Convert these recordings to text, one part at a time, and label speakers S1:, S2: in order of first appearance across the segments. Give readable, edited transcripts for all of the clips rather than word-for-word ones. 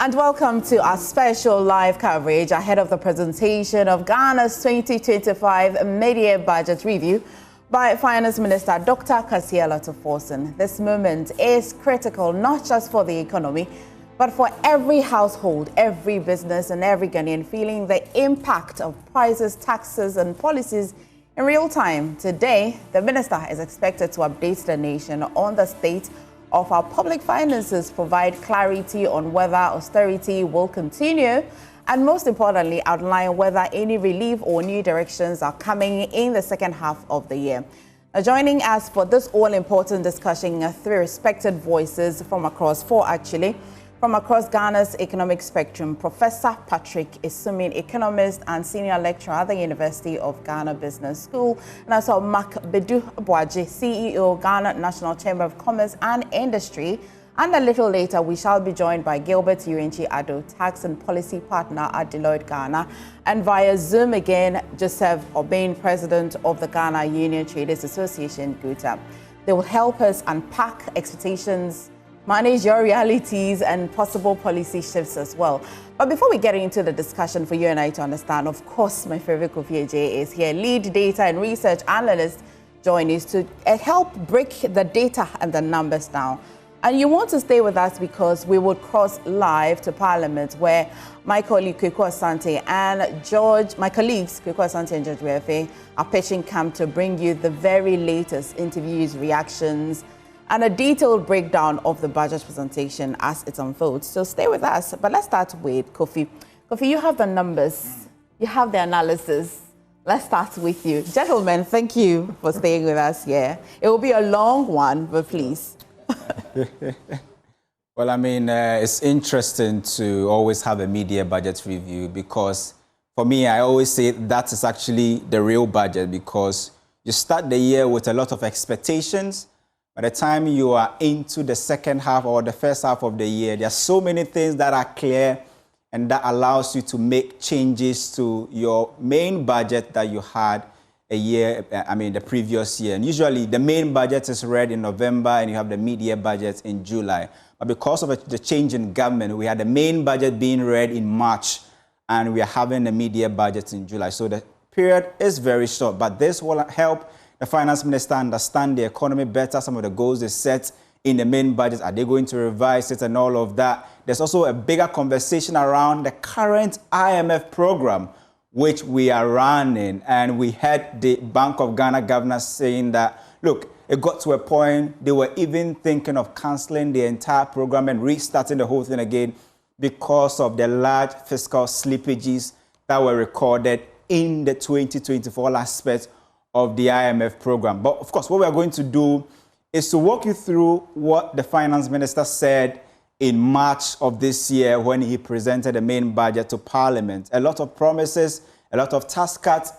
S1: And welcome to our special live coverage ahead of the presentation of Ghana's 2025 mid-year budget review by Finance Minister Dr. Kasiela Tuforsen. This moment is critical not just for the economy, but for every household, every business and every Ghanaian feeling the impact of prices, taxes and policies in real time. Today, the minister is expected to update the nation on the state of our public finances, provide clarity on whether austerity will continue, and most importantly, outline whether any relief or new directions are coming in the second half of the year. Now, joining us for this all-important discussion are three respected voices from across Ghana's economic spectrum: Professor Patrick Isumin, economist and senior lecturer at the University of Ghana Business School, and also Prof Aboagye, CEO, Ghana National Chamber of Commerce and Industry. And a little later, we shall be joined by Gilbert Ado, tax and policy partner at Deloitte Ghana, and via Zoom again, Joseph Obeng, president of the Ghana Union Traders Association, gov't. They will help us unpack expectations, manage your realities and possible policy shifts as well. But before we get into the discussion for you and I to understand, of course, my favorite Prof Aboagye is here, lead data and research analyst, join us to help break the data and the numbers down. And you want to stay with us because we will cross live to Parliament, where my colleague Kweku Asante and my colleagues Kweku Asante and George Wefe are pitching camp to bring you the very latest interviews, reactions, and a detailed breakdown of the budget presentation as it unfolds. So stay with us. But let's start with Kofi. Kofi, you have the numbers. You have the analysis. Let's start with you. Gentlemen, thank you for staying with us here. It will be a long one, but please.
S2: Well, I mean, it's interesting to always have a mid-year budget review because for me, I always say that is actually the real budget because you start the year with a lot of expectations. By the time you are into the second half or the first half of the year, there are so many things that are clear and that allows you to make changes to your main budget that you had the previous year. And usually the main budget is read in November and you have the mid-year budget in July. But because of the change in government, we had the main budget being read in March and we are having the mid-year budget in July. So the period is very short, but this will help the finance minister understand the economy better, some of the goals they set in the main budget. Are they going to revise it and all of that? There's also a bigger conversation around the current IMF program, which we are running. And we heard the Bank of Ghana governor saying that, look, it got to a point they were even thinking of cancelling the entire program and restarting the whole thing again because of the large fiscal slippages that were recorded in the 2024 aspect of the IMF program. But of course, what we are going to do is to walk you through what the finance minister said in March of this year when he presented the main budget to Parliament. A lot of promises, a lot of tax cuts,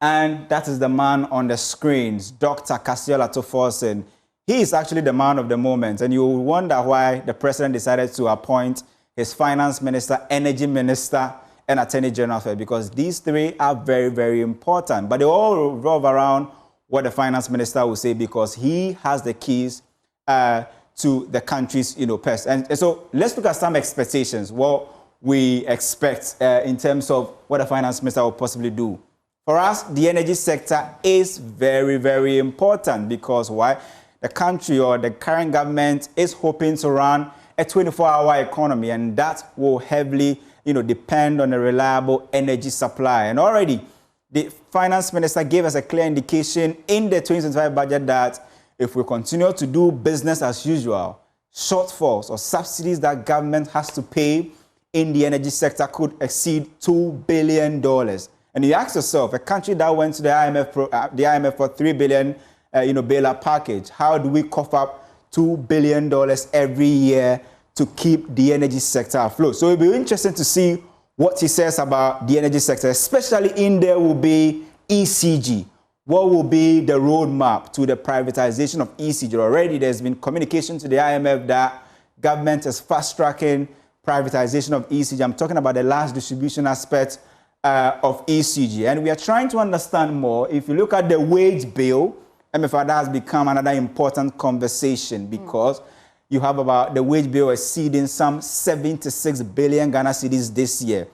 S2: and that is the man on the screens, Dr. Kasiela Tuforsen. He is actually the man of the moment, and you will wonder why the president decided to appoint his finance minister, energy minister, and Attorney General, because these three are very, very important. But they all revolve around what the finance minister will say because he has the keys to the country's purse. And so let's look at some expectations, what we expect in terms of what the finance minister will possibly do. For us, the energy sector is very, very important because why? The country or the current government is hoping to run a 24-hour economy, and that will heavily depend on a reliable energy supply. And already, the finance minister gave us a clear indication in the 2025 budget that if we continue to do business as usual, shortfalls or subsidies that government has to pay in the energy sector could exceed $2 billion. And you ask yourself, a country that went to the IMF for $3 billion bailout package, how do we cough up $2 billion every year to keep the energy sector afloat? So it'll be interesting to see what he says about the energy sector, especially in there will be ECG. What will be the roadmap to the privatization of ECG? Already there's been communication to the IMF that government is fast-tracking privatization of ECG. I'm talking about the last distribution aspect of ECG. And we are trying to understand more. If you look at the wage bill, MFR has become another important conversation because You have about the wage bill exceeding some 76 billion Ghana cedis this year.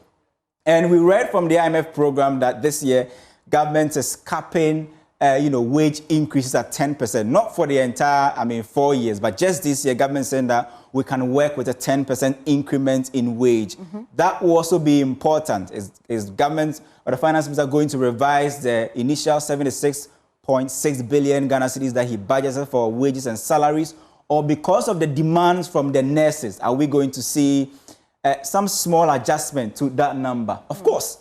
S2: And we read from the IMF program that this year, government is capping wage increases at 10%, not for the entire, 4 years, but just this year, government saying that we can work with a 10% increment in wage. That will also be important. Is government or the finance minister going to revise the initial 76.6 billion Ghana cedis that he budgeted for wages and salaries, or because of the demands from the nurses, are we going to see some small adjustment to that number? Of course,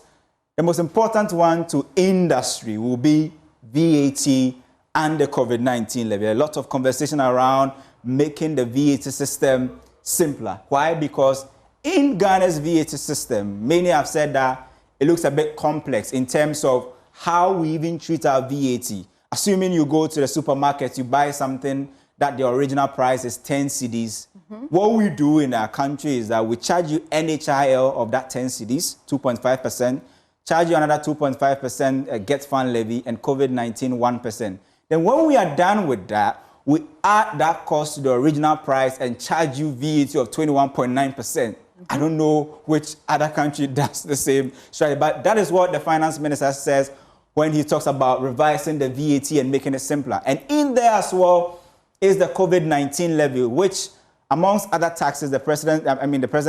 S2: the most important one to industry will be VAT and the COVID-19 levy. A lot of conversation around making the VAT system simpler. Why? Because in Ghana's VAT system, many have said that it looks a bit complex in terms of how we even treat our VAT. Assuming you go to the supermarket, you buy something that the original price is 10 cedis. What we do in our country is that we charge you NHIL of that 10 cedis, 2.5%, charge you another 2.5% get fund levy, and COVID-19 1%. Then when we are done with that, we add that cost to the original price and charge you VAT of 21.9%. I don't know which other country does the same strategy, but that is what the finance minister says when he talks about revising the VAT and making it simpler. And in there as well is the COVID-19 levy, which amongst other taxes, the president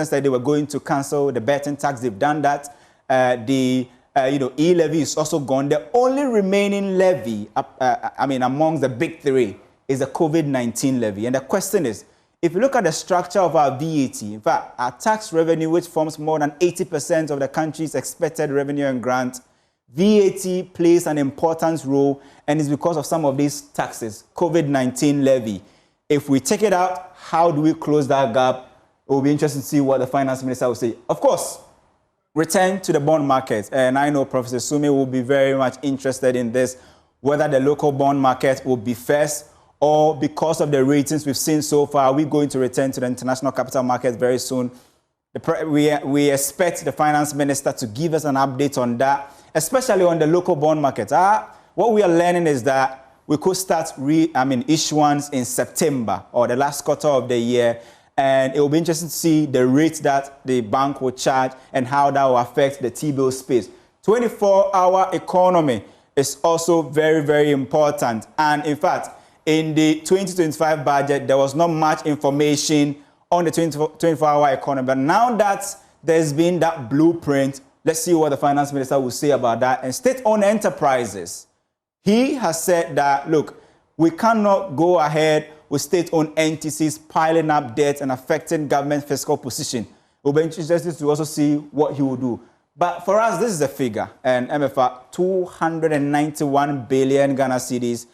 S2: said they were going to cancel the betting tax. They've done that. E-levy is also gone. The only remaining levy, amongst the big three, is the COVID-19 levy. And the question is, if you look at the structure of our VAT, in fact, our tax revenue, which forms more than 80% of the country's expected revenue and grant, VAT plays an important role, and it's because of some of these taxes. COVID-19 levy. If we take it out, how do we close that gap? It will be interesting to see what the finance minister will say. Of course, return to the bond market. And I know Professor Sumi will be very much interested in this, whether the local bond market will be first, or because of the ratings we've seen so far, are we going to return to the international capital market very soon? We expect the finance minister to give us an update on that, especially on the local bond market. What we are learning is that we could start issuance in September or the last quarter of the year, and it will be interesting to see the rates that the bank will charge and how that will affect the T-bill space. 24-hour economy is also very, very important. And in fact, in the 2025 budget, there was not much information on the 24-hour economy. But now that there's been that blueprint, let's see what the finance minister will say about that. And state-owned enterprises, he has said that, look, we cannot go ahead with state-owned entities piling up debt and affecting government fiscal position. It will be interesting to also see what he will do. But for us, this is a figure, and MFR, 291 billion Ghana cedis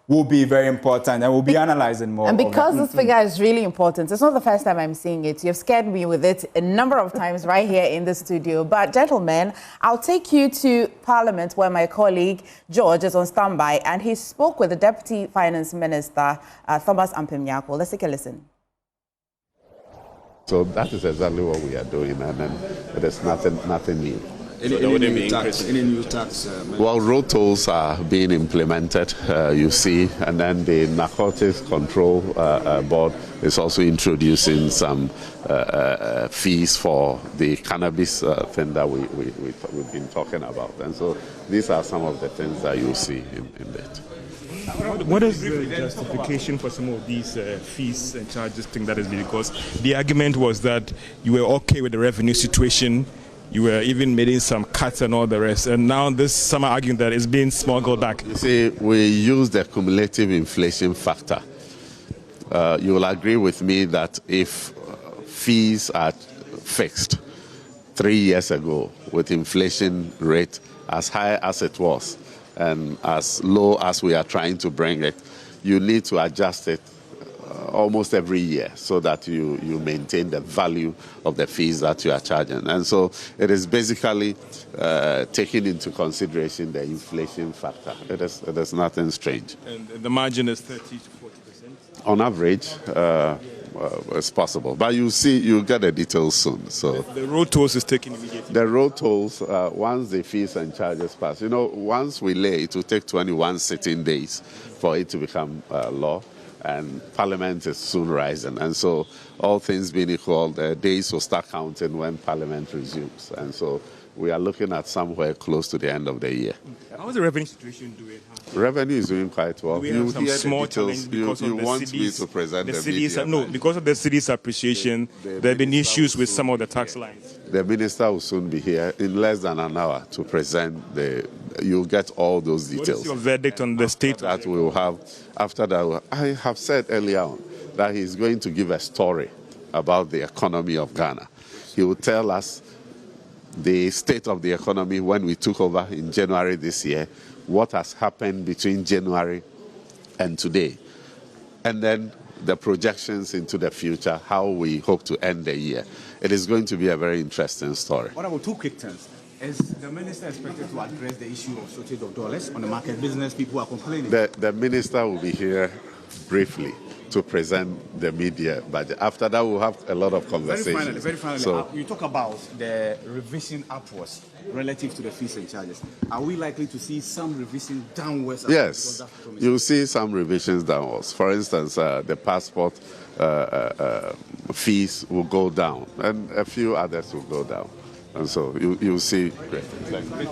S2: will be very important, and we'll be analyzing more.
S1: And because this figure is really important, it's not the first time I'm seeing it. You've scared me with it a number of times right here in the studio. But gentlemen, I'll take you to Parliament, where my colleague George is on standby, and he spoke with the Deputy Finance Minister, Thomas Ampem-Nyarko. Let's take a listen.
S3: So that is exactly what we are doing, and then there's nothing new.
S4: Any new tax?
S3: Well, road tolls are being implemented, you see, and then the Narcotics Control Board is also introducing some fees for the cannabis thing that we've been talking about. And so these are some of the things that you'll see in that.
S4: What is the justification for some of these fees and charges thing that is because the argument was that you were okay with the revenue situation, you were even making some cuts and all the rest, and now this some are arguing that it's being smuggled back.
S3: You see, we use the cumulative inflation factor. You will agree with me that if fees are fixed 3 years ago with inflation rate as high as it was and as low as we are trying to bring it, you need to adjust it almost every year so that you maintain the value of the fees that you are charging. And so it is basically taking into consideration the inflation factor. It is nothing strange.
S4: And the margin is 30 to 40%?
S3: On average, it's possible. But you'll get the details soon. So
S4: the road tolls is taken immediately?
S3: The road tolls, once the fees and charges pass, once we lay, it will take 21 sitting days for it to become law. and Parliament is soon rising. And so, all things being equal, the days will start counting when Parliament resumes. And so, we are looking at somewhere close to the end of the year.
S4: How is the revenue situation doing?
S3: Revenue is doing quite well.
S4: Do we have some small challenge because
S3: you
S4: of the
S3: want
S4: cities,
S3: me to present the
S4: cities?
S3: media,
S4: No, because of the city's appreciation, there have been issues with some of the tax lines.
S3: The minister will soon be here in less than an hour to present you'll get all those details.
S4: What is your verdict on the state?
S3: That we will have, after that, I have said earlier on that he's going to give a story about the economy of Ghana. He will tell us the state of the economy when we took over in January this year, what has happened between January and today, and then the projections into the future, how we hope to end the year. It is going to be a very interesting story.
S5: What about two quick turns? Is the minister expected to address the issue of shortage of dollars on the market? Business people are complaining.
S3: The minister will be here briefly to present the media budget. After that, we'll have a lot of conversations.
S5: Very finally,
S3: so,
S5: you talk about the revision upwards relative to the fees and charges. Are we likely to see some revision downwards?
S3: Yes, you'll see some revisions downwards. For instance, the passport fees will go down, and a few others will go down. And so you'll see. Great. Thank you.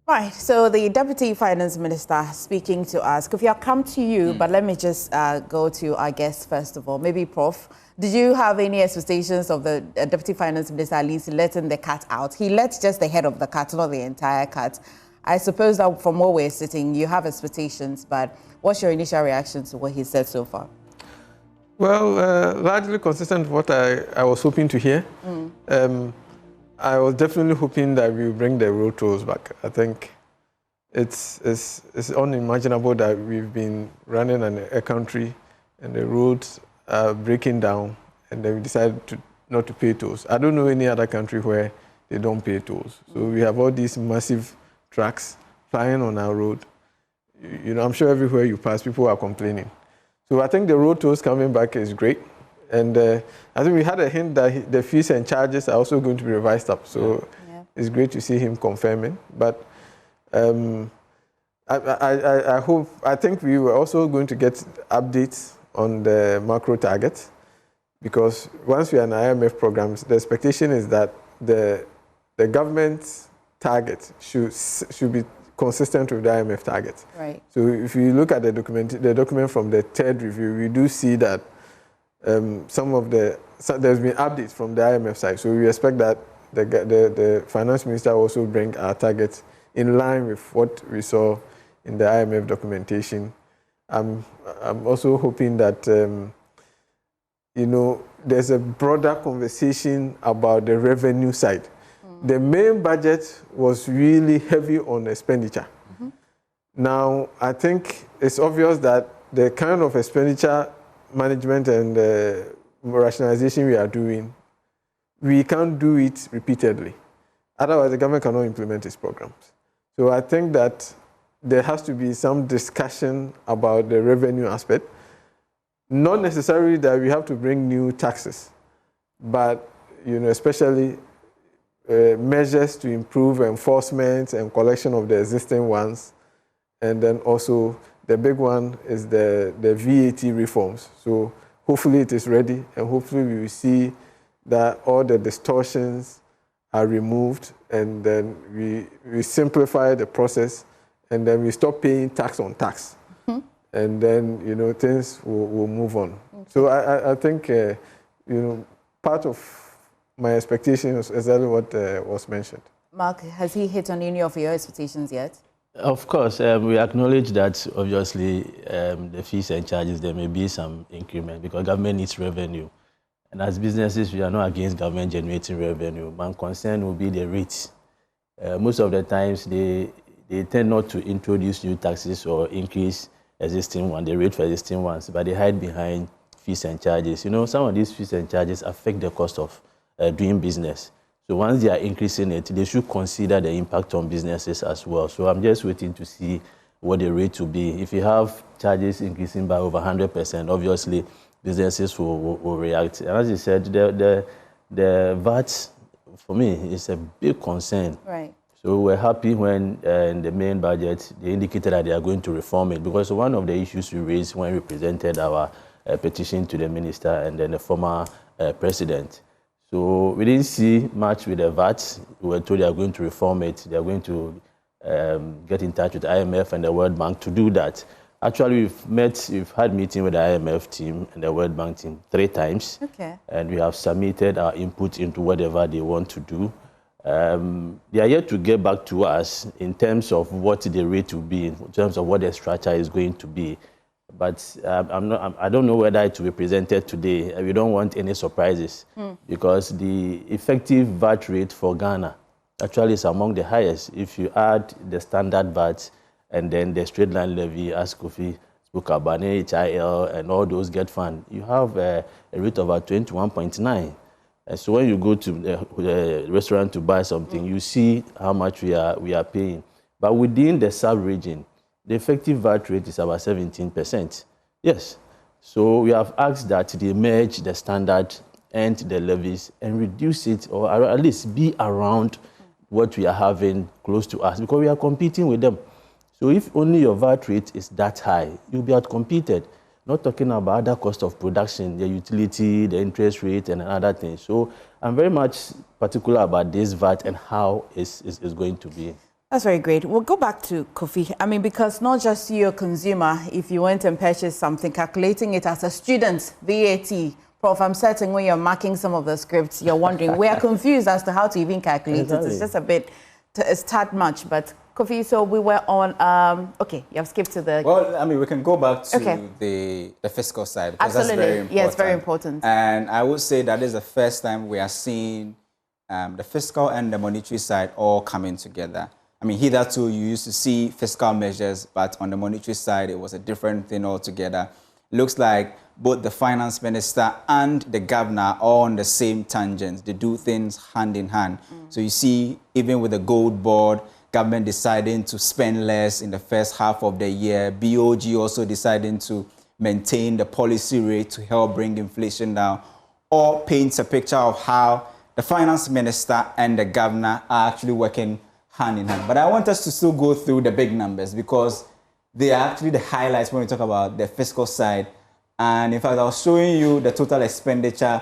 S1: Right, so the Deputy Finance Minister speaking to us. Kofi, I'll come to you, but let me just go to our guest first of all. Maybe Prof, did you have any expectations of the Deputy Finance Minister at least letting the cat out? He let just the head of the cat, not the entire cat. I suppose that from where we're sitting, you have expectations, but what's your initial reaction to what he said so far?
S6: Well, largely consistent with what I was hoping to hear. I was definitely hoping that we will bring the road tolls back. I think it's unimaginable that we've been running a country and the roads are breaking down and then we decided not to pay tolls. I don't know any other country where they don't pay tolls. So we have all these massive trucks flying on our road. You know, I'm sure everywhere you pass, people are complaining. So I think the road tolls coming back is great. And I think we had a hint that the fees and charges are also going to be revised up. So it's great to see him confirming. But I think we were also going to get updates on the macro targets, because once we are in IMF programs, the expectation is that the government's target should be consistent with the IMF target.
S1: Right.
S6: So if you look at the document from the third review, we do see that there's been updates from the IMF side. So we expect that the finance minister also bring our targets in line with what we saw in the IMF documentation. I'm also hoping that there's a broader conversation about the revenue side. The main budget was really heavy on expenditure. Now, I think it's obvious that the kind of expenditure management and rationalization we are doing, we can't do it repeatedly. Otherwise, the government cannot implement its programs. So I think that there has to be some discussion about the revenue aspect. Not necessarily that we have to bring new taxes, but especially measures to improve enforcement and collection of the existing ones. And then also the big one is the VAT reforms. So hopefully it is ready, and hopefully we will see that all the distortions are removed, and then we simplify the process, and then we stop paying tax on tax. And then, things will move on. Okay. So I think, part of my expectation is exactly what was mentioned.
S1: Mark, has he hit on any of your expectations yet?
S7: Of course, we acknowledge that obviously the fees and charges, there may be some increment because government needs revenue. And as businesses, we are not against government generating revenue. My concern will be the rates. Most of the times, they tend not to introduce new taxes or increase existing ones, the rate for existing ones, but they hide behind fees and charges. Some of these fees and charges affect the cost of doing business. So once they are increasing it, they should consider the impact on businesses as well. So I'm just waiting to see what the rate will be. If you have charges increasing by over 100%, obviously businesses will react. And as you said, the the VAT, for me, is a big concern.
S1: Right.
S7: So we're happy when in the main budget, they indicated that they are going to reform it, because one of the issues we raised when we presented our petition to the minister and then the former president. So we didn't see much with the VAT. We were told they are going to reform it. They are going to get in touch with IMF and the World Bank to do that. Actually, we've had meeting with the IMF team and the World Bank team 3 times.
S1: Okay.
S7: And we have submitted our input into whatever they want to do. They are yet to get back to us in terms of what the rate will be, in terms of what the structure is going to be. But I don't know whether it will be presented today. We don't want any surprises because the effective VAT rate for Ghana actually is among the highest. If you add the standard VAT and then the straight line levy, as Kofi spoke about, HIL and all those get fund, you have a rate of about 21.9. So when you go to the restaurant to buy something, you see how much we are paying. But within the sub-region, the effective VAT rate is about 17%. Yes. So we have asked that they merge the standard and the levies and reduce it, or at least be around what we are having close to us, because we are competing with them. So if only your VAT rate is that high, you'll be outcompeted. Not talking about other cost of production, the utility, the interest rate, and other things. So I'm very much particular about this VAT and how it's going to be.
S1: That's very great. We'll go back to Kofi. I mean, because not just you, a consumer, if you went and purchased something, calculating it as a student, VAT, Prof, I'm certain when you're marking some of the scripts, you're wondering, we are confused as to how to even calculate it. It's just a bit, it's tad much, but Kofi, so we were on, okay, you have skipped to the...
S2: Well, I mean, we can go back to the fiscal side, because
S1: absolutely.
S2: That's very important.
S1: Yeah, it's very important.
S2: And I would say that is the first time we are seeing the fiscal and the monetary side all coming together. I mean, hitherto you used to see fiscal measures, but on the monetary side, it was a different thing altogether. Looks like both the finance minister and the governor are on the same tangent. They do things hand in hand. So you see, even with the gold board, government deciding to spend less in the first half of the year. BOG also deciding to maintain the policy rate to help bring inflation down. All paints a picture of how the finance minister and the governor are actually working hand in hand. But I want us to still go through the big numbers, because they are actually the highlights when we talk about the fiscal side. And in fact, I was showing you the total expenditure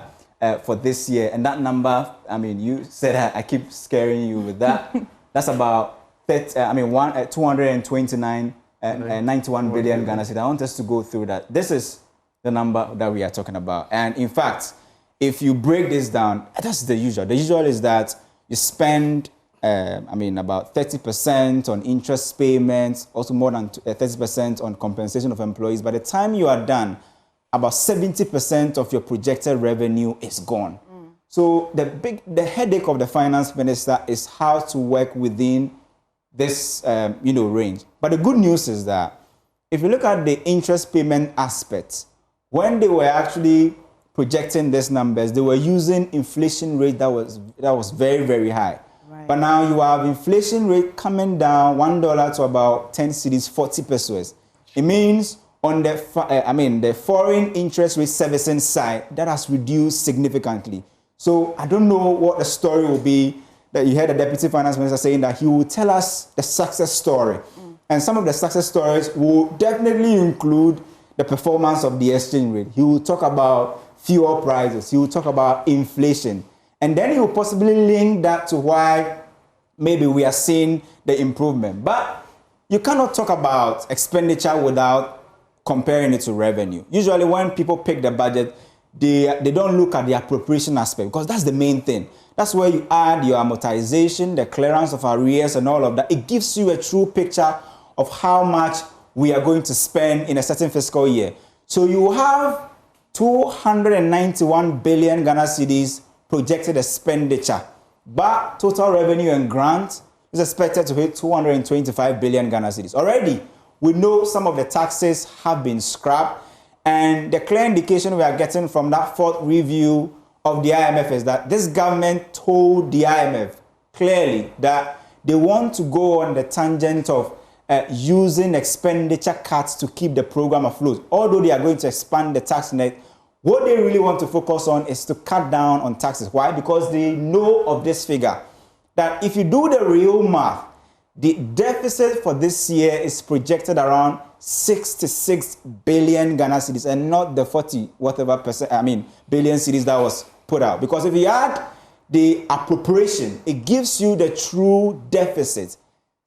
S2: for this year. And that number, I mean, you said I keep scaring you with that. That's about 229, 91 billion Ghana cedis. I want us to go through that. This is the number that we are talking about. And in fact, if you break this down, that's the usual. The usual is that you spend, about 30% on interest payments, also more than 30% on compensation of employees. By the time you are done, about 70% of your projected revenue is gone. So the headache of the finance minister is how to work within this range. But the good news is that if you look at the interest payment aspect, when they were actually projecting these numbers, they were using inflation rate that was very, very high. Right. But now you have inflation rate coming down $1 to about 10 cedis, 40 pesos. It means on the the foreign interest rate servicing side, that has reduced significantly. So I don't know what the story will be. That you heard the Deputy Finance Minister saying that he will tell us the success story. And some of the success stories will definitely include the performance of the exchange rate. He will talk about fuel prices. He will talk about inflation. And then he will possibly link that to why maybe we are seeing the improvement. But you cannot talk about expenditure without comparing it to revenue. Usually when people pick the budget, they don't look at the appropriation aspect, because that's the main thing. That's where you add your amortization, the clearance of arrears and all of that. It gives you a true picture of how much we are going to spend in a certain fiscal year. So you have 291 billion Ghana cedis projected expenditure, but total revenue and grant is expected to hit 225 billion Ghana cedis. Already, we know some of the taxes have been scrapped, and the clear indication we are getting from that fourth review of the IMF is that this government told the IMF clearly that they want to go on the tangent of using expenditure cuts to keep the program afloat. Although they are going to expand the tax net, What they really want to focus on is to cut down on taxes. Why? Because they know of this figure, that if you do the real math, the deficit for this year is projected around 66 billion Ghana cedis and not the 40 whatever billion cedis that was put out. Because if you add the appropriation, it gives you the true deficit.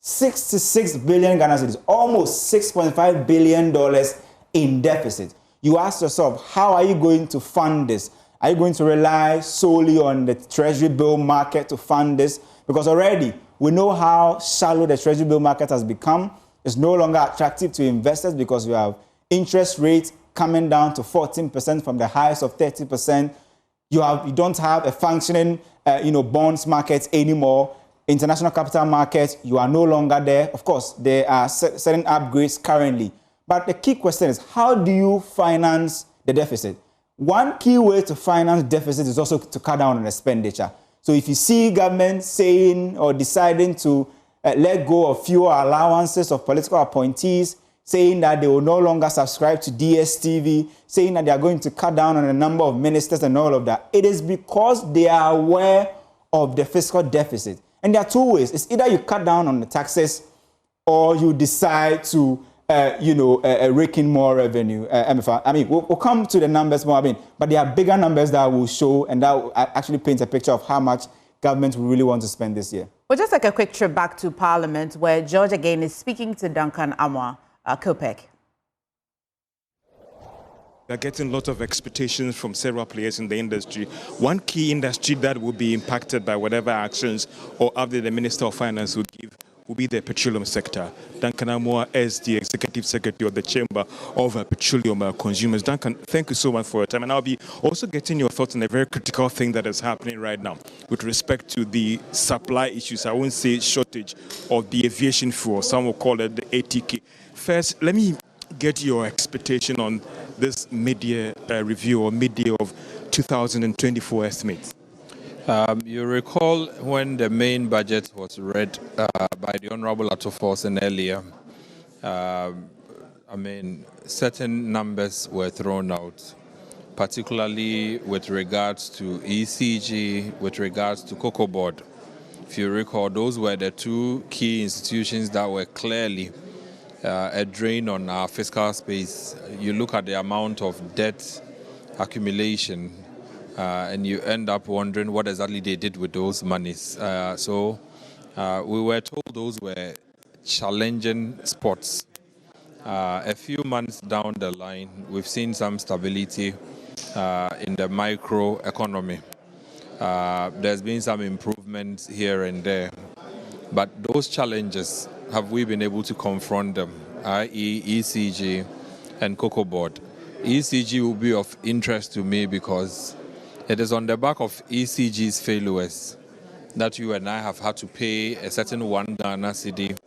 S2: 66 billion Ghana cedis, almost $6.5 billion in deficit. You ask yourself, how are you going to fund this? Are you going to rely solely on the treasury bill market to fund this? Because already we know how shallow the treasury bill market has become. It's no longer attractive to investors because we have interest rates coming down to 14% from the highs of 30%. You don't have a functioning bonds market anymore. International capital markets, you are no longer there. Of course, there are certain upgrades currently. But the key question is, how do you finance the deficit? One key way to finance deficit is also to cut down on expenditure. So if you see government saying or deciding to let go of fewer allowances of political appointees, saying that they will no longer subscribe to DSTV, saying that they are going to cut down on the number of ministers and all of that, it is because they are aware of the fiscal deficit. And there are two ways. It's either you cut down on the taxes or you decide to rake in more revenue. We'll come to the numbers more, but there are bigger numbers that will show, and that will actually paint a picture of how much government will really want to spend this year.
S1: We'll just take a quick trip back to Parliament, where George again is speaking to Duncan Amwa, COPEC.
S4: They're getting a lot of expectations from several players in the industry. One key industry that will be impacted by whatever actions or update the Minister of Finance will give will be the petroleum sector. Duncan Amwa is the Executive Secretary of the Chamber of Petroleum Consumers. Duncan, thank you so much for your time. And I'll be also getting your thoughts on a very critical thing that is happening right now with respect to the supply issues. I won't say shortage of the aviation fuel. Some will call it the ATK. First, let me get your expectation on this mid-year review or mid-year of 2024 estimates.
S8: You recall when the main budget was read by the Honorable Atto-Forson earlier, certain numbers were thrown out, particularly with regards to ECG, with regards to Cocoa Board. If you recall, those were the two key institutions that were clearly a drain on our fiscal space. You look at the amount of debt accumulation, and you end up wondering what exactly they did with those monies. So we were told those were challenging spots. A few months down the line, we've seen some stability in the micro economy. There's been some improvements here and there. But those challenges, have we been able to confront them, i.e. ECG and Cocoa Board? ECG will be of interest to me because it is on the back of ECG's failures that you and I have had to pay a certain 1 Ghana cedi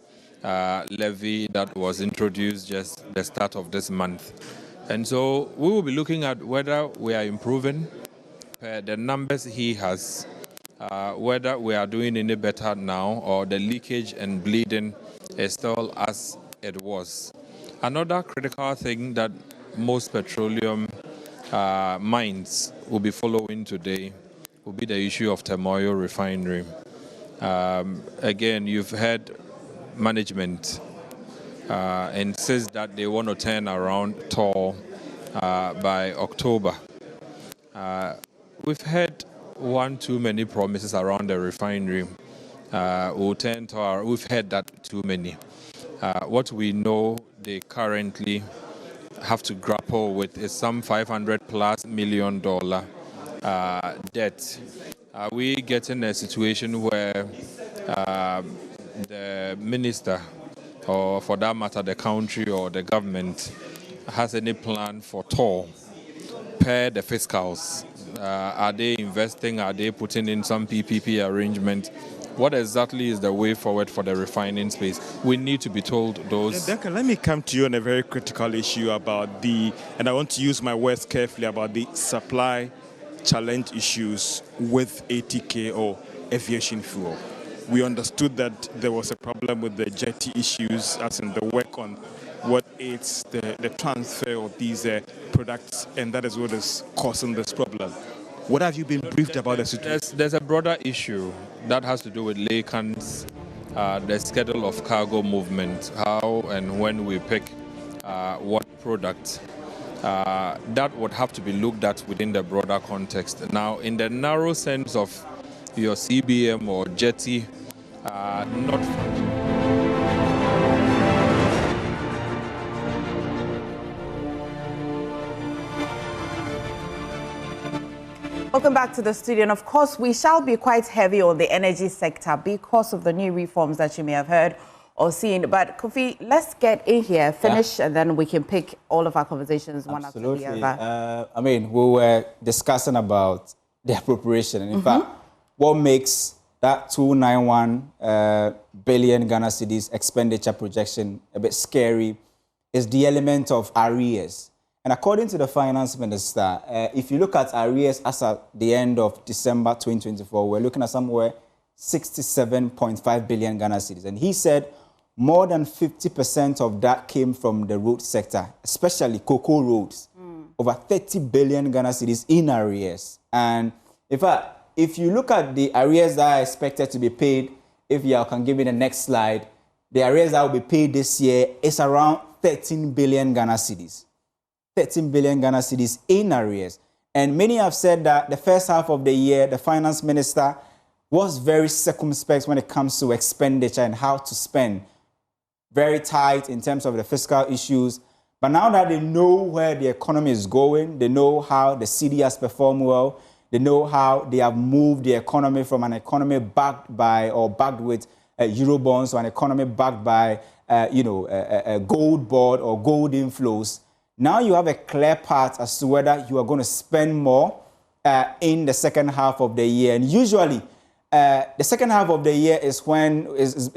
S8: levy that was introduced just the start of this month. And so we will be looking at whether we are improving per the numbers he has, whether we are doing any better now or the leakage and bleeding is still as it was. Another critical thing that most petroleum mines will be following today will be the issue of Temoyo Refinery. Again, you've heard management insist that they want to turn around TOR by October. We've heard one too many promises around the refinery. We'll turn TOR. We've heard that too many. What we know they currently have to grapple with is some $500+ million debt. Are we getting a situation where the minister, or for that matter the country or the government, has any plan for TOR per the fiscals? Are they investing? Are they putting in some PPP arrangement? What exactly is the way forward for the refining space? We need to be told those.
S4: Duncan, let me come to you on a very critical issue about and I want to use my words carefully, about the supply challenge issues with ATK or aviation fuel. We understood that there was a problem with the jetty issues, as in the work on what aids the transfer of these products, and that is what is causing this problem. What have you been briefed about the situation?
S8: There's a broader issue that has to do with Lacan's, the schedule of cargo movement, how and when we pick what product. That would have to be looked at within the broader context. Now, in the narrow sense of your CBM or jetty, not...
S1: Welcome back to the studio. And of course, we shall be quite heavy on the energy sector because of the new reforms that you may have heard or seen. But Kofi, let's get in here, finish, and then we can pick all of our conversations one after the other.
S2: I mean, we were discussing about the appropriation. And in fact, what makes that 291 billion Ghana cedis expenditure projection a bit scary is the element of arrears. And according to the finance minister, if you look at arrears as at the end of December 2024, we're looking at somewhere 67.5 billion Ghana cedis. And he said more than 50% of that came from the road sector, especially cocoa roads. Over 30 billion Ghana cedis in arrears. And in fact, if you look at the arrears that are expected to be paid, if you can give me the next slide, the arrears that will be paid this year is around 13 billion Ghana cedis. 13 billion Ghana cedis in arrears. And many have said that the first half of the year, the finance minister was very circumspect when it comes to expenditure and how to spend. Very tight in terms of the fiscal issues. But now that they know where the economy is going, they know how the cedi has performed well, they know how they have moved the economy from an economy backed by or backed with Eurobonds to an economy backed by, a gold board or gold inflows. Now you have a clear path as to whether you are going to spend more in the second half of the year. And usually, the second half of the year is when is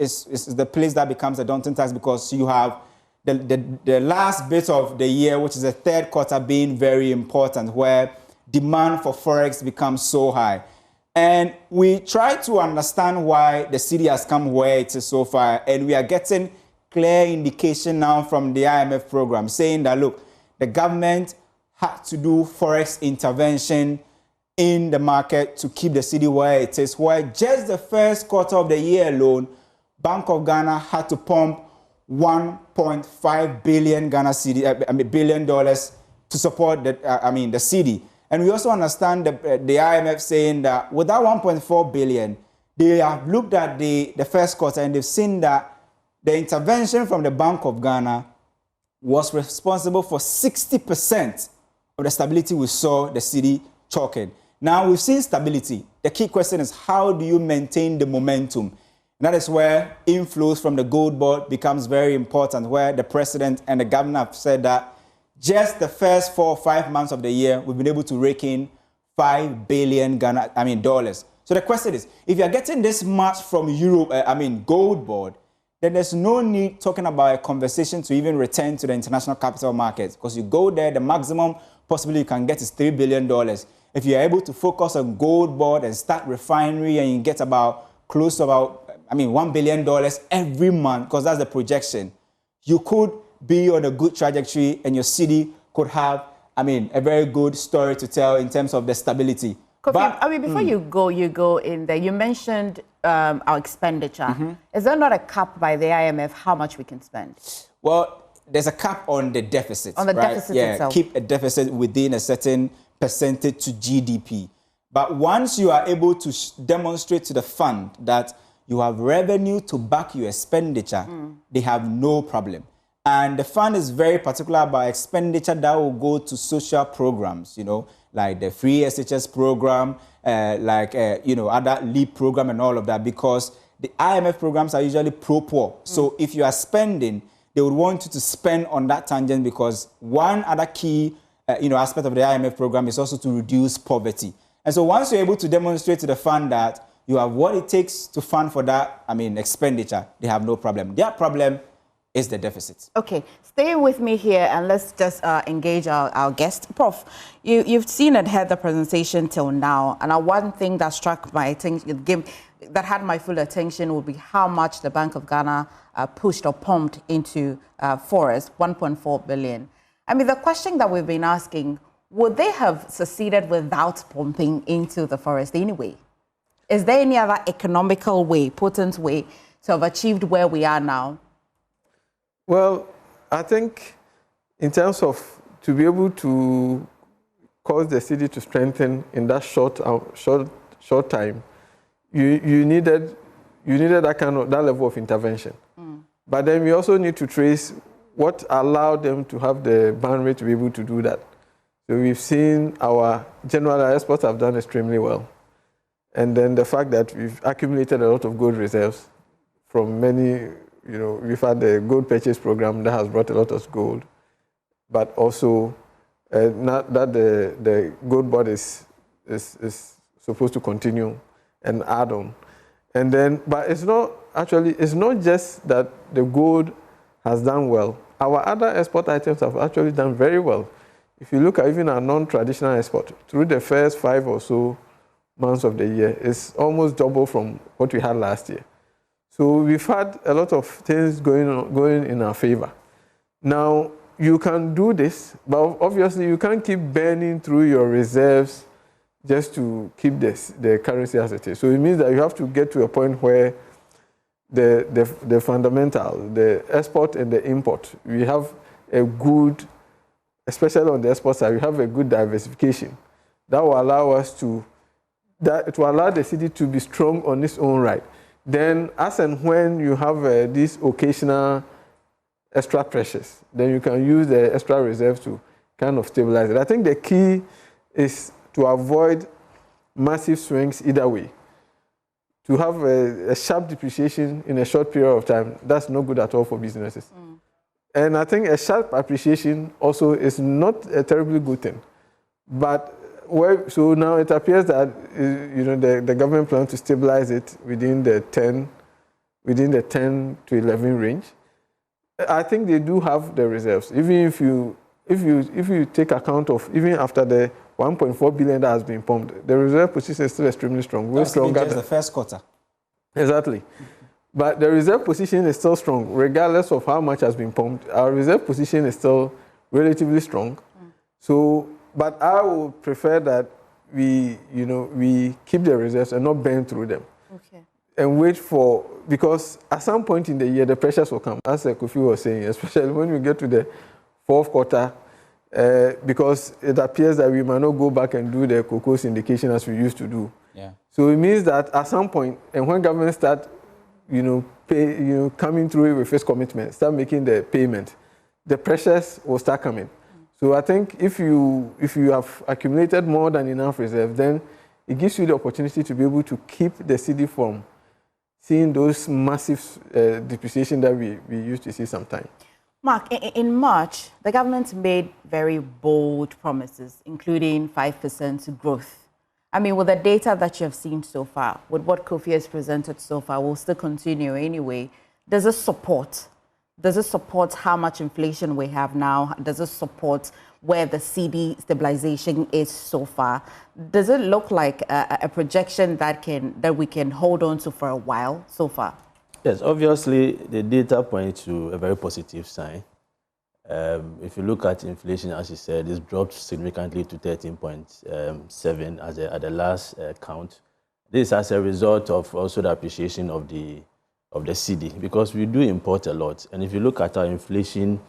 S2: the place that becomes a daunting task, because you have the last bit of the year, which is the third quarter, being very important, where demand for forex becomes so high. And we try to understand why the cedi has come where it is so far, and we are getting clear indication now from the IMF program saying that, look, the government had to do forex intervention in the market to keep the cedi where it is, where just the first quarter of the year alone, Bank of Ghana had to pump $1.5 billion billion dollars to support the cedi. And we also understand the IMF saying that with that 1.4 billion, they have looked at the first quarter and they've seen that the intervention from the Bank of Ghana was responsible for 60% of the stability we saw the cedi chalking. Now we've seen stability. The key question is, how do you maintain the momentum? And that is where inflows from the gold board becomes very important, where the president and the governor have said that just the first 4 or 5 months of the year, we've been able to rake in $5 billion dollars. So the question is, if you're getting this much from gold board, then there's no need talking about a conversation to even return to the international capital markets, because you go there, the maximum possibly you can get is $3 billion. If you're able to focus on gold board and start refinery, and you get about close to $1 billion every month, because that's the projection, you could be on a good trajectory, and your cedi could have, a very good story to tell in terms of the stability.
S1: Kofi, but, before you go in there, you mentioned our expenditure. Is there not a cap by the IMF how much we can spend?
S2: Well, there's a cap on the deficit.
S1: On the deficit itself.
S2: Keep a deficit within a certain percentage to GDP. But once you are able to demonstrate to the fund that you have revenue to back your expenditure, they have no problem. And the fund is very particular about expenditure that will go to social programs, like the free SHS program, other LEAP program and all of that, because the IMF programs are usually pro-poor. So if you are spending, they would want you to spend on that tangent, because one other key aspect of the IMF program is also to reduce poverty. And so once you're able to demonstrate to the fund that you have what it takes to fund for that, expenditure, they have no problem. Their problem is the deficit. Okay,
S1: stay with me here and let's just engage our guest. Prof, you've seen and heard the presentation till now, and one thing that struck my attention, that had my full attention would be how much the Bank of Ghana pushed or pumped into forest, 1.4 billion. I mean, the question that we've been asking, would they have succeeded without pumping into the forest anyway? Is there any other economical way, potent way, to have achieved where we are now?
S6: Well, I think in terms of to be able to cause the city to strengthen in that short time, you needed that level of intervention. But then we also need to trace what allowed them to have the bandwidth to be able to do that. So we've seen our general exports have done extremely well. And then the fact that we've accumulated a lot of gold reserves from many, we've had the gold purchase program that has brought a lot of gold, but also not that the gold board is supposed to continue and add on. And then, but it's not just that the gold has done well. Our other export items have actually done very well. If you look at even our non-traditional export, through the first 5 or so months of the year, it's almost double from what we had last year. So we've had a lot of things going in our favor. Now, you can do this, but obviously you can't keep burning through your reserves just to keep the currency as it is. So it means that you have to get to a point where the fundamental, the export and the import, we have a good, especially on the export side, we have a good diversification. That will allow us to allow the city to be strong on its own right. Then, as and when you have these occasional extra pressures, then you can use the extra reserves to kind of stabilize it. I think the key is to avoid massive swings either way. To have a sharp depreciation in a short period of time, that's not good at all for businesses. And I think a sharp appreciation also is not a terribly good thing. But so now it appears that the government plans to stabilize it within the 10 to 11 range. I think they do have the reserves. Even if you take account of even after the 1.4 billion that has been pumped, the reserve position is still extremely strong. Way stronger
S2: than the first quarter.
S6: Exactly. But the reserve position is still strong, regardless of how much has been pumped. Our reserve position is still relatively strong. So, but I would prefer that we keep the reserves and not burn through them.
S1: Okay.
S6: And wait because at some point in the year, the pressures will come, as Kofi was saying, especially when we get to the fourth quarter, because it appears that we might not go back and do the cocoa syndication as we used to do.
S2: Yeah.
S6: So it means that at some point, and when government start, coming through with its commitment, start making the payment, the pressures will start coming. So I think if you have accumulated more than enough reserve, then it gives you the opportunity to be able to keep the city from seeing those massive depreciation that we used to see sometimes.
S1: Mark, in March, the government made very bold promises, including 5% growth. I mean, with the data that you have seen so far, with what Kofi has presented so far, will still continue anyway. Does it support how much inflation we have now? Does it support where the CD stabilization is so far? Does it look like a projection that we can hold on to for a while so far?
S7: Yes, obviously the data points to a very positive sign. If you look at inflation, as you said, it's dropped significantly to 13.7 at the last count. This is as a result of also the appreciation of the CD, because we do import a lot. And if you look at our inflation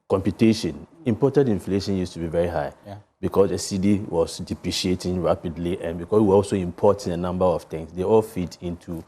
S7: computation, imported inflation used to be very high, because the CD was depreciating rapidly, and because we're also importing a number of things. They all feed into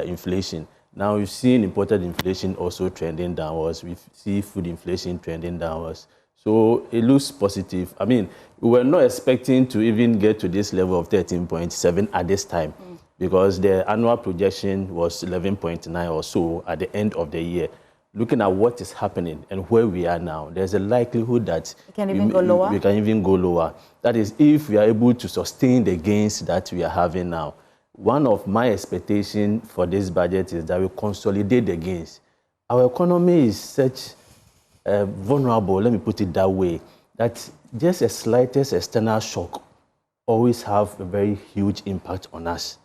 S7: inflation. Now we've seen imported inflation also trending downwards. We see food inflation trending downwards. So it looks positive. I mean, we were not expecting to even get to this level of 13.7 at this time, because the annual projection was 11.9 or so at the end of the year. Looking at what is happening and where we are now, there's a likelihood that
S1: we can even go lower.
S7: We can even go lower. That is, if we are able to sustain the gains that we are having now. One of my expectations for this budget is that we consolidate the gains. Our economy is such vulnerable, let me put it that way, that just a slightest external shock always have a very huge impact on us.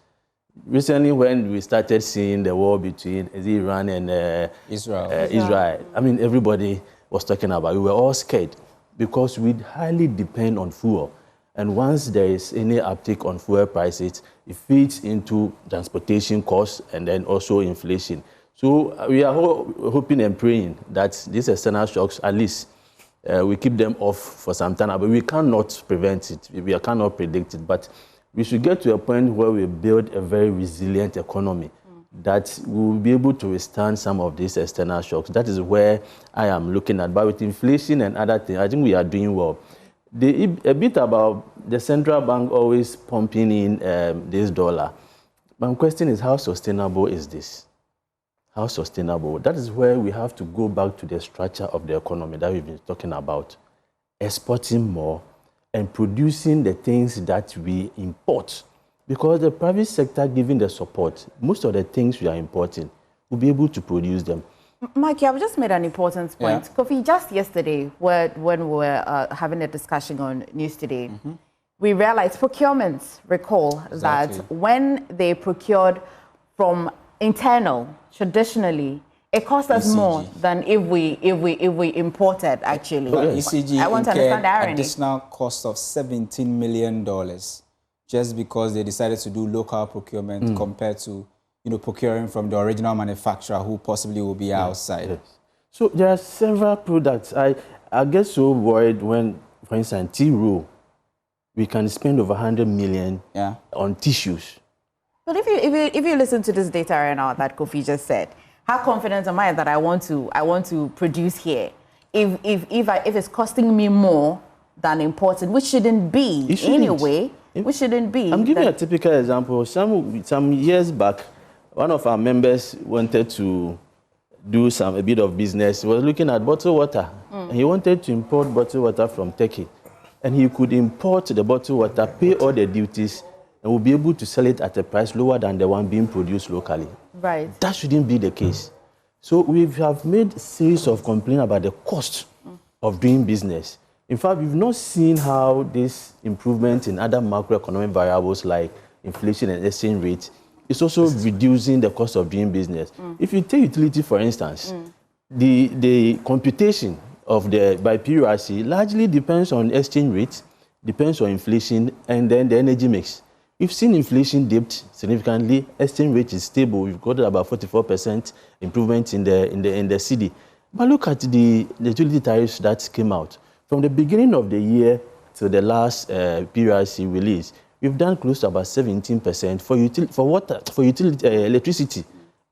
S7: recently when we started seeing the war between Iran and Israel, I mean, everybody was talking about it. We were all scared because we highly depend on fuel. And once there is any uptick on fuel prices, it feeds into transportation costs and then also inflation. So we are hoping and praying that these external shocks, at least, we keep them off for some time, but we cannot prevent it. We cannot predict it. But we should get to a point where we build a very resilient economy that will be able to withstand some of these external shocks. That is where I am looking at. But with inflation and other things, I think we are doing well. A bit about the central bank always pumping in this dollar. My question is, how sustainable is this? How sustainable? That is where we have to go back to the structure of the economy that we've been talking about. Exporting more and producing the things that we import. Because the private sector giving the support, most of the things we are importing, will be able to produce them.
S1: Mikey, I've just made an important point. Yeah. Kofi, just yesterday, when we were having a discussion on News Today, we realized Procurements recall that when they procured from internal, traditionally, it cost us more than if we imported, actually.
S2: But ECG I want to understand the irony. Additional cost of $17 million just because they decided to do local procurement compared to procuring from the original manufacturer who possibly will be outside. Yes.
S7: So there are several products. I get so worried when, for instance, tea roll, we can spend over 100 million on tissues.
S1: But if you listen to this data right now that Kofi just said, how confident am I that I want to produce here? If it's costing me more than importing, which shouldn't be anyway. Which shouldn't be.
S7: I'm giving a typical example. Some years back, one of our members wanted to do a bit of business. He was looking at bottled water. And he wanted to import bottled water from Turkey. And he could import the bottled water, pay all the duties, and will be able to sell it at a price lower than the one being produced locally.
S1: Right.
S7: That shouldn't be the case. So we have made a series of complaints about the cost of doing business. In fact, we've not seen how this improvement in other macroeconomic variables like inflation and exchange rate is also reducing the cost of doing business. If you take utility, for instance, the computation of the by PURC largely depends on exchange rate, depends on inflation, and then the energy mix. We've seen inflation dipped significantly. Exchange rate is stable. We've got about 44% improvement in the CD. But look at the utility tariffs that came out. From the beginning of the year to the last PURC release, we've done close to about 17% for electricity,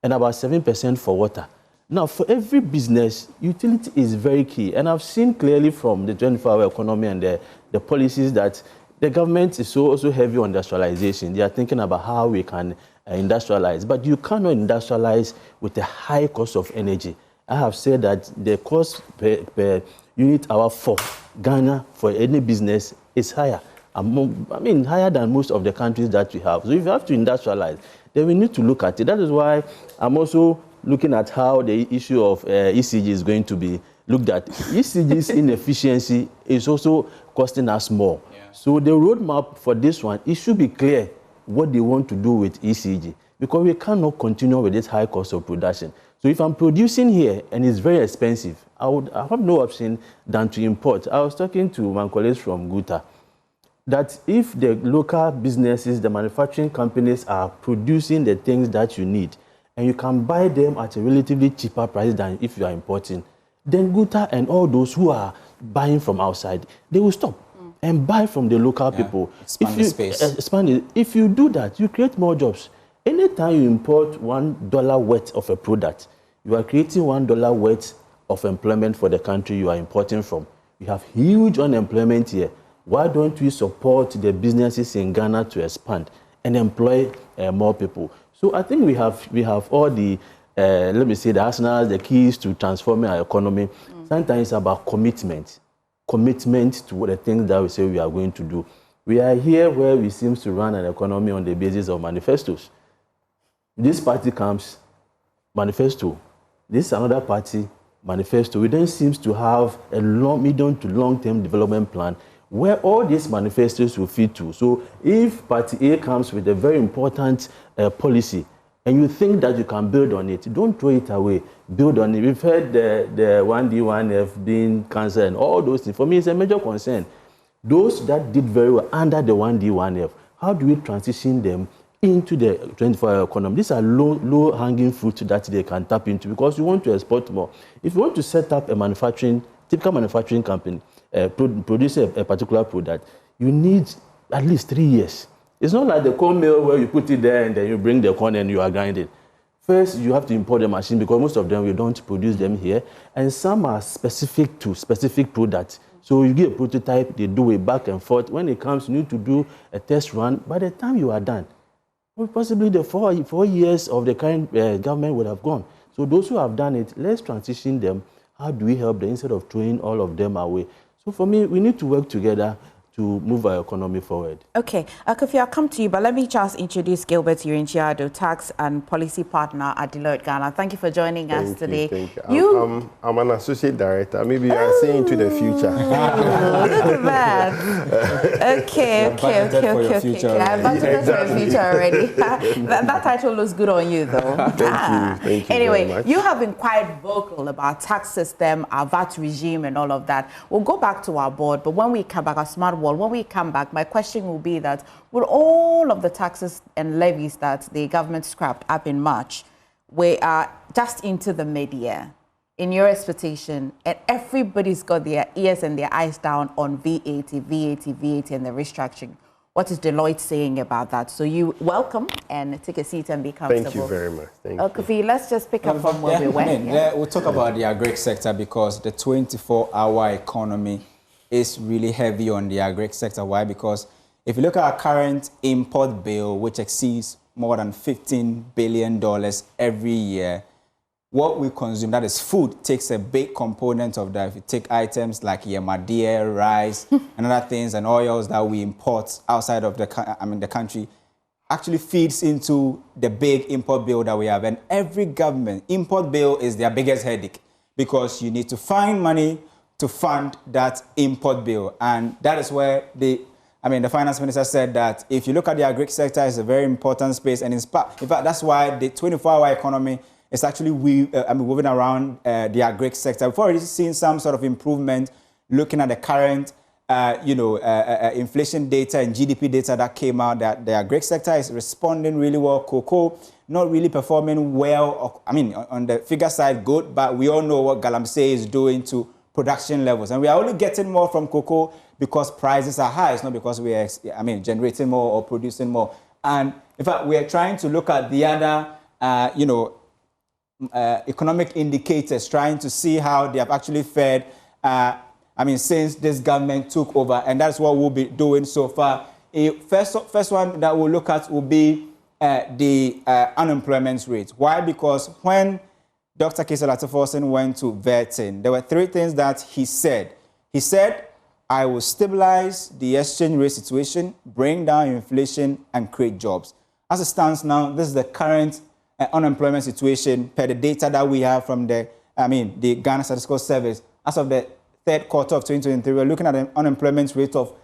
S7: and about 7% for water. Now, for every business, utility is very key. And I've seen clearly from the 24-hour economy and the policies that the government is also heavy on industrialization. They are thinking about how we can industrialize. But you cannot industrialize with a high cost of energy. I have said that the cost per unit hour for Ghana for any business is higher. Higher than most of the countries that we have. So if you have to industrialize, then we need to look at it. That is why I'm also looking at how the issue of ECG is going to be looked at. ECG's inefficiency is also costing us more. Yeah. So the roadmap for this one, it should be clear what they want to do with ECG, because we cannot continue with this high cost of production. So if I'm producing here and it's very expensive, I have no option than to import. I was talking to my colleagues from gov't that if the local businesses, the manufacturing companies are producing the things that you need, and you can buy them at a relatively cheaper price than if you are importing, then gov't and all those who are buying from outside, they will stop and buy from the local people.
S2: Expand the space.
S7: Expand it. If you do that, you create more jobs. Anytime you import $1 worth of a product, you are creating $1 worth of employment for the country you are importing from. You have huge unemployment here. Why don't we support the businesses in Ghana to expand and employ more people? So I think we have all the, let me say, the arsenals, the keys to transforming our economy. Sometimes it's about commitment to the things that we say we are going to do. We are here where we seem to run an economy on the basis of manifestos. This party comes, manifesto. This is another party, manifesto. We then seem to have a medium to long-term development plan where all these manifestos will fit to. So if Party A comes with a very important policy, and you think that you can build on it, don't throw it away. Build on it. We've heard the 1D, 1F being cancelled and all those things. For me, it's a major concern. Those that did very well under the 1D, 1F, how do we transition them into the 24-hour economy? These are low-hanging fruit that they can tap into because you want to export more. If you want to set up a typical manufacturing company, produce a particular product, you need at least 3 years. It's not like the corn mill where you put it there and then you bring the corn and you are grinding. First, you have to import the machine because most of them, we don't produce them here. And some are specific to specific products. So you get a prototype, they do it back and forth. When it comes, you need to do a test run. By the time you are done, possibly the 4 years of the current government would have gone. So those who have done it, let's transition them. How do we help them instead of throwing all of them away? So for me, we need to work together to move our economy forward. Okay,
S1: Kofi, I'll come to you, but let me just introduce Gilbert Urinchiado, Tax and Policy Partner at Deloitte Ghana. Thank you for joining us today.
S9: Thank you. I'm an associate director. Maybe you are seeing into the future.
S1: Look at that. Okay. I budgeted for your future already. that title looks good on you, though.
S9: Thank you
S1: anyway,
S9: very much.
S1: You have been quite vocal about tax system, our VAT regime, and all of that. We'll go back to our board, but when we come back, our smart wall, when we come back, my question will be that with all of the taxes and levies that the government scrapped up in March, we are just into the mid-year. In your expectation, and everybody's got their ears and their eyes down on VAT, and the restructuring. What is Deloitte saying about that? So you welcome and take a seat and be comfortable.
S9: Thank you very much. Thank you.
S1: Kofi, let's just pick up from where we went.
S2: We'll talk about the agri sector because the 24-hour economy is really heavy on the agri sector. Why? Because if you look at our current import bill, which exceeds more than $15 billion every year, what we consume, that is food, takes a big component of that. If you take items like yemadeer, rice, and other things, and oils that we import outside of the country, actually feeds into the big import bill that we have. And every government, import bill is their biggest headache because you need to find money to fund that import bill. And that is where the finance minister said that if you look at the agri sector, it's a very important space. And in fact, that's why the 24-hour economy is actually moving around the agri sector. We've already seen some sort of improvement looking at the current, inflation data and GDP data that came out, that the agri sector is responding really well. Cocoa, not really performing well. On the figure side, good, but we all know what Galamsey is doing to production levels. And we are only getting more from cocoa because prices are high. It's not because we are, generating more or producing more. And in fact, we are trying to look at the other, economic indicators, trying to see how they have actually fared, since this government took over. And that's what we'll be doing so far. First one that we'll look at will be the unemployment rate. Why? Because when Dr. Kisa Latoforsen went to vetting, there were 3 things that he said. He said, I will stabilize the exchange rate situation, bring down inflation, and create jobs. As it stands now, this is the current unemployment situation per the data that we have from the Ghana Statistical Service. As of the 3rd quarter of 2023, we're looking at an unemployment rate of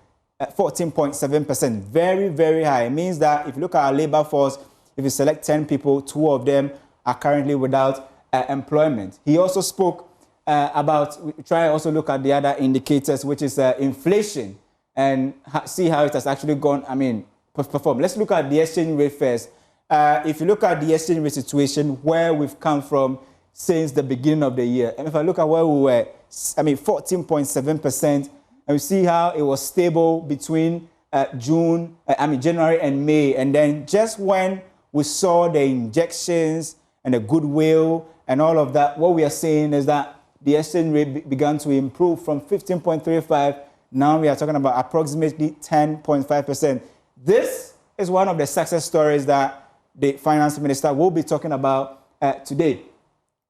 S2: 14.7%. Very, very high. It means that if you look at our labor force, if you select 10 people, 2 of them are currently without employment. He also spoke about try also look at the other indicators, which is inflation, and see how it has actually gone, performed. Let's look at the exchange rate first. If you look at the exchange rate situation, where we've come from since the beginning of the year, and if I look at where we were, 14.7%, and we see how it was stable between January and May, and then just when we saw the injections and the goodwill and all of that, what we are saying is that the exchange rate began to improve from 15.35. Now we are talking about approximately 10.5%. This is one of the success stories that the finance minister will be talking about today.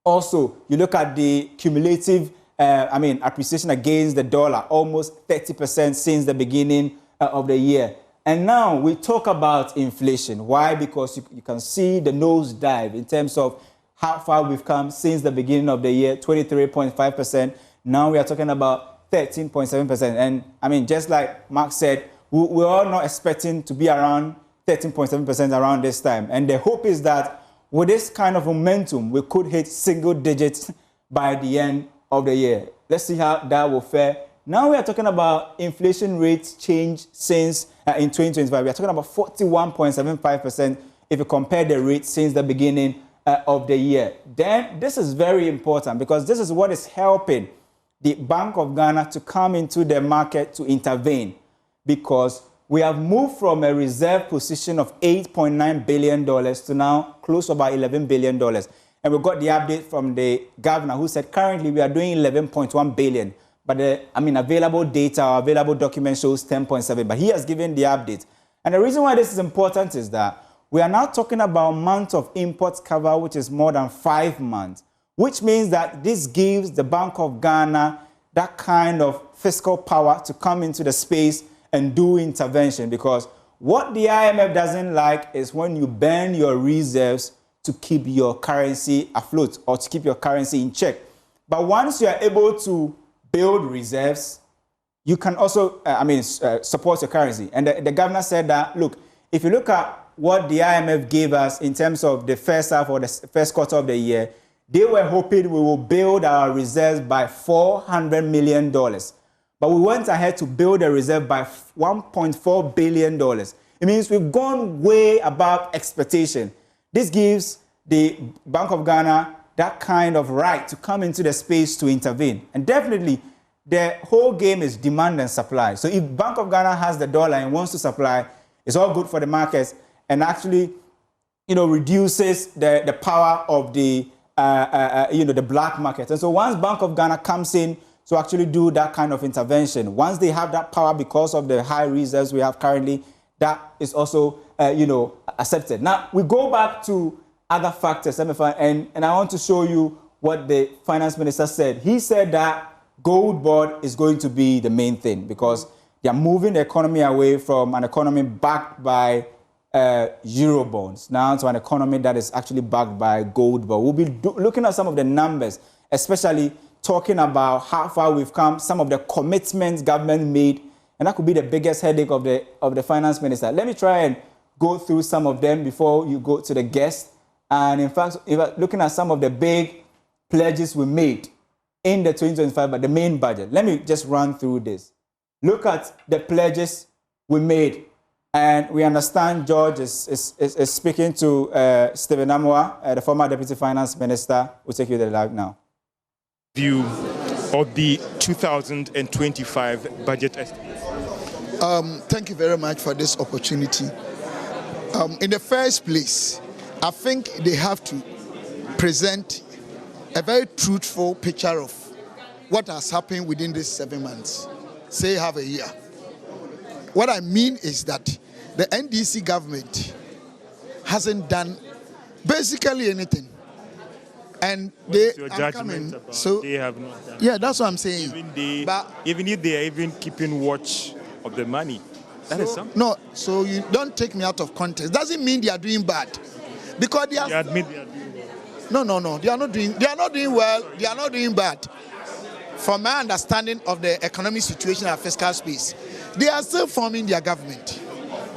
S2: Also, you look at the cumulative appreciation against the dollar, almost 30% since the beginning of the year. And now we talk about inflation. Why? Because you can see the nosedive in terms of how far we've come since the beginning of the year, 23.5%. Now we are talking about 13.7%. And I mean, just like Mark said, we're all not expecting to be around 13.7% around this time. And the hope is that with this kind of momentum, we could hit single digits by the end of the year. Let's see how that will fare. Now we are talking about inflation rates change since in 2025. We are talking about 41.75% if you compare the rate since the beginning of the year. Then this is very important because this is what is helping the Bank of Ghana to come into the market to intervene, because we have moved from a reserve position of $8.9 billion to now close to about $11 billion. And we got the update from the governor who said currently we are doing 11.1 billion. But the available data or available document shows 10.7. But he has given the update. And the reason why this is important is that we are now talking about months of imports cover, which is more than 5 months, which means that this gives the Bank of Ghana that kind of fiscal power to come into the space and do intervention. Because what the IMF doesn't like is when you burn your reserves to keep your currency afloat or to keep your currency in check. But once you are able to build reserves, you can also, support your currency. And the governor said that, look, if you look at what the IMF gave us in terms of the first half or the first quarter of the year, they were hoping we will build our reserves by $400 million. But we went ahead to build a reserve by $1.4 billion. It means we've gone way above expectation. This gives the Bank of Ghana that kind of right to come into the space to intervene. And definitely, the whole game is demand and supply. So if Bank of Ghana has the dollar and wants to supply, it's all good for the markets and actually, reduces the power of the, the black market. And so once Bank of Ghana comes in to actually do that kind of intervention, once they have that power because of the high reserves we have currently, that is also, accepted. Now, we go back to other factors, and I want to show you what the finance minister said. He said that gold board is going to be the main thing because they are moving the economy away from an economy backed by euro bonds now to an economy that is actually backed by gold board. We'll be looking at some of the numbers, especially talking about how far we've come, some of the commitments government made, and that could be the biggest headache of the finance minister. Let me try and go through some of them before you go to the guest. And in fact, looking at some of the big pledges we made in the 2025, but the main budget. Let me just run through this. Look at the pledges we made. And we understand George is speaking to Stephen Amoah, the former Deputy Finance Minister. We'll take you to the live now.
S4: View of the 2025 budget estimate.
S10: Thank you very much for this opportunity. In the first place, I think they have to present a very truthful picture of what has happened within these 7 months, say half a year. What I mean is that the NDC government hasn't done basically anything. And they are coming, so
S4: they have not done.
S10: Yeah, that's what I'm saying.
S4: Even if they are even keeping watch of the money, that is something.
S10: No, so you don't take me out of context. Doesn't mean they are doing bad, because they are.
S4: You admit they are doing well.
S10: No. They are not doing. They are not doing well. They are not doing bad. From my understanding of the economic situation and fiscal space, they are still forming their government.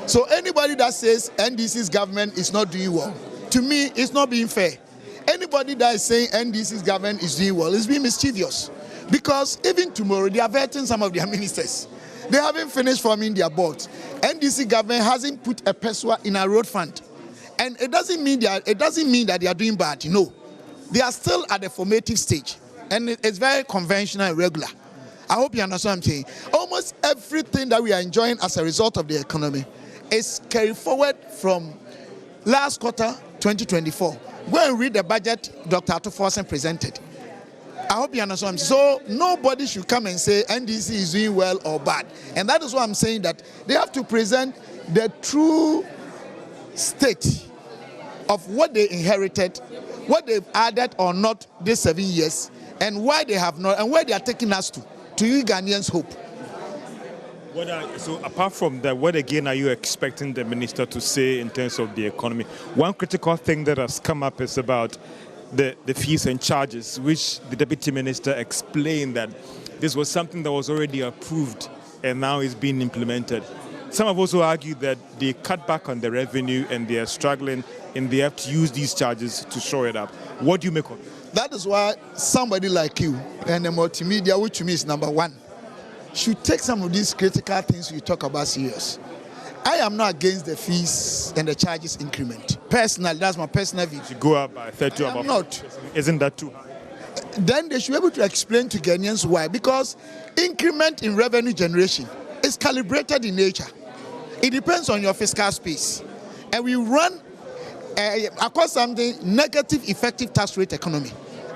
S10: So anybody that says NDC's government is not doing well, to me, it's not being fair. Anybody that is saying NDC's government is doing well is being mischievous, because even tomorrow they are vetting some of their ministers. They haven't finished forming their boards. NDC government hasn't put a peso in a road fund, and it doesn't mean that they are doing bad. No, they are still at the formative stage, and it's very conventional and regular. I hope you understand what I'm saying. Almost everything that we are enjoying as a result of the economy is carried forward from last quarter 2024. Go and read the budget Dr. Atuforsen presented. I hope you understand. So nobody should come and say NDC is doing well or bad. And that is why I'm saying that they have to present the true state of what they inherited, what they've added or not these 7 years, and why they have not, and where they are taking us to you Ghanaians' hope.
S4: So apart from that, what again are you expecting the minister to say in terms of the economy? One critical thing that has come up is about the fees and charges, which the Deputy Minister explained that this was something that was already approved and now is being implemented. Some have also argued that they cut back on the revenue and they are struggling and they have to use these charges to shore it up. What do you make of it?
S10: That is why somebody like you and the multimedia, which to me is number one, should take some of these critical things we talk about serious. I am not against the fees and the charges increment. Personally, that's my personal view.
S4: To go up by 30
S10: I am not.
S4: Isn't that too high?
S10: Then they should be able to explain to Ghanaians why. Because increment in revenue generation is calibrated in nature. It depends on your fiscal space. And we run, across something, negative effective tax rate economy.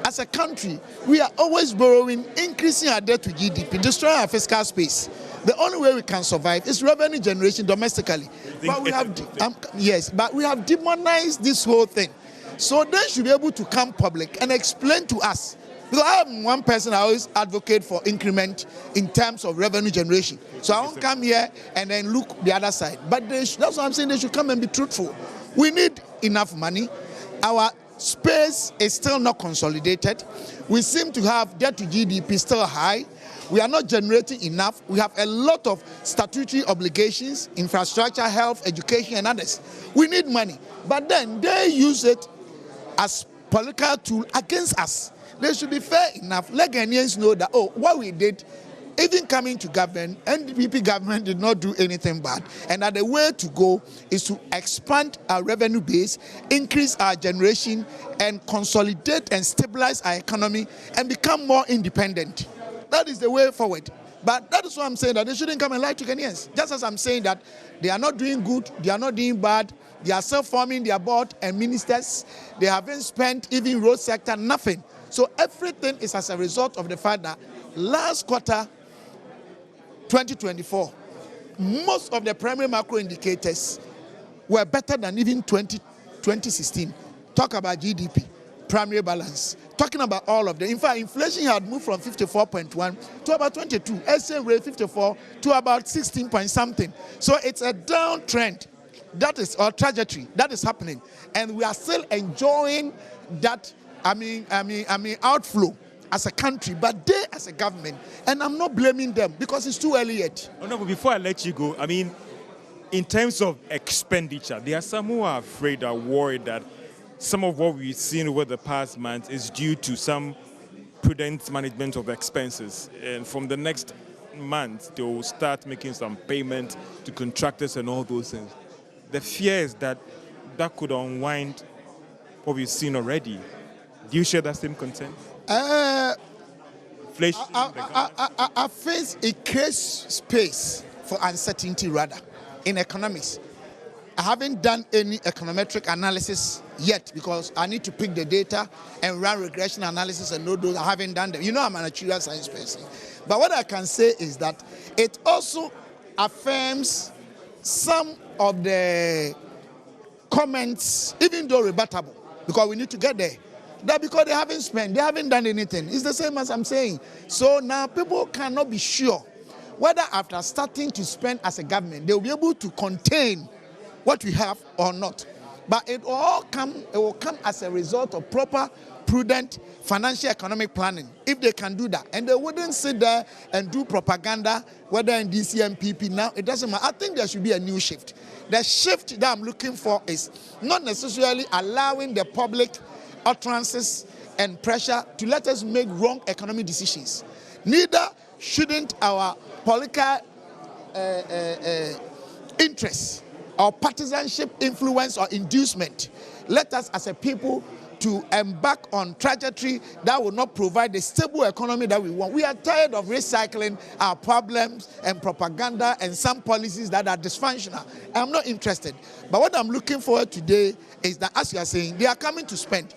S10: As a country, we are always borrowing, increasing our debt to GDP, destroying our fiscal space. The only way we can survive is revenue generation domestically. But we have demonized this whole thing. So they should be able to come public and explain to us. Because I am one person, I always advocate for increment in terms of revenue generation. So I won't come here and then look the other side. But that's what I'm saying, they should come and be truthful. We need enough money. Our space is still not consolidated. We seem to have debt to GDP still high. We are not generating enough. We have a lot of statutory obligations, infrastructure, health, education, and others. We need money. But then they use it as political tool against us. They should be fair enough. Let Ghanaians know that, what we did, even coming to government, NDP government did not do anything bad. And that the way to go is to expand our revenue base, increase our generation, and consolidate and stabilize our economy and become more independent. That is the way forward. But that is why I'm saying that they shouldn't come and lie to Ghanaians. Just as I'm saying that they are not doing good, they are not doing bad, they are self-forming their board and ministers, they haven't spent even road sector, nothing. So everything is as a result of the fact that last quarter, 2024, most of the primary macro indicators were better than even 2016. Talk about GDP, primary balance, talking about all of them. In fact, inflation had moved from 54.1 to about 22, exchange rate 54 to about 16 point something. So it's a downtrend. That is our trajectory. That is happening. And we are still enjoying that, outflow as a country, but they as a government, and I'm not blaming them because it's too early yet.
S4: Oh, no, but before I let you go, in terms of expenditure, there are some who are afraid or worried that some of what we've seen over the past months is due to some prudent management of expenses. And from the next month, they will start making some payment to contractors and all those things. The fear is that that could unwind what we've seen already. Do you share that same concern? Inflation.
S10: I face it creates space for uncertainty rather in economics. I haven't done any econometric analysis yet because I need to pick the data and run regression analysis and know those. I haven't done them. You know I'm an actuarial science person. But what I can say is that it also affirms some of the comments, even though rebuttable, because we need to get there. That because they haven't spent, they haven't done anything. It's the same as I'm saying. So now people cannot be sure whether after starting to spend as a government, they will be able to contain what we have or not. But it will come as a result of proper, prudent financial economic planning, if they can do that. And they wouldn't sit there and do propaganda, whether in DC and PP now, it doesn't matter. I think there should be a new shift. The shift that I'm looking for is not necessarily allowing the public utterances and pressure to let us make wrong economic decisions. Neither shouldn't our political interests or partisanship influence or inducement let us as a people to embark on trajectory that will not provide the stable economy that we want. We are tired of recycling our problems and propaganda and some policies that are dysfunctional. I'm not interested. But what I'm looking for today is that, as you are saying, they are coming to spend.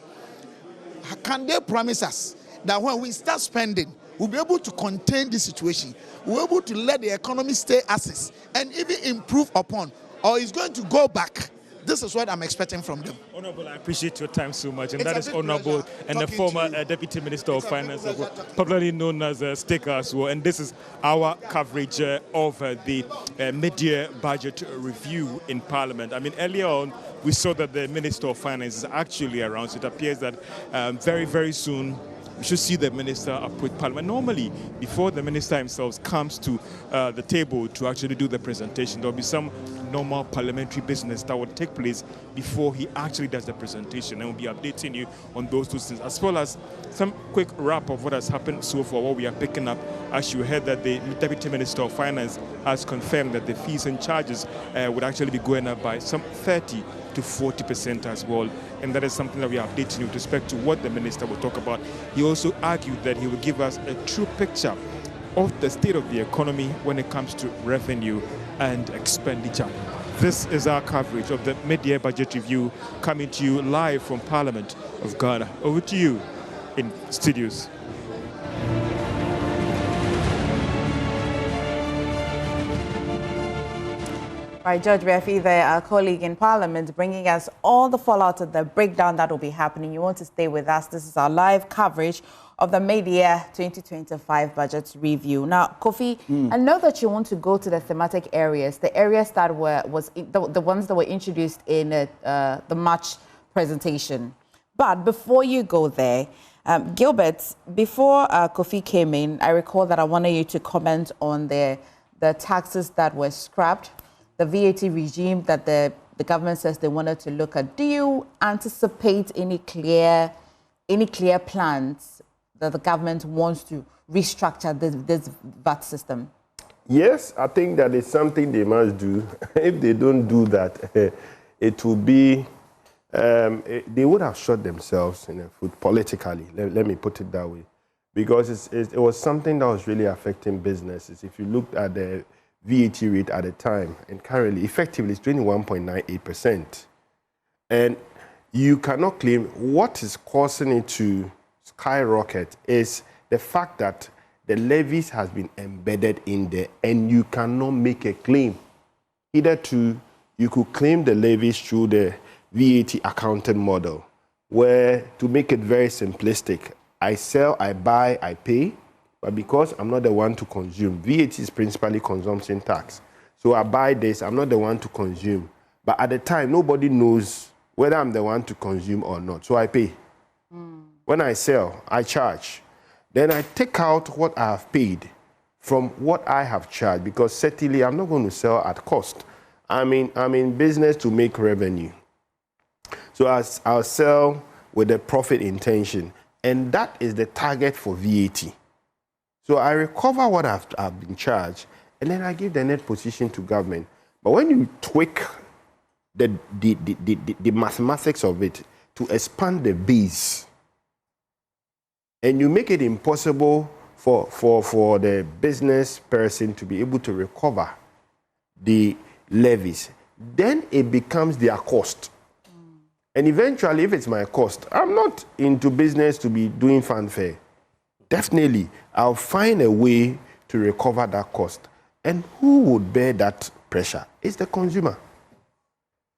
S10: Can they promise us that when we start spending, we'll be able to contain this situation? We'll be able to let the economy stay as is and even improve upon? Or is going to go back This is what I'm expecting from them.
S4: Honorable, I appreciate your time so much. And that is Honorable and the former Deputy Minister of Finance, popularly known as Sticker as well. And this is our coverage of the mid-year budget review in Parliament. I mean, earlier on, we saw that the Minister of Finance is actually around. So it appears that very, very soon, we should see the minister approach Parliament. Normally, before the minister himself comes to the table to actually do the presentation, there will be some normal parliamentary business that will take place before he actually does the presentation, and we'll be updating you on those two things, as well as some quick wrap of what has happened so far, what we are picking up. As you heard that the Deputy Minister of Finance has confirmed that the fees and charges would actually be going up by some 30 to 40% as well, and that is something that we are updating you with respect to what the minister will talk about. He also argued that he will give us a true picture of the state of the economy when it comes to revenue and expenditure. This is our coverage of the mid-year budget review, coming to you live from Parliament of Ghana. Over to you in studios.
S1: Right, Judge Refi, our colleague in Parliament, bringing us all the fallout of the breakdown that will be happening. You want to stay with us. This is our live coverage of the mid-year 2025 budget review. Now, Kofi, I know that you want to go to the thematic areas, the areas that the ones that were introduced in the March presentation. But before you go there, Gilbert, before Kofi came in, I recall that I wanted you to comment on the taxes that were scrapped, the VAT regime that the government says they wanted to look at. Do you anticipate any clear plans that the government wants to restructure this VAT system?
S9: Yes, I think that is something they must do. If they don't do that, it will be, they would have shot themselves in the foot politically, let me put it that way. Because it was something that was really affecting businesses. If you looked at the VAT rate at the time, and currently, effectively, it's 21.98%. And you cannot claim what is causing it to skyrocket is the fact that the levies has been embedded in there, and you cannot make a claim. Either you could claim the levies through the VAT accounting model, where, to make it very simplistic, I sell, I buy, I pay, but because I'm not the one to consume, VAT is principally consumption tax. So I buy this, I'm not the one to consume. But at the time, nobody knows whether I'm the one to consume or not. So I pay. When I sell, I charge. Then I take out what I have paid from what I have charged, because certainly I'm not going to sell at cost. I'm in business to make revenue. So I'll sell with a profit intention, and that is the target for VAT. So I recover what I've been charged, and then I give the net position to government. But when you tweak the mathematics of it to expand the base, and you make it impossible for the business person to be able to recover the levies, then it becomes their cost. And eventually, if it's my cost, I'm not into business to be doing fanfare. Definitely, I'll find a way to recover that cost. And who would bear that pressure? It's the consumer.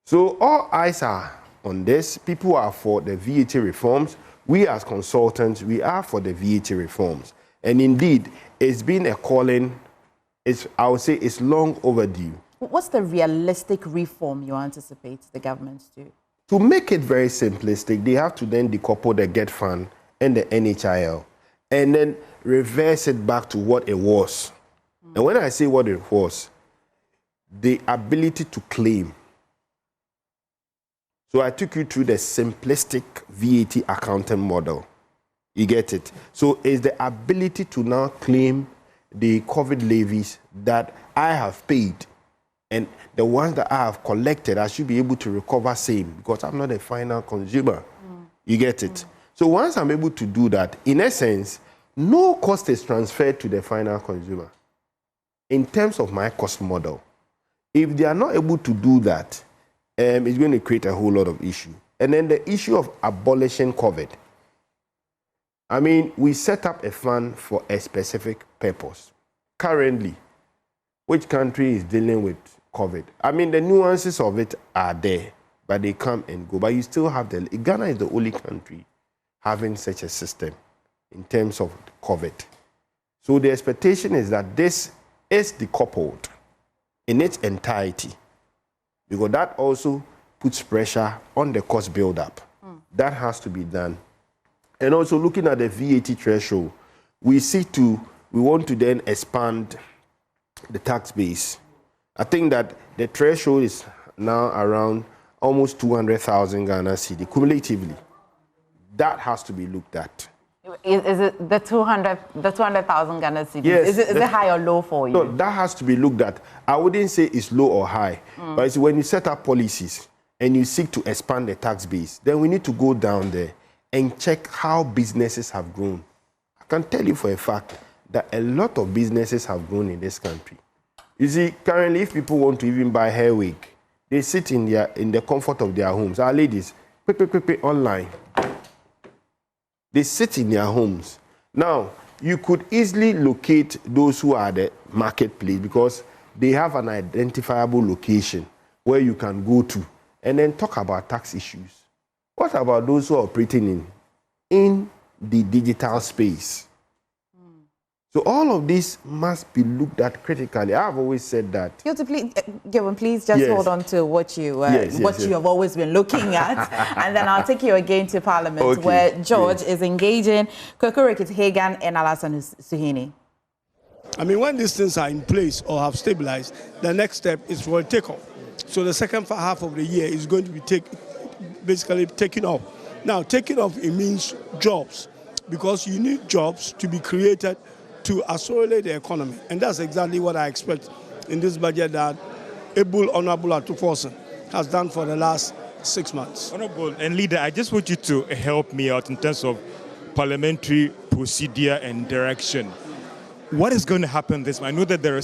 S9: So all eyes are on this. People are for the VAT reforms. We as consultants, we are for the VAT reforms. And indeed, it's been a calling. I would say it's long overdue.
S1: What's the realistic reform you anticipate the government to do?
S9: To make it very simplistic, they have to then decouple the GET fund and the NHIL, and then reverse it back to what it was. And when I say what it was, the ability to claim. So I took you through the simplistic VAT accounting model. You get it? So it's the ability to now claim the COVID levies that I have paid, and the ones that I have collected, I should be able to recover same, because I'm not a final consumer. You get it? So once I'm able to do that, in essence, no cost is transferred to the final consumer in terms of my cost model. If they are not able to do that, it's going to create a whole lot of issue. And then the issue of abolishing COVID. I mean, we set up a fund for a specific purpose. Currently, which country is dealing with COVID? I mean, the nuances of it are there, but they come and go. But you still have Ghana is the only country having such a system in terms of gov't. So the expectation is that this is decoupled in its entirety, because that also puts pressure on the cost build-up. That has to be done. And also looking at the VAT threshold, we want to then expand the tax base. I think that the threshold is now around almost 200,000 Ghana cedi cumulatively. That has to be looked at.
S1: Is it the 200,000 Ghana cedis?
S9: Yes.
S1: Is it high or low for you?
S9: No, that has to be looked at. I wouldn't say it's low or high, but it's when you set up policies and you seek to expand the tax base, then we need to go down there and check how businesses have grown. I can tell you for a fact that a lot of businesses have grown in this country. You see, currently, if people want to even buy hair wig, they sit in the comfort of their homes. Our ladies, quick, online. They sit in their homes. Now, you could easily locate those who are at the marketplace because they have an identifiable location where you can go to and then talk about tax issues. What about those who are operating in the digital space? So all of this must be looked at critically. I've always said that.
S1: Please just hold on to what you have always been looking at, and then I'll take you again to Parliament, where George is engaging Kokorikit Hagan and Alasan Suhini.
S11: I mean, when these things are in place or have stabilized, the next step is for a takeoff. So the second half of the year is going to be basically taking off. Now, taking off, it means jobs, because you need jobs to be created to accelerate the economy. And that's exactly what I expect in this budget that Honorable Atuforsen has done for the last 6 months.
S4: Honorable and Leader, I just want you to help me out in terms of parliamentary procedure and direction. What is going to happen this month? I know that there are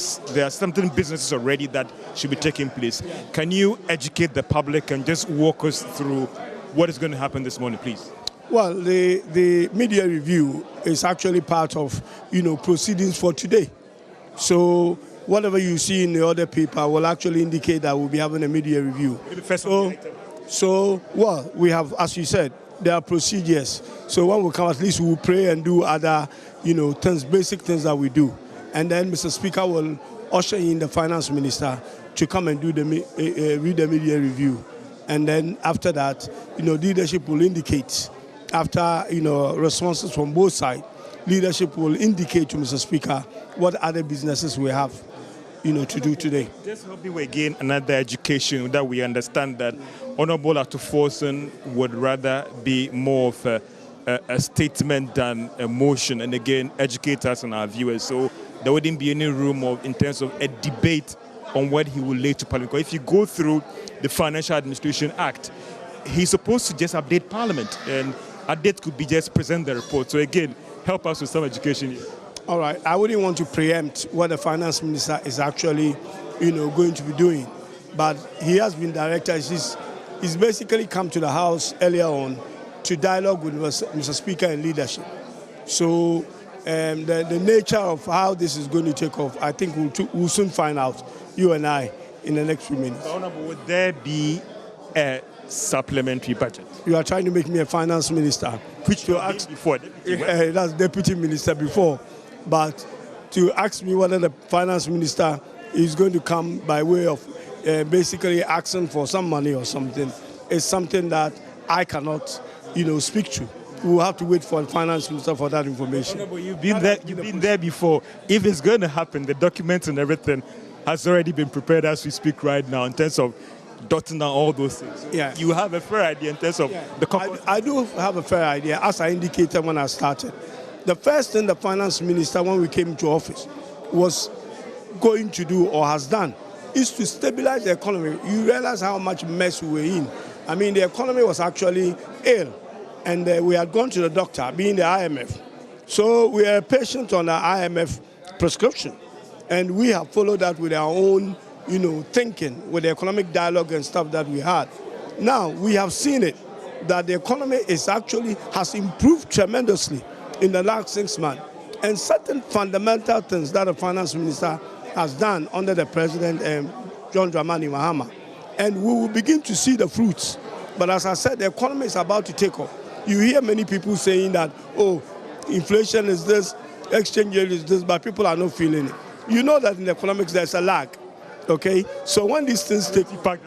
S4: certain businesses already that should be taking place. Can you educate the public and just walk us through what is going to happen this morning, please?
S11: Well, the media review is actually part of, proceedings for today. So whatever you see in the other paper will actually indicate that we'll be having a media review. Well, we have, as you said, there are procedures. So when we come, at least we'll pray and do other, basic things that we do. And then Mr. Speaker will usher in the Finance Minister to come and do read the media review. And then after that, leadership will indicate. After responses from both sides, leadership will indicate to Mr. Speaker what other businesses we have to do today.
S4: Just help me again another education that we understand that Honorable Atuforsen would rather be more of a statement than a motion, and again educate us and our viewers. So there wouldn't be any room in terms of a debate on what he will lay to Parliament. Because if you go through the Financial Administration Act, he's supposed to just update Parliament, and update could be just present the report. So again, help us with some education here.
S11: All right, I wouldn't want to preempt what the Finance Minister is actually, going to be doing. But he has been directed. He's basically come to the House earlier on to dialogue with Mr. Speaker and leadership. So the nature of how this is going to take off, I think we'll soon find out, you and I, in the next few minutes.
S4: Honorable, would there be a supplementary budget?
S11: You are trying to make me a finance minister.
S4: Which to ask before?
S11: That's deputy minister before. But to ask me whether the finance minister is going to come by way of basically asking for some money or something is something that I cannot, speak to. We'll have to wait for the finance minister for that information.
S4: Honorable, you've been there before. If it's going to happen, the documents and everything has already been prepared as we speak right now in terms of dotting down all those things.
S11: Yeah.
S4: You have a fair idea in terms of the...
S11: I do have a fair idea, as I indicated when I started. The first thing the finance minister, when we came into office, was going to do or has done is to stabilize the economy. You realize how much mess we were in. I mean, the economy was actually ill, and we had gone to the doctor, being the IMF. So we are patient on the IMF prescription, and we have followed that with our own thinking, with the economic dialogue and stuff that we had. Now, we have seen it, that the economy has improved tremendously in the last 6 months. And certain fundamental things that the finance minister has done under the president, John Dramani Mahama, and we will begin to see the fruits. But as I said, the economy is about to take off. You hear many people saying that, oh, inflation is this, exchange rate is this, but people are not feeling it. You know that in economics there's a lag, okay? So when these things take impact,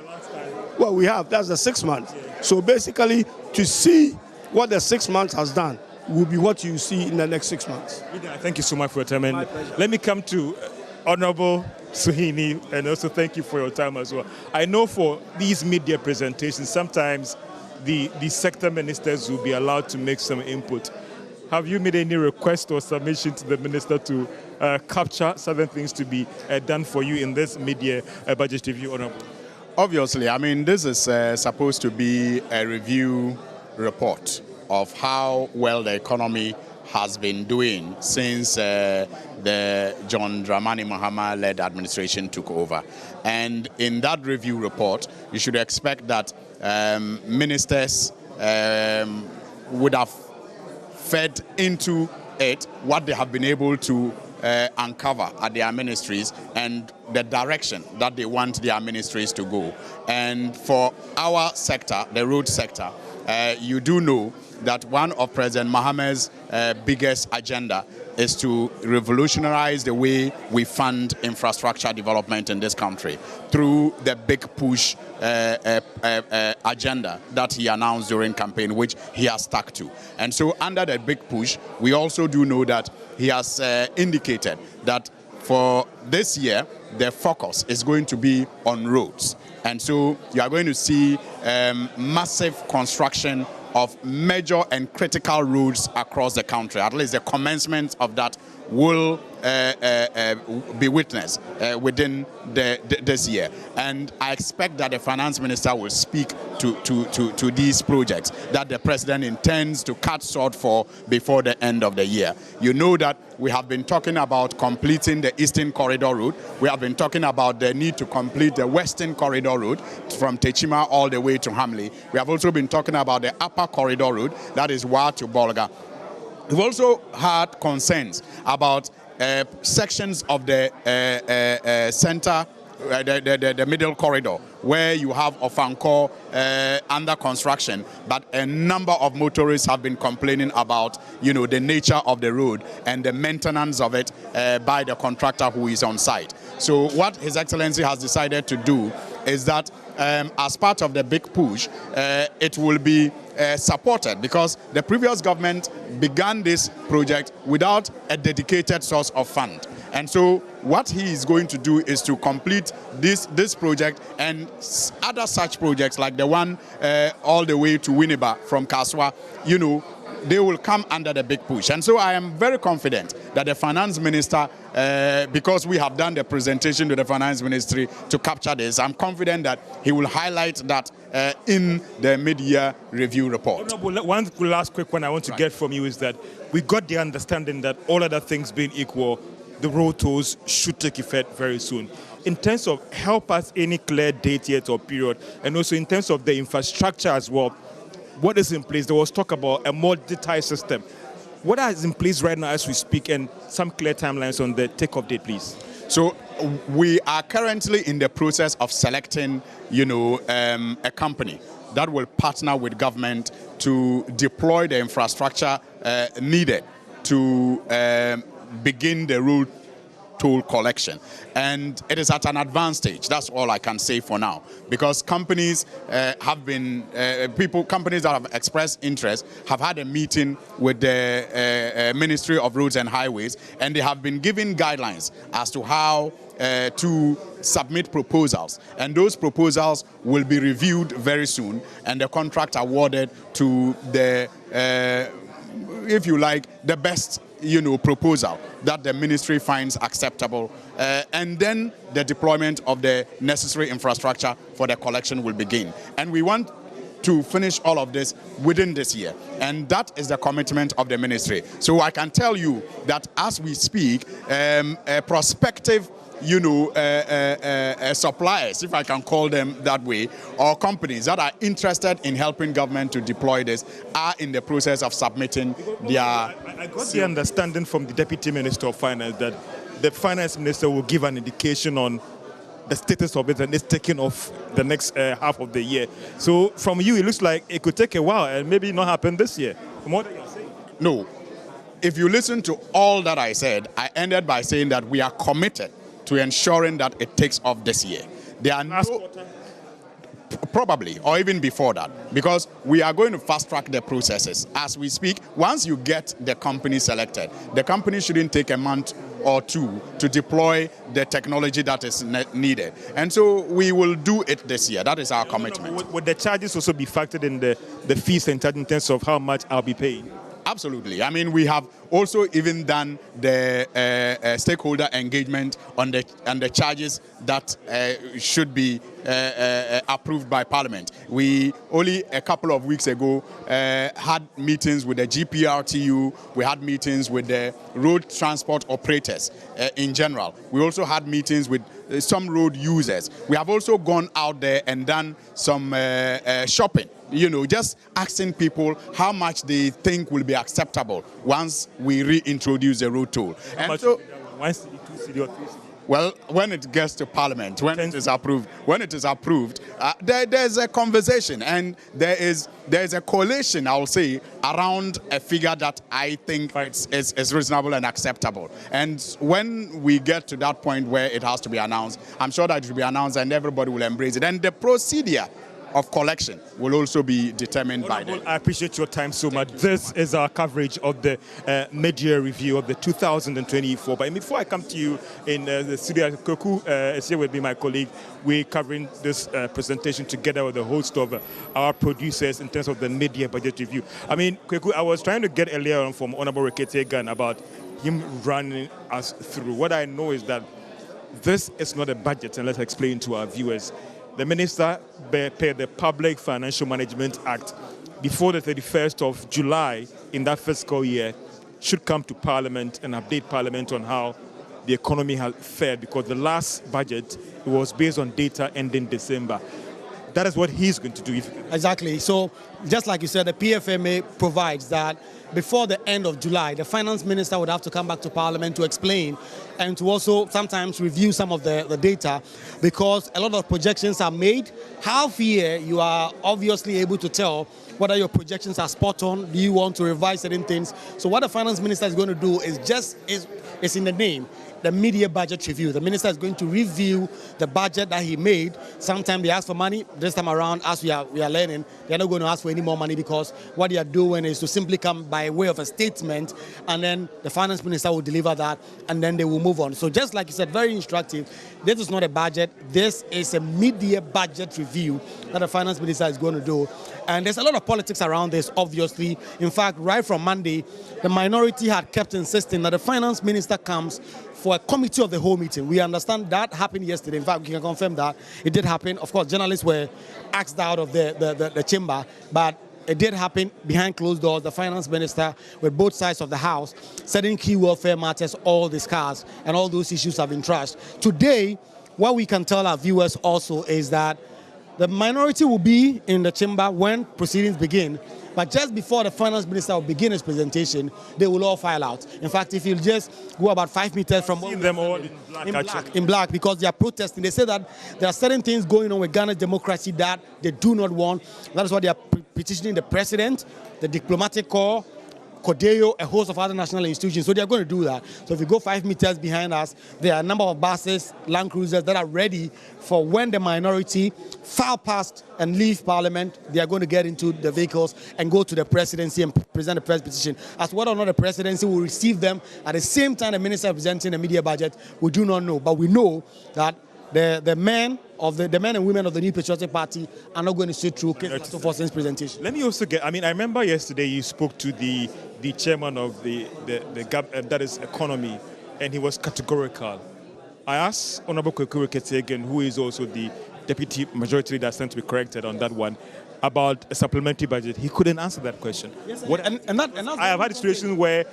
S11: well, we have, that's the 6 months. So basically, to see what the 6 months has done will be what you see in the next 6 months.
S4: Thank you so much for your time. And let me come to Honorable Suhini, and also thank you for your time as well. I know for these media presentations, sometimes the sector ministers will be allowed to make some input. Have you made any request or submission to the minister to capture certain things to be done for you in this media budget review, Honorable?
S12: Obviously, I mean, this is supposed to be a review report of how well the economy has been doing since the John Dramani Mahama-led administration took over. And in that review report, you should expect that ministers would have fed into it what they have been able to uncover at their ministries and the direction that they want their ministries to go. And for our sector, the road sector, you do know that one of President Mahama's biggest agenda is to revolutionize the way we fund infrastructure development in this country through the big push agenda that he announced during campaign, which he has stuck to. And so under the big push, we also do know that he has indicated that for this year, the focus is going to be on roads. And so you are going to see massive construction of major and critical roads across the country. At least the commencement of that will be witnessed within this year. And I expect that the finance minister will speak to these projects that the president intends to cut short for before the end of the year. You know that we have been talking about completing the Eastern Corridor Road. We have been talking about the need to complete the Western Corridor Road from Techima all the way to Hamley. We have also been talking about the Upper Corridor Road, that is Wa to Bolga. We've also had concerns about sections of the center, the middle corridor, where you have Ofanko under construction, but a number of motorists have been complaining about, you know, the nature of the road and the maintenance of it by the contractor who is on site. So what His Excellency has decided to do is that as part of the big push, it will be supported, because the previous government began this project without a dedicated source of fund. And so what he is going to do is to complete this project and other such projects like the one all the way to Winneba from Kaswa, you know, they will come under the big push. And so I am very confident that the finance minister, because we have done the presentation to the finance ministry to capture this, I'm confident that he will highlight that in the mid-year review report.
S4: One last quick one I want to get from you is that we got the understanding that all other things being equal, the road tolls should take effect very soon. In terms of help us any clear date yet or period, and also in terms of the infrastructure as well, what is in place? There was talk about a more digitized system. What is in place right now as we speak, and some clear timelines on the takeoff date, please?
S12: So we are currently in the process of selecting, you know, a company that will partner with government to deploy the infrastructure needed to begin the road toll collection. And it is at an advanced stage. That's all I can say for now, because companies have been, companies that have expressed interest have had a meeting with the Ministry of Roads and Highways, and they have been given guidelines as to how to submit proposals. And those proposals will be reviewed very soon, and the contract awarded to the, if you like, the best, you know, proposal that the ministry finds acceptable, and then the deployment of the necessary infrastructure for the collection will begin. And we want to finish all of this within this year, and that is the commitment of the ministry. So I can tell you that as we speak, prospective, you know, suppliers, if I can call them that way, or companies that are interested in helping government to deploy this are in the process of submitting their...
S4: I got the understanding from the Deputy Minister of Finance that the Finance Minister will give an indication on the status of it and it's taking off the next half of the year. So from you, it looks like it could take a while and maybe not happen this year. From what you're saying.
S12: No. If you listen to all that I said, I ended by saying that we are committed to ensuring that it takes off this year. There are probably, or even before that, because we are going to fast track the processes. As we speak, once you get the company selected, the company shouldn't take a month or two to deploy the technology that is needed. And so we will do it this year. That is our commitment.
S4: Would the charges also be factored in the fees and charges in terms of how much I'll be paying?
S12: Absolutely. I mean, we have also even done the stakeholder engagement on the charges that should be approved by Parliament. We only a couple of weeks ago had meetings with the GPRTU. We had meetings with the road transport operators in general. We also had meetings with some road users. We have also gone out there and done some shopping. You know, just asking people how much they think will be acceptable once we reintroduce the road toll. And so, well, when it gets to Parliament, when it is approved, there's a conversation and there is a coalition, I'll say, around a figure that I think is reasonable and acceptable. And when we get to that point where it has to be announced, I'm sure that it will be announced and everybody will embrace it. And the procedure of collection will also be determined by them.
S4: I appreciate your time so much. This is our coverage of the mid-year review of the 2024. But before I come to you in the studio, Koku is here with me, my colleague. We're covering this presentation together with the host of our producers in terms of the mid-year budget review. I mean, Koku, I was trying to get earlier on from Honorable Rekete about him running us through. What I know is that this is not a budget, and let's explain to our viewers. The minister paid the Public Financial Management Act before the 31st of July in that fiscal year should come to Parliament and update Parliament on how the economy has fared, because the last budget was based on data ending December. That is what he's going to do.
S13: Exactly. So just like you said, the PFMA provides that before the end of July, the finance minister would have to come back to Parliament to explain and to also sometimes review some of the data, because a lot of projections are made. Half year, you are obviously able to tell whether your projections are spot on. Do you want to revise certain things? So what the finance minister is going to do is in the name, the mid-year budget review. The minister is going to review the budget that he made. Sometimes they ask for money. This time around, as we are learning, they are not going to ask for any more money, because what they are doing is to simply come by way of a statement, and then the finance minister will deliver that, and then they will move on. So just like you said, very instructive. This is not a budget. This is a mid-year budget review that the finance minister is going to do. And there's a lot of politics around this, obviously. In fact, right from Monday, the minority had kept insisting that the finance minister comes for a committee of the whole meeting. We understand that happened yesterday. In fact, we can confirm that it did happen. Of course, journalists were asked out of the chamber, but it did happen behind closed doors. The finance minister, with both sides of the house, certain key welfare matters, all discussed, and all those issues have been trashed. Today, what we can tell our viewers also is that the minority will be in the chamber when proceedings begin, but just before the finance minister will begin his presentation, they will all file out. In fact, if you just go about 5 meters from
S4: them all
S13: in black, because they are protesting. They say that there are certain things going on with Ghana's democracy that they do not want. That is why they are petitioning the president, the diplomatic corps, Codeo, a host of other national institutions. So they are going to do that. So if you go 5 meters behind us, there are a number of buses, Land Cruisers that are ready for when the minority file past and leave Parliament. They are going to get into the vehicles and go to the presidency and present the press petition. As whether or not the presidency will receive them at the same time the minister presenting the media budget, we do not know. But we know that the men and women of the New Patriotic Party are not going to sit through for since presentation.
S4: Let me also I remember yesterday you spoke to the chairman of the gov't, that is economy, and he was categorical. I asked Honorable Koku Rekete, who is also the deputy majority leader, sent to be corrected on that one, about a supplementary budget. He couldn't answer that question.
S13: Yes,
S4: I have had situations where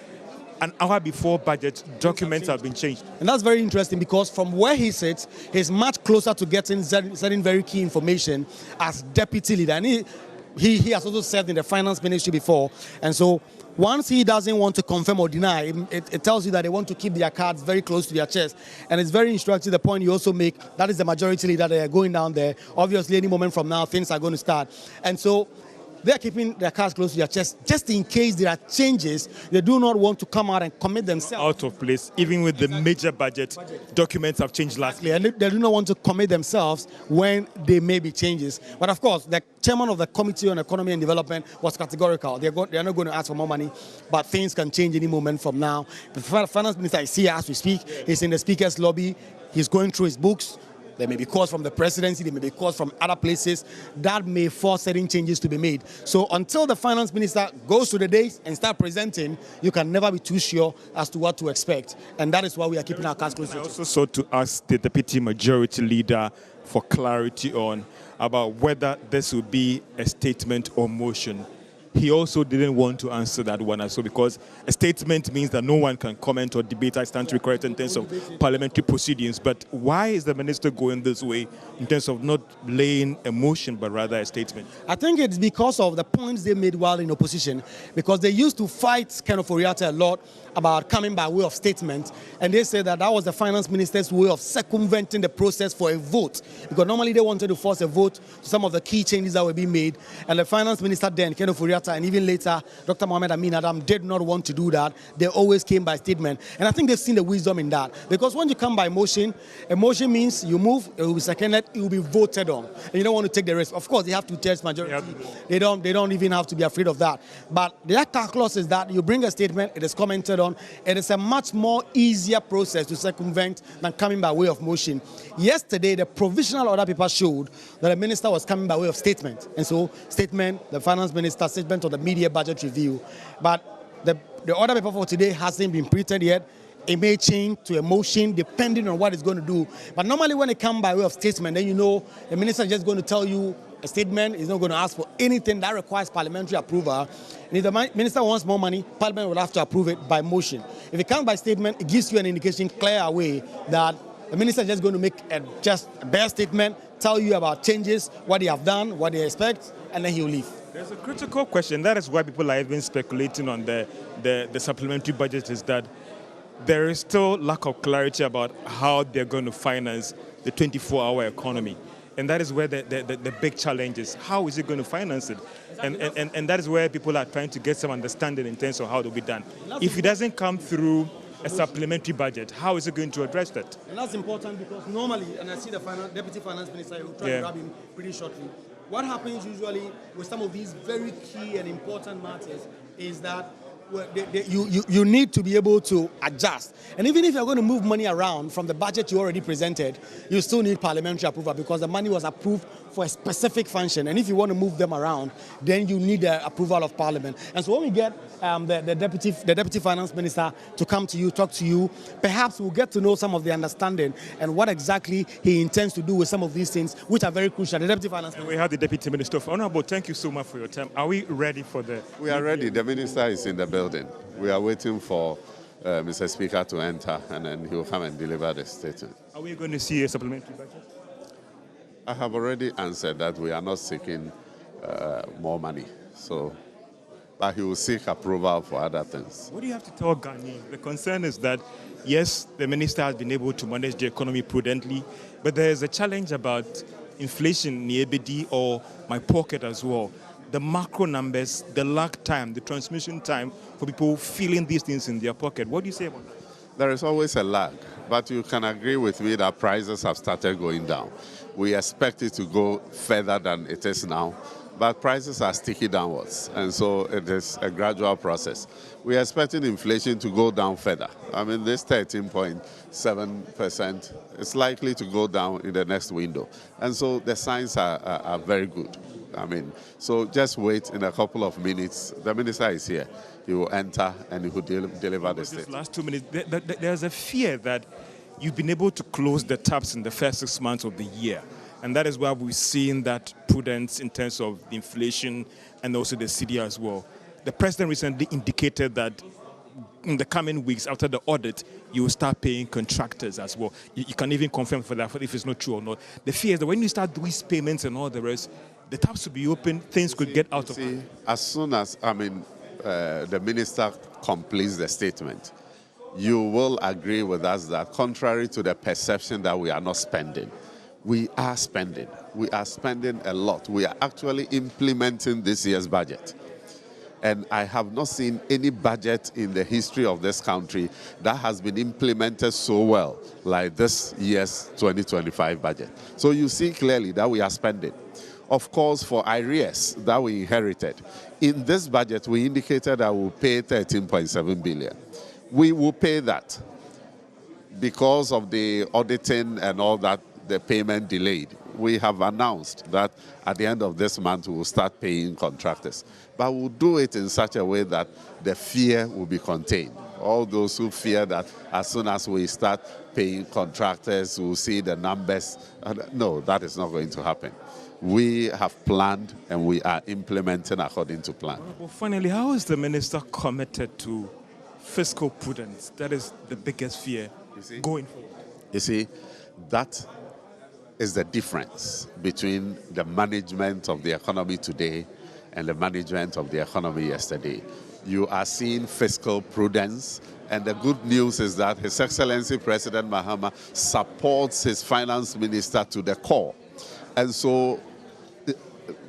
S4: an hour before budget, documents have been changed.
S13: And that's very interesting, because from where he sits, he's much closer to getting certain very key information as deputy leader. And he has also served in the finance ministry before. And so Once he doesn't want to confirm or deny, it tells you that they want to keep their cards very close to their chest. And it's very instructive, the point you also make, that is the majority leader, they are going down there. Obviously, any moment from now, things are going to start. And so they're keeping their cards close to their chest, just in case there are changes. They do not want to come out and commit themselves.
S4: Out of place, even with the major budget, documents have changed lastly.
S13: And they do not want to commit themselves when there may be changes. But of course, the chairman of the Committee on Economy and Development was categorical. They are not going to ask for more money, but things can change any moment from now. The finance minister is here as we speak. He's in the speaker's lobby. He's going through his books. There may be calls from the presidency, there may be calls from other places that may force certain changes to be made. So until the finance minister goes to the days and start presenting, you can never be too sure as to what to expect. And that is why we are keeping our cards close.
S4: I also sought to ask the deputy majority leader for clarity on about whether this will be a statement or motion. He also didn't want to answer that one as well, because a statement means that no one can comment or debate. I stand to be correct in terms of parliamentary proceedings. But why is the minister going this way in terms of not laying a motion, but rather a statement?
S13: I think it's because of the points they made while in opposition, because they used to fight Ken Ofori-Atta a lot about coming by way of statement, and they said that that was the finance minister's way of circumventing the process for a vote, because normally they wanted to force a vote to some of the key changes that were being made, and the finance minister then, Ken Ofori-Atta, and even later, Dr. Mohamed Amin Adam did not want to do that. They always came by statement, and I think they've seen the wisdom in that, because when you come by motion, a motion means you move, it will be seconded, it will be voted on, and you don't want to take the risk. Of course, they have to test majority. They don't even have to be afraid of that. But the calculus is that you bring a statement, it is commented on. It is a much more easier process to circumvent than coming by way of motion. Yesterday, the provisional order paper showed that the minister was coming by way of statement. And so, statement, the finance minister, statement of the media budget review. But the order paper for today hasn't been printed yet. It may change to a motion depending on what it's going to do. But normally when it comes by way of statement, then you know the minister is just going to tell you a statement. He's not going to ask for anything that requires parliamentary approval. And if the minister wants more money, Parliament will have to approve it by motion. If it comes by statement, it gives you an indication clear away that the minister is just going to make just a bare statement, tell you about changes, what they have done, what they expect, and then he'll leave.
S4: There's a critical question. That is why people are even speculating on the supplementary budget, is that there is still lack of clarity about how they're going to finance the 24-hour economy. And that is where the big challenge is. How is it going to finance it? And that is where people are trying to get some understanding in terms of how it will be done. If it doesn't come through a supplementary budget, how is it going to address that?
S13: And that's important because normally, and I see the deputy finance minister, will try to grab him pretty shortly. What happens usually with some of these very key and important matters is that you need to be able to adjust. And even if you're going to move money around from the budget you already presented, you still need parliamentary approval because the money was approved for a specific function. And if you want to move them around, then you need the approval of Parliament. And so when we get the deputy finance minister to come to you, talk to you, perhaps we'll get to know some of the understanding and what exactly he intends to do with some of these things, which are very crucial. The deputy finance minister.
S4: We have the deputy minister. Honorable, thank you so much for your time. Are we ready for the...
S3: We are ready. The minister is in the building. We are waiting for Mr. Speaker to enter, and then he will come and deliver the statement.
S4: Are we going to see a supplementary budget?
S3: I have already answered that we are not seeking more money. But he will seek approval for other things.
S4: What do you have to tell Ghanaians? The concern is that, yes, the minister has been able to manage the economy prudently, but there is a challenge about inflation, NIEBD, or my pocket as well. The macro numbers, the lag time, the transmission time for people feeling these things in their pocket. What do you say about that?
S3: There is always a lag, but you can agree with me that prices have started going down. We expect it to go further than it is now, but prices are sticky downwards, and so it is a gradual process. We are expecting inflation to go down further. I mean, this 13.7% is likely to go down in the next window, and so the signs are very good. I mean, so just wait in a couple of minutes. The minister is here. He will enter and he will deliver the statement.
S4: Last 2 minutes, there's a fear that you've been able to close the taps in the first 6 months of the year. And that is why we've seen that prudence in terms of the inflation and also the cedi as well. The president recently indicated that in the coming weeks after the audit, you will start paying contractors as well. You can even confirm for that if it's not true or not. The fear is that when you start doing payments and all the rest, the taps will be open, things could get out of hand.
S3: As soon as, the minister completes the statement, you will agree with us that contrary to the perception that we are not spending, we are spending. We are spending a lot. We are actually implementing this year's budget. And I have not seen any budget in the history of this country that has been implemented so well like this year's 2025 budget. So you see clearly that we are spending. Of course, for arrears that we inherited, in this budget we indicated that we'll pay 13.7 billion. We will pay that because of the auditing and all that, the payment delayed. We have announced that at the end of this month we will start paying contractors. But we'll do it in such a way that the fear will be contained. All those who fear that as soon as we start paying contractors, we'll see the numbers. No, that is not going to happen. We have planned and we are implementing according to plan.
S4: Well, finally, how is the minister committed to fiscal prudence? That is the biggest fear going forward.
S3: You see, that is the difference between the management of the economy today and the management of the economy yesterday. You are seeing fiscal prudence, and the good news is that His Excellency President Mahama supports his finance minister to the core. And so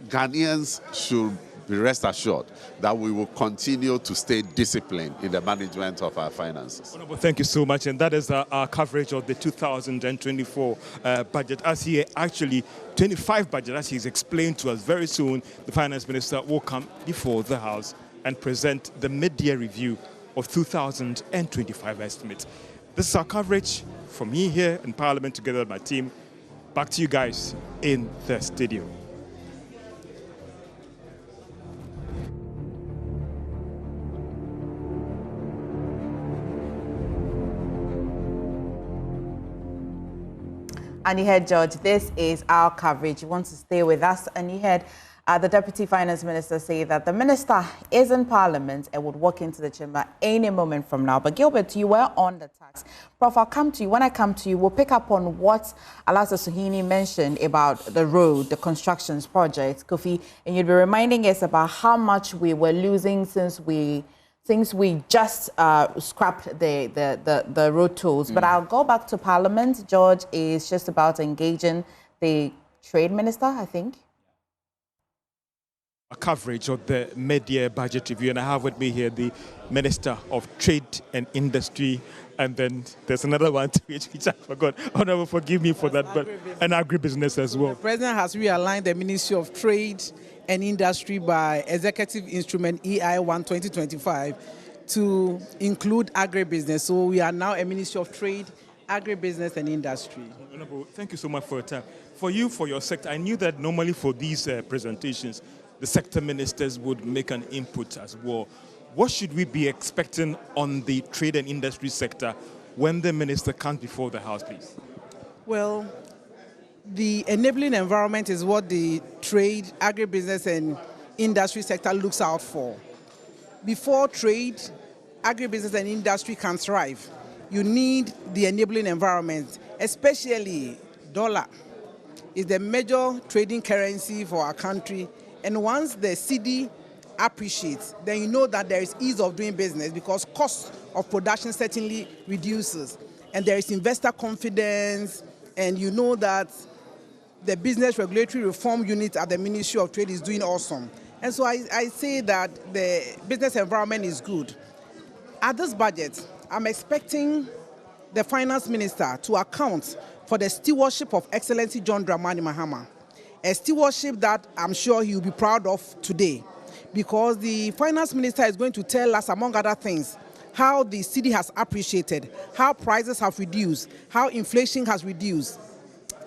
S3: Ghanaians should be rest assured that we will continue to stay disciplined in the management of our finances.
S4: Honorable, thank you so much. And that is our coverage of the 2024 budget. As he actually, 25 budget, as he's explained to us very soon, the finance minister will come before the House and present the mid-year review of 2025 estimates. This is our coverage from me here in Parliament together with my team. Back to you guys in the studio.
S1: And you heard, George, this is our coverage. You want to stay with us. And you heard the Deputy Finance Minister say that the minister is in Parliament and would walk into the chamber any moment from now. But Gilbert, you were on the tax. Prof, I'll come to you. When I come to you, we'll pick up on what Alasa Suhini mentioned about the road, the constructions project, Kofi, and you'd be reminding us about how much we were losing since we just scrapped the road tolls. But I'll go back to Parliament. George is just about engaging the Trade Minister, I think.
S4: A coverage of the mid-year budget review, and I have with me here the Minister of Trade and Industry, and then there's another one which I forgot. Honorable, forgive me for that, but an agribusiness as well.
S14: The President has realigned the Ministry of Trade and Industry by Executive Instrument EI1 2025 to include agribusiness. So we are now a Ministry of Trade, Agribusiness and Industry.
S4: Honorable, thank you so much for your time. For you, for your sector, I knew that normally for these presentations, the sector ministers would make an input as well. What should we be expecting on the trade and industry sector when the minister comes before the House, please?
S14: Well, the enabling environment is what the trade, agribusiness and industry sector looks out for. Before trade, agribusiness and industry can thrive, you need the enabling environment, especially dollar is the major trading currency for our country. And once the cedi appreciates, then you know that there is ease of doing business because cost of production certainly reduces. And there is investor confidence, and you know that the Business Regulatory Reform Unit at the Ministry of Trade is doing awesome. And so I say that the business environment is good. At this budget, I'm expecting the Finance Minister to account for the stewardship of Excellency John Dramani Mahama. A stewardship that I'm sure he will be proud of today, because the Finance Minister is going to tell us, among other things, how the cedi has appreciated, how prices have reduced, how inflation has reduced,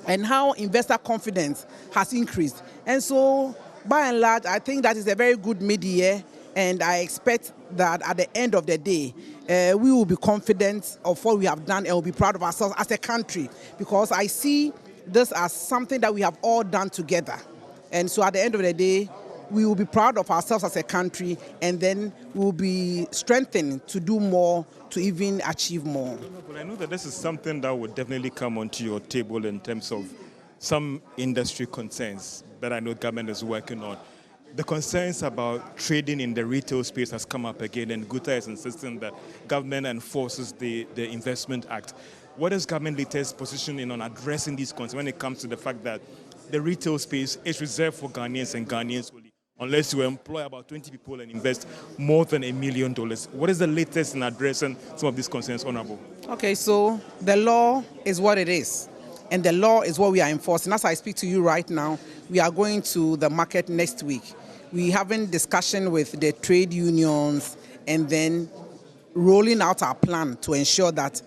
S14: and how investor confidence has increased. And so, by and large, I think that is a very good mid-year, and I expect that at the end of the day, we will be confident of what we have done and will be proud of ourselves as a country, because I see this as something that we have all done together. And so at the end of the day, we will be proud of ourselves as a country, and then we will be strengthened to do more, to even achieve more.
S4: But I know that this is something that would definitely come onto your table in terms of some industry concerns that I know government is working on. The concerns about trading in the retail space has come up again, and Guta is insisting that government enforces the Investment Act. What is government latest position on addressing these concerns when it comes to the fact that the retail space is reserved for Ghanaians and Ghanaians only, unless you employ about 20 people and invest more than $1 million? What is the latest in addressing some of these concerns, Honorable?
S14: Okay, so the law is what it is, and the law is what we are enforcing. As I speak to you right now, we are going to the market next week. We having discussion with the trade unions and then rolling out our plan to ensure that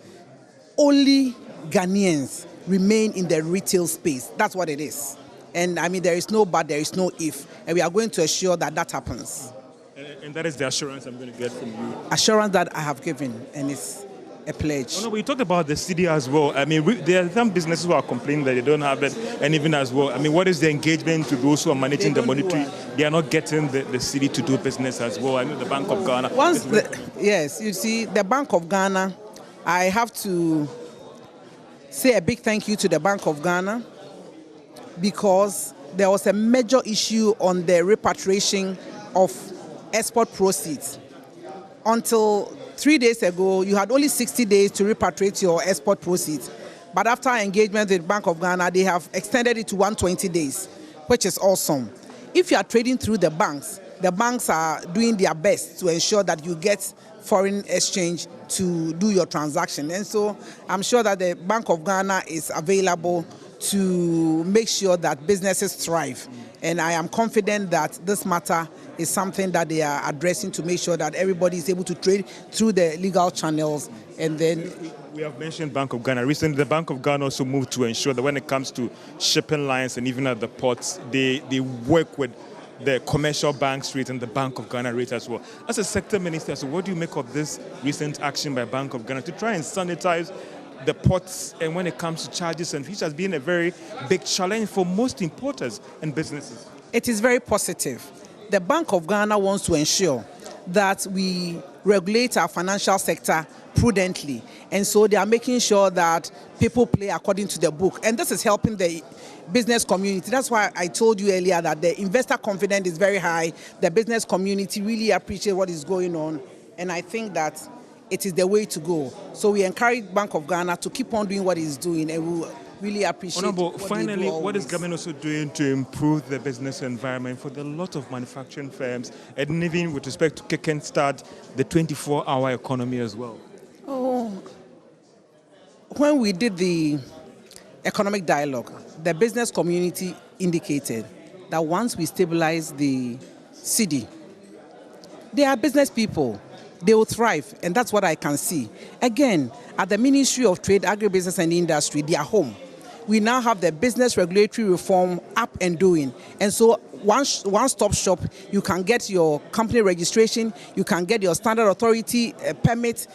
S14: only Ghanaians remain in the retail space. That's what it is. And I mean, there is no but, there is no if. And we are going to assure that that happens.
S4: And that is the assurance I'm going to get from you.
S14: Assurance that I have given, and it's a pledge.
S4: Oh, no, but you talked about the city as well. I mean, there are some businesses who are complaining that they don't have it, and even as well. I mean, what is the engagement to those who are managing the monetary? They are not getting the city to do business as well. I know the Bank of Ghana.
S14: Yes, you see, the Bank of Ghana, I have to say a big thank you to the Bank of Ghana, because there was a major issue on the repatriation of export proceeds. Until 3 days ago, you had only 60 days to repatriate your export proceeds. But after engagement with Bank of Ghana, they have extended it to 120 days, which is awesome. If you are trading through the banks are doing their best to ensure that you get foreign exchange to do your transaction. And so I'm sure that the Bank of Ghana is available to make sure that businesses thrive. And I am confident that this matter is something that they are addressing to make sure that everybody is able to trade through the legal channels. And then
S4: we have mentioned Bank of Ghana. Recently, the Bank of Ghana also moved to ensure that when it comes to shipping lines and even at the ports, they work with the commercial banks rate and the Bank of Ghana rate as well. As a sector minister, so what do you make of this recent action by Bank of Ghana to try and sanitize the ports, and when it comes to charges and fees, has been a very big challenge for most importers and businesses?
S14: It is very positive. The Bank of Ghana wants to ensure that we regulate our financial sector prudently, and so they are making sure that people play according to the book, and this is helping the business community. That's why I told you earlier that the investor confidence is very high. The business community really appreciates what is going on, and I think that it is the way to go. So we encourage Bank of Ghana to keep on doing what it's doing, and we really appreciate
S4: Honorable, finally, what is government also doing to improve the business environment for the lot of manufacturing firms, and even with respect to kick and start the 24-hour economy as well?
S14: Oh, when we did the economic dialogue, the business community indicated that once we stabilize the city, they are business people. They will thrive, and that's what I can see. Again, at the Ministry of Trade, Agribusiness and Industry, they are home. We now have the business regulatory reform up and doing. And so one-stop shop, you can get your company registration, you can get your standard authority permit,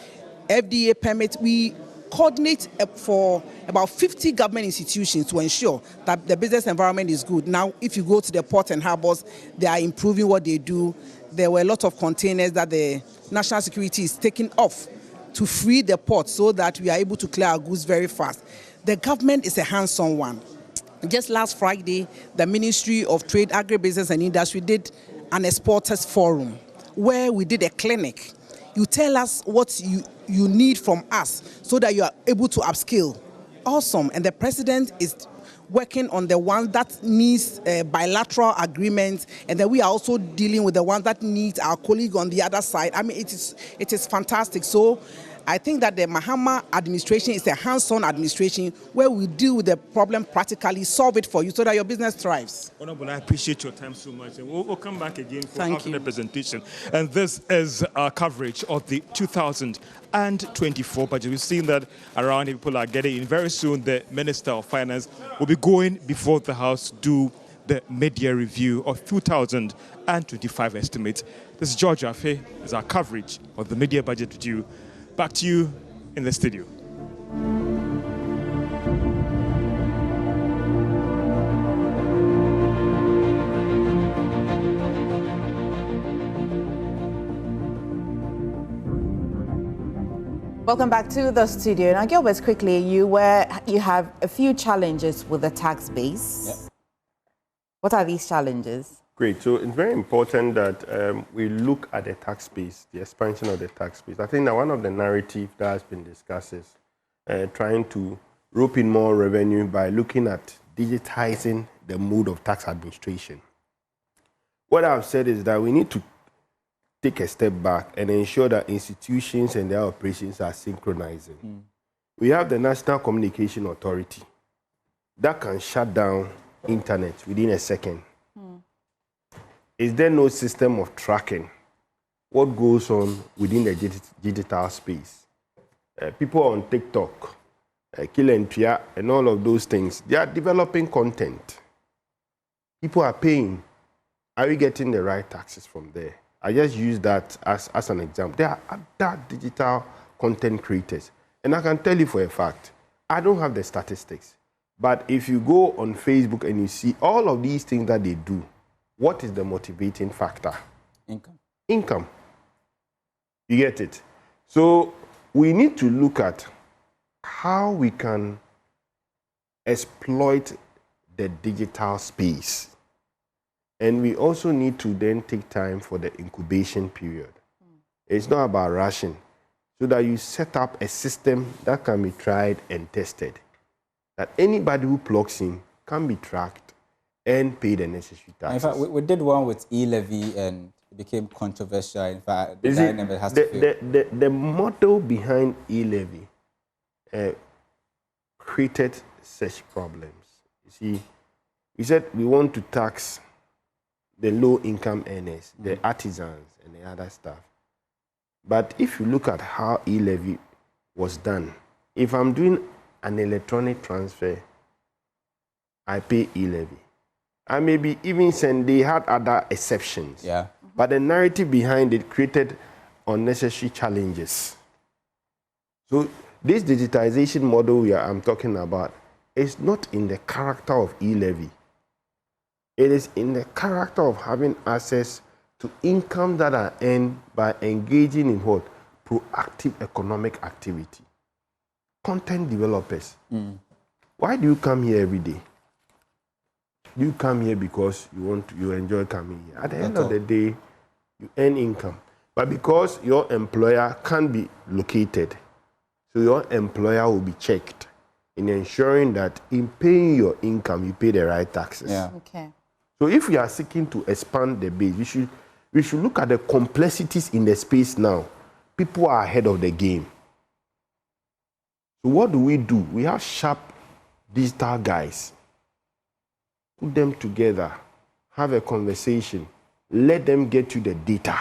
S14: FDA permit. We coordinate for about 50 government institutions to ensure that the business environment is good. Now, if you go to the port and harbors, they are improving what they do. There were a lot of containers that the national security is taking off to free the port so that we are able to clear our goods very fast. The government is a hands-on one. Just last Friday, the Ministry of Trade, Agribusiness and Industry did an exporters forum where we did a clinic. You tell us what you need from us so that you are able to upskill. Awesome. And the president is working on the one that needs bilateral agreements, and then we are also dealing with the one that needs our colleague on the other side. I mean, it is fantastic. So I think that the Mahama administration is a hands-on administration where we deal with the problem practically, solve it for you so that your business thrives.
S4: Honorable, I appreciate your time so much, and we'll come back again for after the presentation. And this is our coverage of the 2024 budget. We've seen that around people are getting in. Very soon, the Minister of Finance will be going before the House to do the mid-year review of 2025 estimates. This is George Afe. This is our coverage of the mid-year budget review. Back to you in the studio.
S1: Welcome back to the studio. Now, Gilbert, quickly, you have a few challenges with the tax base. Yep. What are these challenges?
S9: Great. So it's very important that we look at the tax base, the expansion of the tax base. I think that one of the narratives that has been discussed is trying to rope in more revenue by looking at digitizing the mode of tax administration. What I've said is that we need to take a step back and ensure that institutions and their operations are synchronizing. We have the National Communication Authority that can shut down internet within a second. Is there no system of tracking what goes on within the digital space? People on TikTok, Kill and Pia, and all of those things, they are developing content. People are paying. Are we getting the right taxes from there? I just use that as an example. There are other digital content creators. And I can tell you for a fact, I don't have the statistics, but if you go on Facebook and you see all of these things that they do, what is the motivating factor?
S2: Income.
S9: Income. You get it? So we need to look at how we can exploit the digital space. And we also need to then take time for the incubation period. It's not about rushing, so that you set up a system that can be tried and tested, that anybody who plugs in can be tracked and pay the necessary taxes.
S2: In fact, we did one with e-levy and it became controversial. In fact, the dynamic has to fail.
S9: The model behind e-levy created such problems. You see, we said we want to tax the low-income earners, the artisans, and the other stuff. But if you look at how e-levy was done, if I'm doing an electronic transfer, I pay e-levy. I maybe even send, they had other exceptions.
S2: Yeah.
S9: But the narrative behind it created unnecessary challenges. So this digitization model I'm talking about is not in the character of e-levy. It is in the character of having access to income that are earned by engaging in what? Proactive economic activity. Content developers. Why do you come here every day? You come here because you enjoy coming here. At the end of the day, you earn income. But because your employer can't be located, so your employer will be checked in ensuring that in paying your income, you pay the right taxes.
S2: Yeah.
S1: Okay.
S9: So if we are seeking to expand the base, we should look at the complexities in the space now. People are ahead of the game. So what do? We have sharp digital guys. Put them together, have a conversation, let them get you the data,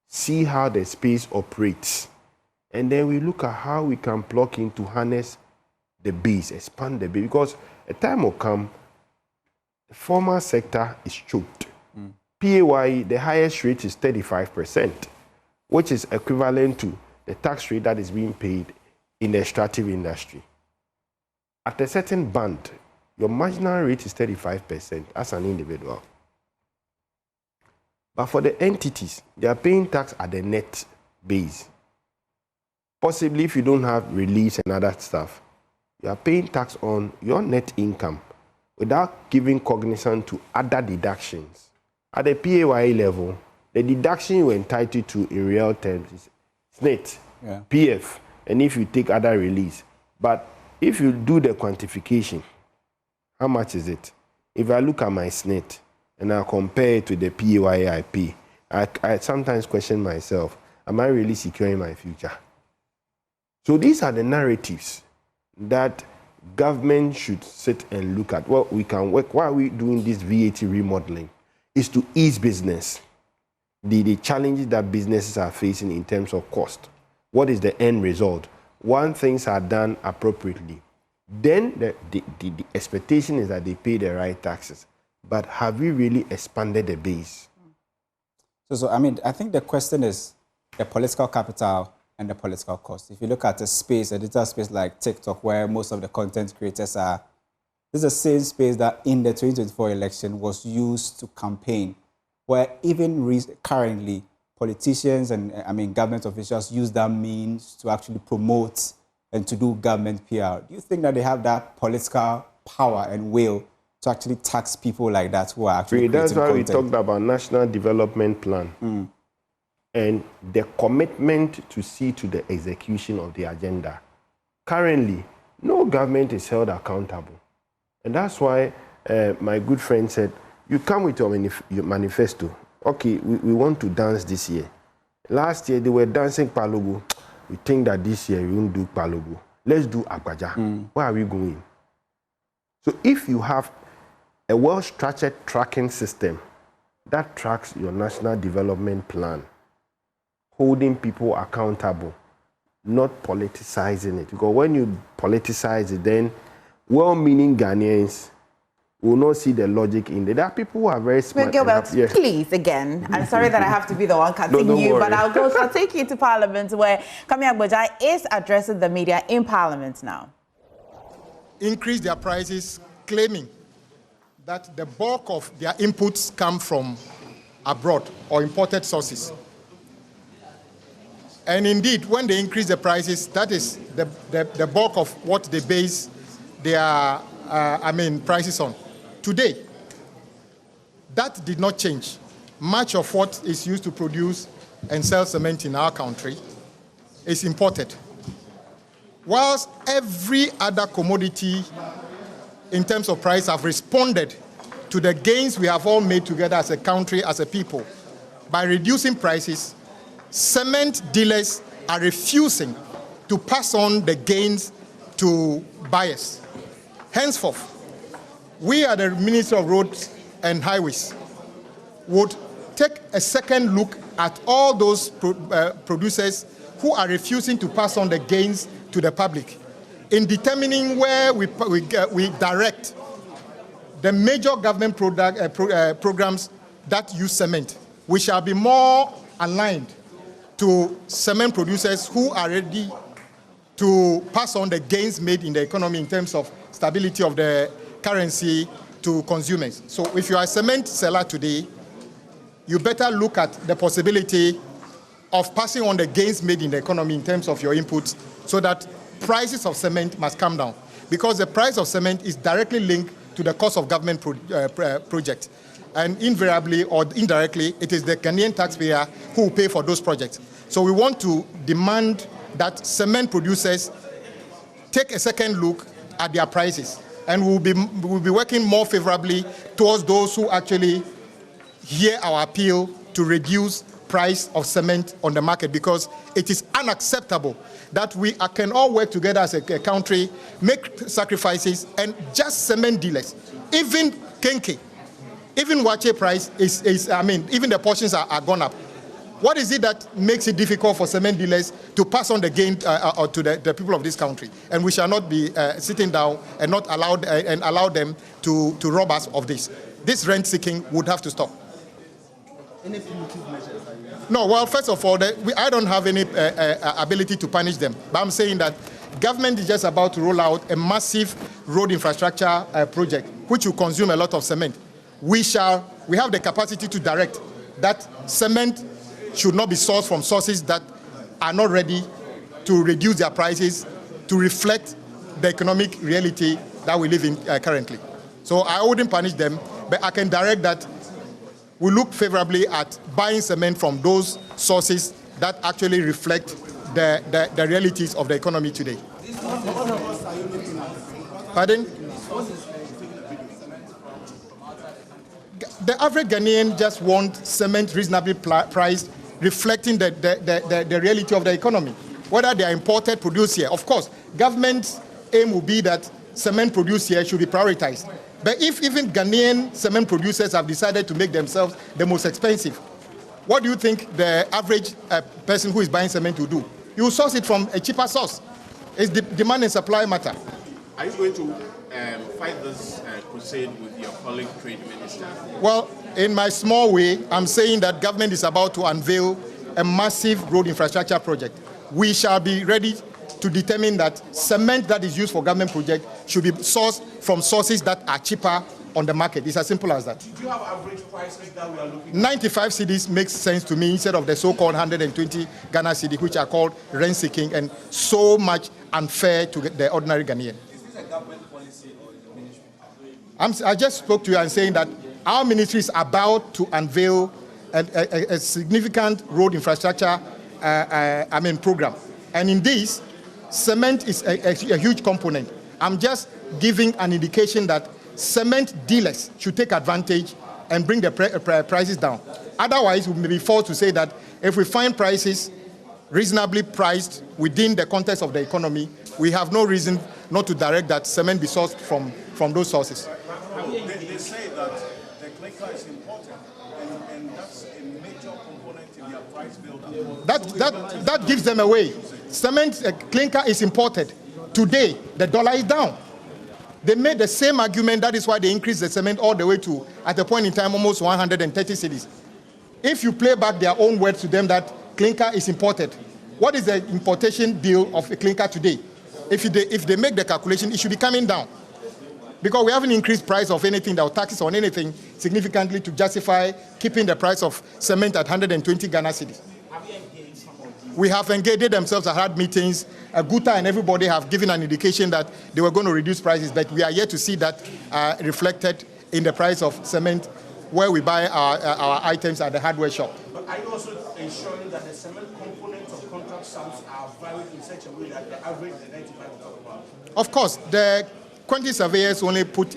S9: see how the space operates, and then we look at how we can plug in to harness the base, expand the base, because a time will come, the formal sector is choked. PAYE, the highest rate is 35%, which is equivalent to the tax rate that is being paid in the extractive industry. At a certain band, your marginal rate is 35% as an individual. But for the entities, they are paying tax at the net base. Possibly if you don't have release and other stuff, you are paying tax on your net income without giving cognizance to other deductions. At the PAYE level, the deduction you are entitled to in real terms is SNET, PF, and if you take other release. But if you do the quantification, how much is it? If I look at my SNET and I compare it to the PAYE I pay, I sometimes question myself, am I really securing my future? So these are the narratives that government should sit and look at. What we can work, why are we doing this VAT remodeling? Is to ease business. The challenges that businesses are facing in terms of cost. What is the end result? When things are done appropriately, then the expectation is that they pay the right taxes. But have we really expanded the base?
S2: So I mean, I think the question is the political capital and the political cost. If you look at a digital space like TikTok, where most of the content creators are, this is the same space that in the 2024 election was used to campaign, where even currently politicians and government officials use that means to actually promote and to do government PR. Do you think that they have that political power and will to actually tax people like that who are actually
S9: That's why
S2: content.
S9: we talked about National Development Plan and the commitment to see to the execution of the agenda. Currently, no government is held accountable. And that's why my good friend said, you come with your manifesto. Okay, we want to dance this year. Last year, they were dancing Palogo. We think that this year we won't do Palogo. Let's do Aboagye. Where are we going? So if you have a well-structured tracking system that tracks your national development plan, holding people accountable, not politicizing it. Because when you politicize it, then well-meaning Ghanaians will not see the logic in it. There are people who are very smart.
S1: gov't, please, again, I'm sorry that I have to be the one cutting you, but I'll take you to Parliament where Prof Aboagye is addressing the media in Parliament now.
S15: Increase their prices, claiming that the bulk of their inputs come from abroad or imported sources. And indeed, when they increase the prices, that is the bulk of what they base their prices on. Today, that did not change. Much of what is used to produce and sell cement in our country is imported. Whilst every other commodity in terms of price have responded to the gains we have all made together as a country, as a people, by reducing prices, cement dealers are refusing to pass on the gains to buyers. Henceforth, we at the Ministry of Roads and Highways would take a second look at all those producers who are refusing to pass on the gains to the public in determining where we direct the major government programs that use cement. We shall be more aligned to cement producers who are ready to pass on the gains made in the economy in terms of stability of the currency to consumers. So if you are a cement seller today, you better look at the possibility of passing on the gains made in the economy in terms of your inputs so that prices of cement must come down. Because the price of cement is directly linked to the cost of government project. And invariably or indirectly, it is the Ghanaian taxpayer who will pay for those projects. So we want to demand that cement producers take a second look at their prices. And we'll be working more favorably towards those who actually hear our appeal to reduce price of cement on the market, because it is unacceptable that we can all work together as a country, make sacrifices, and just cement dealers, even Kenke, even Wache price even the portions are gone up. What is it that makes it difficult for cement dealers to pass on the gain to the people of this country? And we shall not be sitting down and not allow them to rob us of this. This rent seeking would have to stop.
S16: Any punitive measures?
S15: No, well, first of all, I don't have any ability to punish them. But I'm saying that government is just about to roll out a massive road infrastructure project, which will consume a lot of cement. We have the capacity to direct that cement should not be sourced from sources that are not ready to reduce their prices to reflect the economic reality that we live in currently. So I wouldn't punish them, but I can direct that we look favorably at buying cement from those sources that actually reflect the realities of the economy today. Pardon? The average Ghanaian just wants cement reasonably priced, reflecting the reality of the economy. Whether they are imported, produced here. Of course, government's aim will be that cement produced here should be prioritized. But if even Ghanaian cement producers have decided to make themselves the most expensive, what do you think the average person who is buying cement will do? You will source it from a cheaper source. It's the demand and supply matter.
S17: Are you going to fight this crusade with your colleague trade minister?
S15: Well, in my small way, I'm saying that government is about to unveil a massive road infrastructure project. We shall be ready to determine that cement that is used for government projects should be sourced from sources that are cheaper on the market. It's as simple as that.
S17: Do you have average prices that we are looking at?
S15: 95 cedis makes sense to me instead of the so-called 120 Ghana cedi, which are called rent-seeking and so much unfair to the ordinary Ghanaian.
S17: Is this a government policy or is the ministry?
S15: I just spoke to you and saying that our ministry is about to unveil a significant road infrastructure program. And in this, cement is a huge component. I'm just giving an indication that cement dealers should take advantage and bring the prices down. Otherwise, we may be forced to say that if we find prices reasonably priced within the context of the economy, we have no reason not to direct that cement be sourced from those sources.
S17: They say that the clinker is important, and that's a major component in their price build-up.
S15: That gives them away. Cement clinker is imported. Today, the dollar is down. They made the same argument. That is why they increased the cement all the way to, at a point in time, almost 130 cedis. If you play back their own words to them that clinker is imported, what is the importation deal of a clinker today? If they make the calculation, it should be coming down. Because we haven't increased price of anything, or taxes on anything significantly to justify keeping the price of cement at 120 Ghana cedis. We have engaged. They themselves have had meetings. gov't and everybody have given an indication that they were going to reduce prices, but we are yet to see that reflected in the price of cement where we buy our items at the hardware shop.
S17: But are you also ensuring that the cement components of contract sums are varied in such a way that the average is 95 will talk about?
S15: Of course, the quantity surveyors only put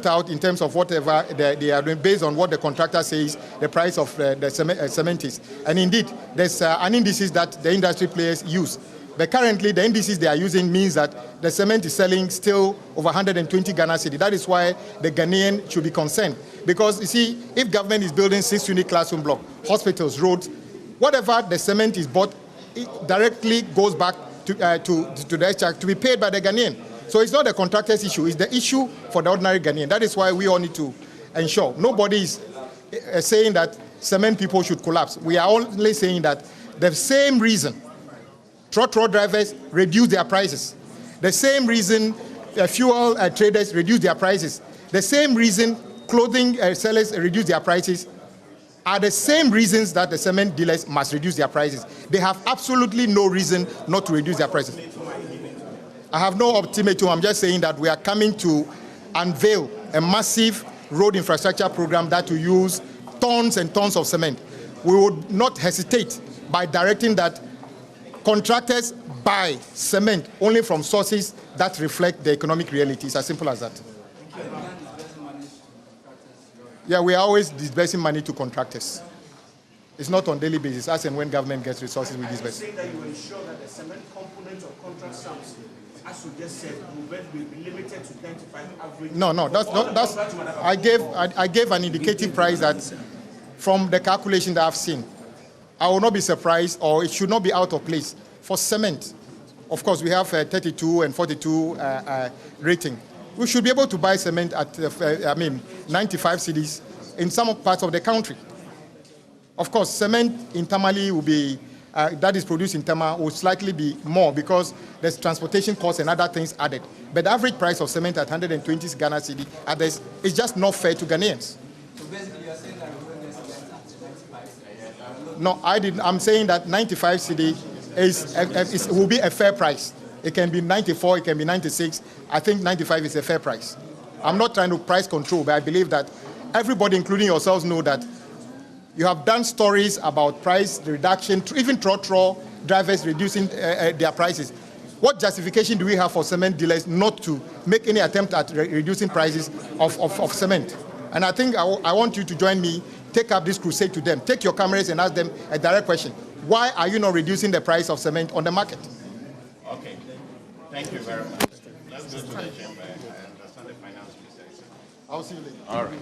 S15: out in terms of whatever they are doing based on what the contractor says the price of the cement is. And indeed, there's an indices that the industry players use. But currently, the indices they are using means that the cement is selling still over 120 Ghana cedi. That is why the Ghanaian should be concerned. Because, you see, if government is building 6 unit classroom blocks, hospitals, roads, whatever the cement is bought, it directly goes back to the extract to be paid by the Ghanaian. So it's not the contractor's issue, it's the issue for the ordinary Ghanaian. That is why we all need to ensure. Nobody is saying that cement people should collapse. We are only saying that the same reason truck drivers reduce their prices, the same reason fuel traders reduce their prices, the same reason clothing sellers reduce their prices are the same reasons that the cement dealers must reduce their prices. They have absolutely no reason not to reduce their prices. I have no ultimatum. I'm just saying that we are coming to unveil a massive road infrastructure program that will use tons and tons of cement. We would not hesitate by directing that contractors buy cement only from sources that reflect the economic realities. As simple as that. Yeah, we are always disbursing money to contractors. It's not on daily basis. As and when government gets resources, we disburse.
S17: Are you saying that you will ensure that the cement component of contract sums, as you just said, will be limited to 95 average?
S15: No. That's. I gave an indicative price that, from the calculation that I've seen, I will not be surprised, or it should not be out of place for cement. Of course, we have 32 and 42 rating. We should be able to buy cement at 95 cedis in some parts of the country. Of course, cement in Tamale will be that is produced in Tama will slightly be more because there's transportation costs and other things added. But the average price of cement at 120 Ghana cedi others is just not fair to Ghanaians.
S16: So basically, you're saying that we will get cement at 95 cedi?
S15: No, I didn't. I'm saying that 95 cedi will be a fair price. It can be 94, it can be 96. I think 95 is a fair price. I'm not trying to price control, but I believe that everybody, including yourselves, know that you have done stories about price reduction, even truck drivers reducing their prices. What justification do we have for cement dealers not to make any attempt at reducing prices of cement? And I think I want you to join me, take up this crusade to them. Take your cameras and ask them a direct question. Why are you not reducing the price of cement on the market?
S17: Okay. Thank you very much. Let's go to the chamber and understand the finance minister.
S15: I'll see you later.
S17: All right.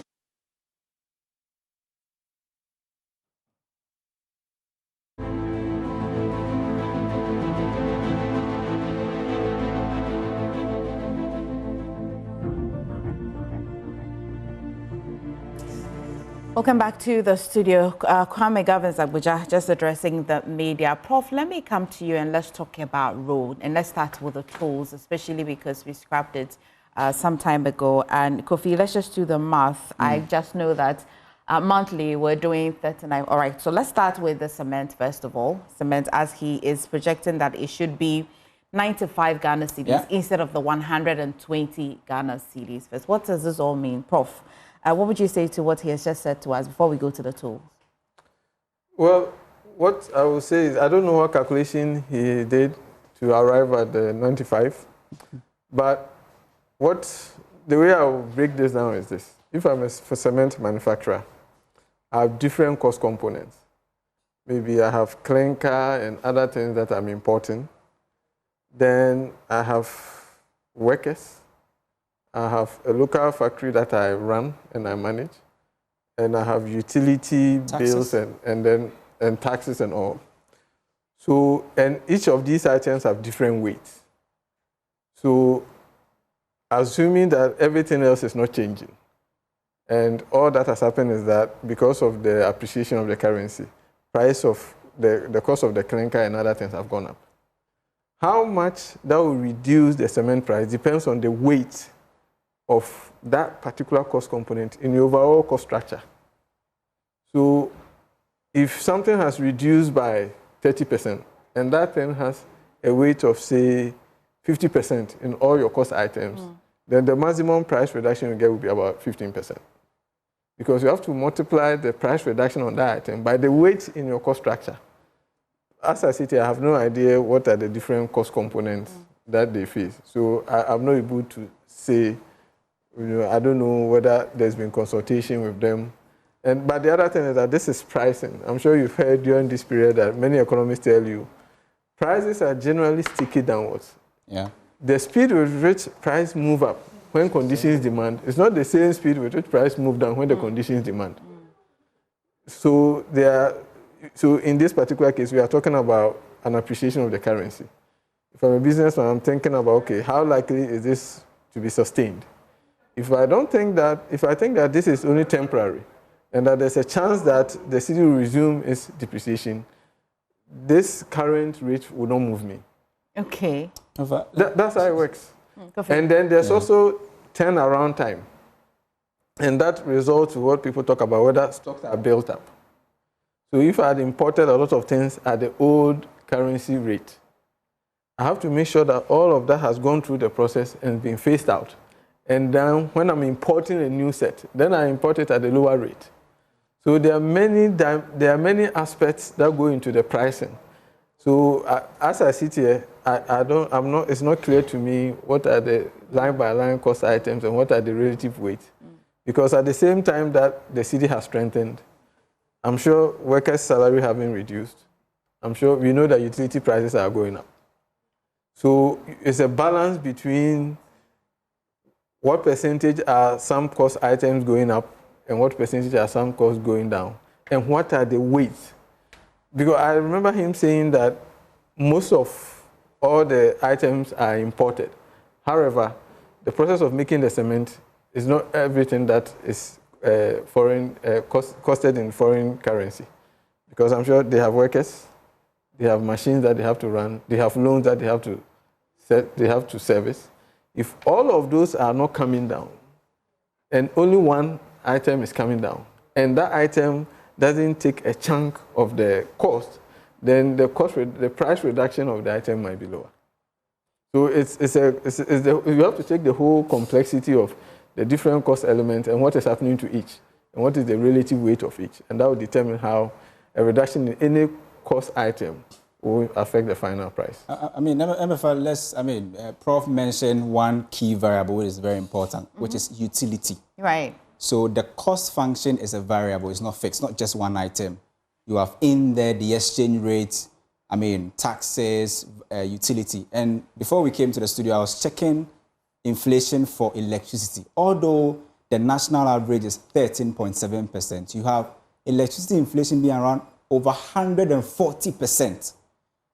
S1: Welcome back to the studio. Kwame Gov't Abuja, just addressing the media. Prof, let me come to you and let's talk about road. And let's start with the tolls, especially because we scrapped it some time ago. And Kofi, let's just do the math. I just know that monthly we're doing 39. All right, so let's start with the cement first of all. Cement, as he is projecting that it should be 95 Ghana cedis instead of the 120 Ghana cedis first. What does this all mean, Prof? What would you say to what he has just said to us before we go to the tools?
S6: Well, what I will say is I don't know what calculation he did to arrive at the 95, but the way I will break this down is this. If I'm a cement manufacturer, I have different cost components. Maybe I have clinker and other things that I'm importing. Then I have workers. I have a local factory that I run and I manage. And I have utility bills and taxes and all. So, and each of these items have different weights. So, assuming that everything else is not changing, and all that has happened is that because of the appreciation of the currency, price of the cost of the clinker and other things have gone up. How much that will reduce the cement price depends on the weight of that particular cost component in the overall cost structure. So if something has reduced by 30% and that thing has a weight of, say, 50% in all your cost items, then the maximum price reduction you get will be about 15%. Because you have to multiply the price reduction on that item by the weight in your cost structure. As I sit here, I have no idea what are the different cost components that they face. So I'm not able to say, I don't know whether there's been consultation with them. But the other thing is that this is pricing. I'm sure you've heard during this period that many economists tell you, prices are generally sticky downwards.
S2: Yeah.
S6: The speed with which price move up when conditions demand is not the same speed with which price move down when the conditions demand. So in this particular case, we are talking about an appreciation of the currency. If I'm a businessman, I'm thinking about, okay, how likely is this to be sustained? If I think that this is only temporary and that there's a chance that the city will resume its depreciation, this current rate will not move me.
S1: Okay.
S6: That's how it works. And then there's also turnaround time. And that results in what people talk about, whether stocks are built up. So if I had imported a lot of things at the old currency rate, I have to make sure that all of that has gone through the process and been phased out. And then when I'm importing a new set, then I import it at a lower rate. So there are many aspects that go into the pricing. So as I sit here, it's not clear to me what are the line-by-line cost items and what are the relative weights. Because at the same time that the city has strengthened, I'm sure workers' salary have been reduced. I'm sure we know that utility prices are going up. So it's a balance between what percentage are some cost items going up and what percentage are some costs going down, and what are the weights. Because I remember him saying that most of all the items are imported. However, the process of making the cement is not everything that is costed in foreign currency. Because I'm sure they have workers, they have machines that they have to run, they have loans that they have to service. If all of those are not coming down, and only one item is coming down, and that item doesn't take a chunk of the cost, then the price reduction of the item might be lower. So you have to take the whole complexity of the different cost elements and what is happening to each, and what is the relative weight of each, and that will determine how a reduction in any cost item will affect the final price.
S2: Prof mentioned one key variable which is very important, which is utility.
S1: Right.
S2: So the cost function is a variable, it's not fixed, not just one item. You have in there the exchange rate, taxes, utility. And before we came to the studio, I was checking inflation for electricity. Although the national average is 13.7%, you have electricity inflation being around over 140%.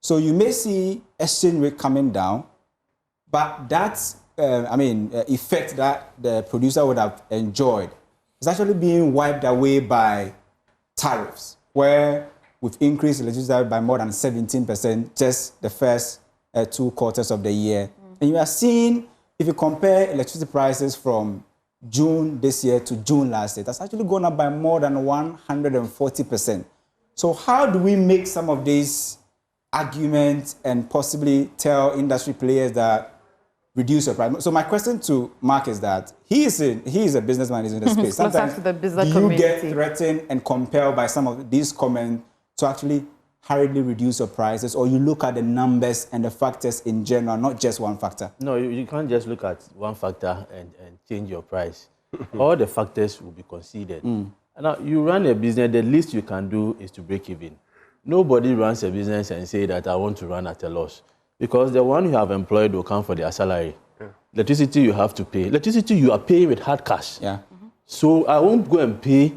S2: So you may see exchange rate coming down, but that's effect that the producer would have enjoyed is actually being wiped away by tariffs, where we've increased electricity by more than 17% just the first 2 quarters of the year. And you are seeing, if you compare electricity prices from June this year to June last year, that's actually gone up by more than 140%. So how do we make some of these argument and possibly tell industry players that reduce your price? So my question to Mark is that he is a businessman, he's in the space. Sometimes
S1: to the business
S2: do you
S1: community.
S2: get threatened and compelled by some of these comments to actually hurriedly reduce your prices, or you look at the numbers and the factors in general, not just one factor?
S7: No, you can't just look at one factor and change your price. All the factors will be considered. Now, you run a business, the least you can do is to break even. Nobody runs a business and say that I want to run at a loss, because the one you have employed will come for their salary. Electricity you have to pay. Electricity you are paying with hard cash. So I won't go and pay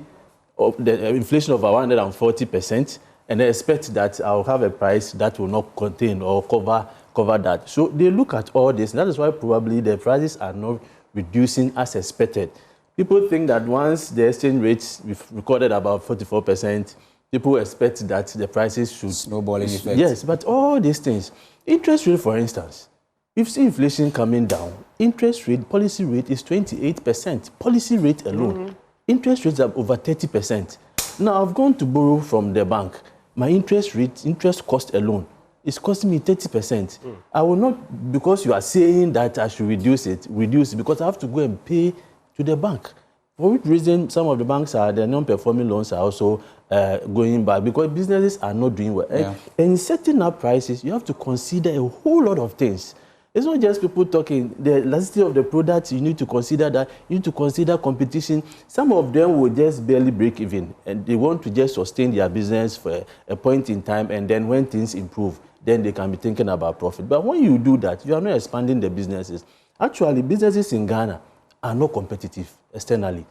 S7: the inflation of 140% and expect that I'll have a price that will not contain or cover that. So they look at all this. That is why probably the prices are not reducing as expected. People think that once the exchange rates we've recorded about 44%, people expect that the prices should
S2: snowballing effect.
S7: Yes, but all these things, interest rate, for instance, if you see inflation coming down, interest rate, policy rate is 28%. Policy rate alone. Interest rates are over 30%. Now I've gone to borrow from the bank. My interest rate, interest cost alone is costing me 30%. I will not, because you are saying that I should reduce it, because I have to go and pay to the bank. For which reason some of the banks the non-performing loans are also going back, because businesses are not doing well. And in setting up prices, you have to consider a whole lot of things. It's not just people talking. The elasticity of the products, you need to consider that. You need to consider competition. Some of them will just barely break even, and they want to just sustain their business for a point in time, and then when things improve, then they can be thinking about profit. But when you do that, you are not expanding the businesses. Actually, businesses in Ghana are not competitive externally.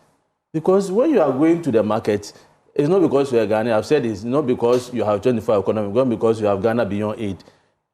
S7: Because when you are going to the market, it's not because you are Ghana. I've said it's not because you have 24 economy, it's not because you have Ghana beyond 8.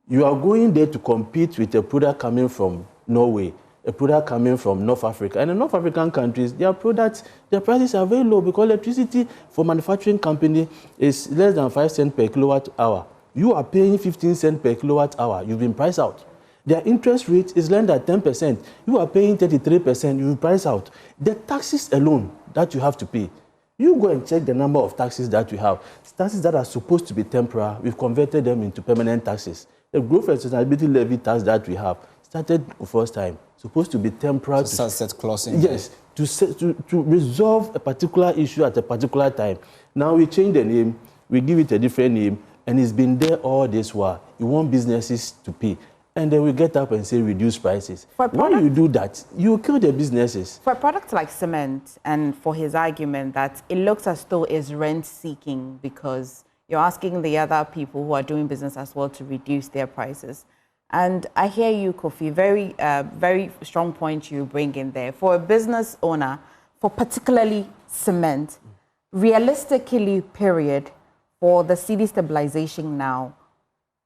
S7: You are going there to compete with a product coming from Norway, a product coming from North Africa. And in North African countries, their products, their prices are very low, because electricity for manufacturing company is less than 5 cents per kilowatt hour. You are paying 15 cents per kilowatt hour. You've been priced out. Their interest rate is less than 10%. You are paying 33%. You've been priced out. The taxes alone that you have to pay, you go and check the number of taxes that we have. Taxes that are supposed to be temporary, we've converted them into permanent taxes. The growth and sustainability levy tax that we have started the first time, supposed to be temporary.
S2: Sunset clause in
S7: yes, to resolve a particular issue at a particular time. Now we change the name, we give it a different name, and it's been there all this while. You want businesses to pay. And then we get up and say reduce prices. When you do that, you kill the businesses.
S1: For a product like cement, and for his argument that it looks as though it's rent-seeking because you're asking the other people who are doing business as well to reduce their prices. And I hear you, Kofi, very strong point you bring in there. For a business owner, for particularly cement, realistically, period, for the cedi stabilization now,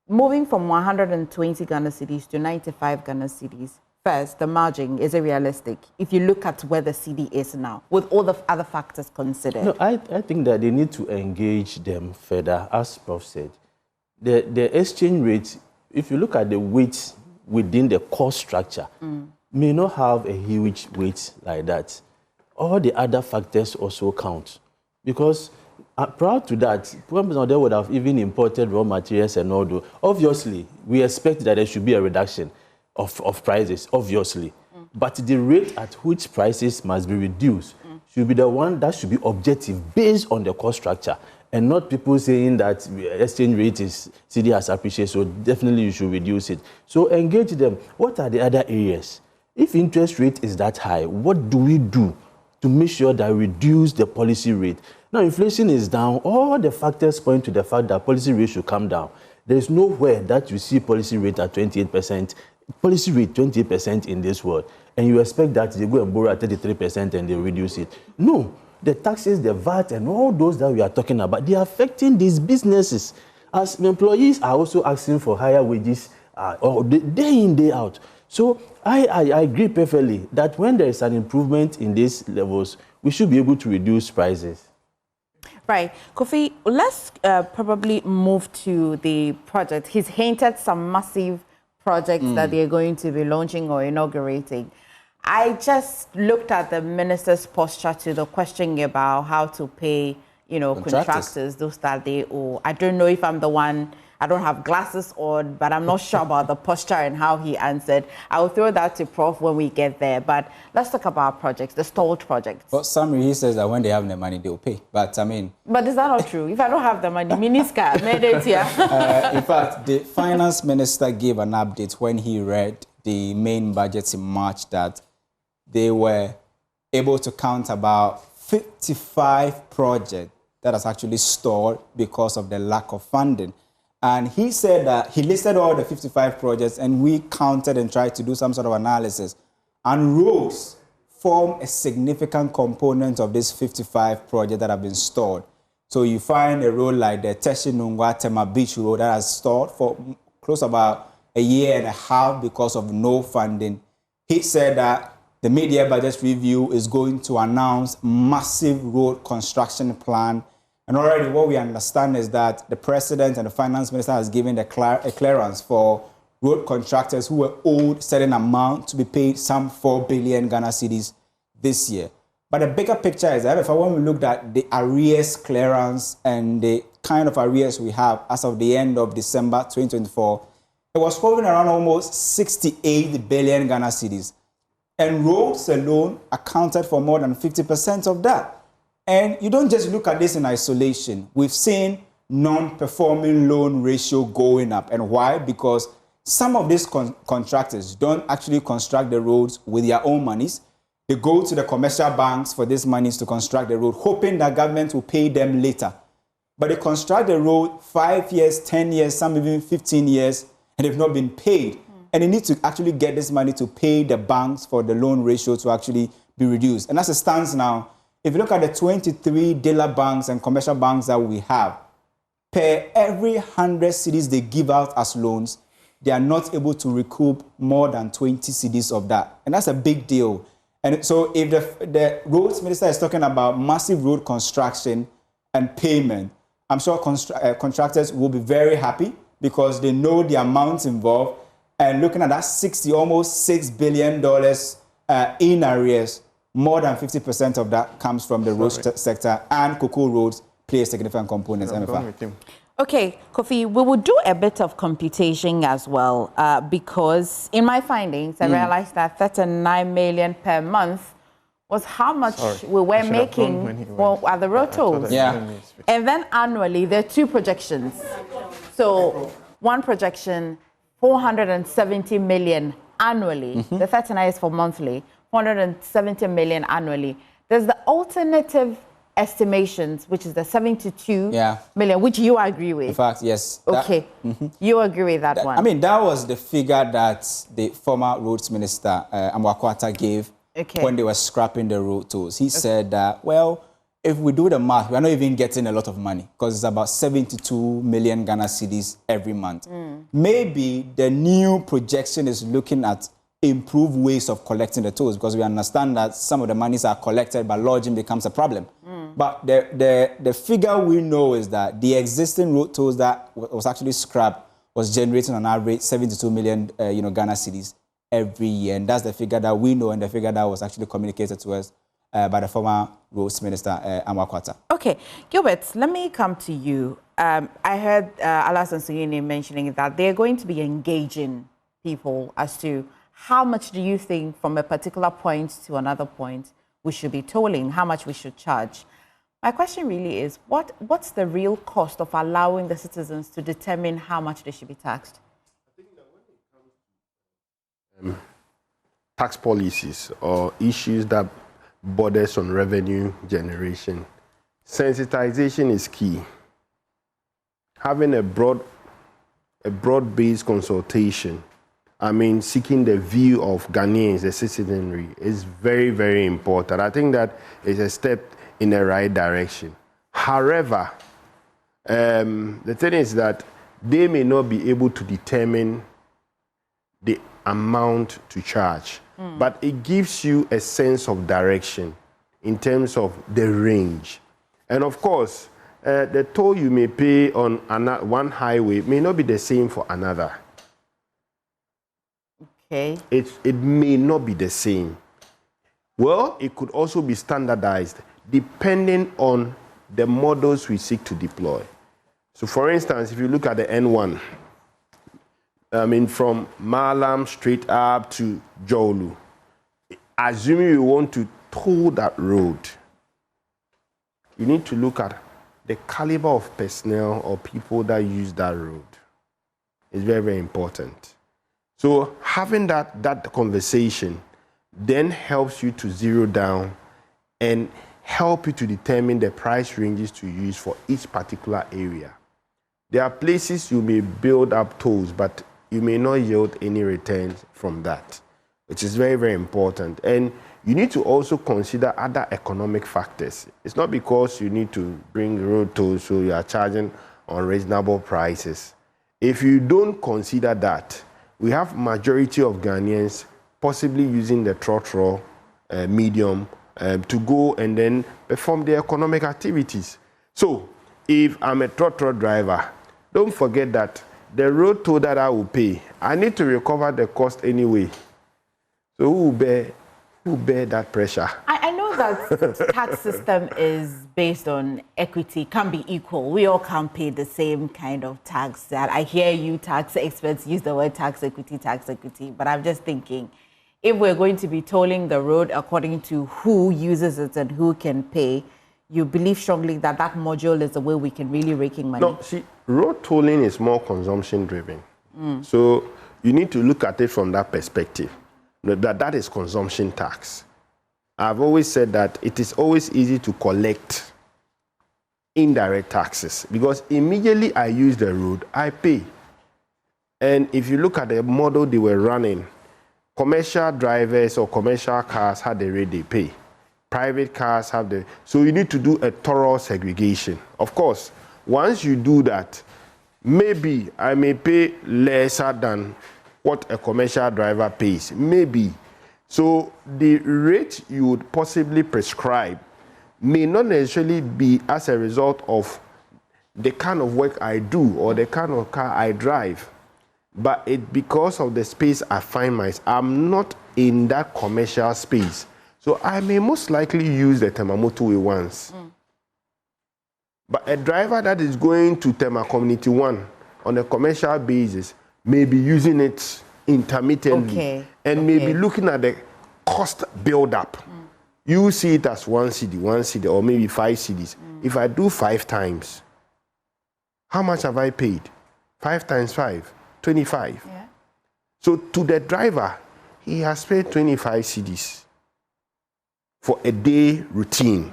S1: moving from 120 Ghana cedis to 95 Ghana cedis, first, the margin, is it realistic? If you look at where the cedi is now, with all the other factors considered.
S7: No, I think that they need to engage them further, as Prof said. The exchange rate, if you look at the weight within the cost structure, may not have a huge weight like that. All the other factors also count. Because prior to that, they would have even imported raw materials and all that. Obviously, we expect that there should be a reduction of prices, obviously. But the rate at which prices must be reduced should be the one that should be objective, based on the cost structure, and not people saying that exchange rate is cedi has appreciated, so definitely you should reduce it. So engage them. What are the other areas? If interest rate is that high, what do we do to make sure that we reduce the policy rate? Now, inflation is down. All the factors point to the fact that policy rate should come down. There is nowhere that you see policy rate at 28%, policy rate 28% in this world, and you expect that they go and borrow at 33% and they reduce it. No, the taxes, the VAT, and all those that we are talking about, they are affecting these businesses. As employees are also asking for higher wages day in, day out. So I agree perfectly that when there is an improvement in these levels, we should be able to reduce prices.
S1: Right. Kofi, let's probably move to the project. He's hinted some massive projects that they're going to be launching or inaugurating. I just looked at the minister's posture to the question about how to pay, contractors, those that they owe. I don't know if I'm the one I don't have glasses on, but I'm not sure about the posture and how he answered. I will throw that to Prof when we get there. But let's talk about projects, the stalled projects.
S2: Well, summary, he says that when they have the money, they'll pay. But I mean...
S1: But is that not true? If I don't have the money, Miniska made it here.
S2: In fact, the finance minister gave an update when he read the main budgets in March that they were able to count about 55 projects that has actually stalled because of the lack of funding. And he said that he listed all the 55 projects and we counted and tried to do some sort of analysis. And roads form a significant component of these 55 projects that have been stalled. So you find a road like the Teshinungwa-Tema Beach Road that has stalled for close about a year and a half because of no funding. He said that the mid-year budget review is going to announce massive road construction plan. And already what we understand is that the president and the finance minister has given a clearance for road contractors who were owed certain amount to be paid some 4 billion Ghana cedis this year. But the bigger picture is that if I want to look at the arrears clearance and the kind of arrears we have as of the end of December 2024, it was hovering around almost 68 billion Ghana cedis. And roads alone accounted for more than 50% of that. And you don't just look at this in isolation. We've seen non-performing loan ratio going up. And why? Because some of these contractors don't actually construct the roads with their own monies. They go to the commercial banks for these monies to construct the road, hoping that government will pay them later. But they construct the road 5 years, 10 years, some even 15 years, and they've not been paid. And they need to actually get this money to pay the banks for the loan ratio to actually be reduced. And as it stands now, if you look at the 23 dealer banks and commercial banks that we have, per every 100 cedis they give out as loans, they are not able to recoup more than 20 cedis of that. And that's a big deal. And so if the roads minister is talking about massive road construction and payment, I'm sure contractors will be very happy because they know the amounts involved. And looking at that almost $6 billion in arrears, more than 50% of that comes from the road sector, and cocoa roads play a significant component.
S1: Okay, Kofi, we will do a bit of computation as well because in my findings, I realized that 39 million per month was how much we were making at the road tolls.
S2: Yeah.
S1: And then annually, there are two projections. So one projection, 470 million annually. The 39 is for monthly, 470 million annually. There's the alternative estimations, which is the 72 million, which you agree with.
S2: In fact, yes.
S1: Okay. You agree with that one?
S2: I mean, that was the figure that the former roads minister, Aboagye, gave when they were scrapping the road tolls. He said that, well, if we do the math, we're not even getting a lot of money because it's about 72 million Ghana cedis every month. Maybe the new projection is looking at improved ways of collecting the tolls because we understand that some of the monies are collected, but lodging becomes a problem. But the figure we know is that the existing road tolls that was actually scrapped was generating on average 72 million Ghana cedis every year. And that's the figure that we know and the figure that was actually communicated to us by the former roads minister, Aboagye.
S1: Okay, gov't, let me come to you. I heard Alassane Suyini mentioning that they're going to be engaging people as to how much do you think from a particular point to another point we should be tolling, how much we should charge. My question really is, what's the real cost of allowing the citizens to determine how much they should be taxed?
S9: I think that when it comes to tax policies or issues that borders on revenue generation, sensitization is key. Having a broad-based consultation, seeking the view of Ghanaians, the citizenry, is very, very important. I think that is a step in the right direction. However, the thing is that they may not be able to determine the amount to charge, but it gives you a sense of direction in terms of the range. And of course, the toll you may pay on one highway may not be the same for another.
S1: Okay.
S9: It may not be the same. Well, it could also be standardized depending on the models we seek to deploy. So for instance, if you look at the N1, I mean from Malam straight up to Jolu, assuming you want to toll that road, you need to look at the caliber of personnel or people that use that road. It's very, very important. So having that conversation then helps you to zero down and help you to determine the price ranges to use for each particular area. There are places you may build up tolls, but you may not yield any returns from that, which is very, very important. And you need to also consider other economic factors. It's not because you need to bring road tolls so you are charging unreasonable prices. If you don't consider that, we have majority of Ghanaians possibly using the trotro medium to go and then perform their economic activities. So if I'm a trotro driver, don't forget that the road toll that I will pay, I need to recover the cost anyway. So who will bear that pressure?
S1: I know that tax system is based on equity, can be equal. We all can't pay the same kind of tax. That I hear you tax experts use the word tax equity, but I'm just thinking, if we're going to be tolling the road according to who uses it and who can pay, you believe strongly that that module is the way we can really rake in money?
S9: No, see, road tolling is more consumption driven. So you need to look at it from that perspective. That is consumption tax. I've always said that it is always easy to collect indirect taxes because immediately I use the road, I pay. And if you look at the model they were running, commercial drivers or commercial cars had the rate they pay. Private cars have the... So you need to do a thorough segregation. Of course, once you do that, maybe I may pay lesser than what a commercial driver pays, maybe. So the rate you would possibly prescribe may not necessarily be as a result of the kind of work I do or the kind of car I drive, but because of the space I find myself. I'm not in that commercial space. So I may most likely use the Tema Motorway once. But a driver that is going to Tema Community 1 on a commercial basis may be using it intermittently and may be looking at the cost build-up. You see it as one city, or maybe 5 cities. If I do 5 times, how much have I paid? 5 times 5, 25. Yeah. So to the driver, he has paid 25 cedis for a day routine.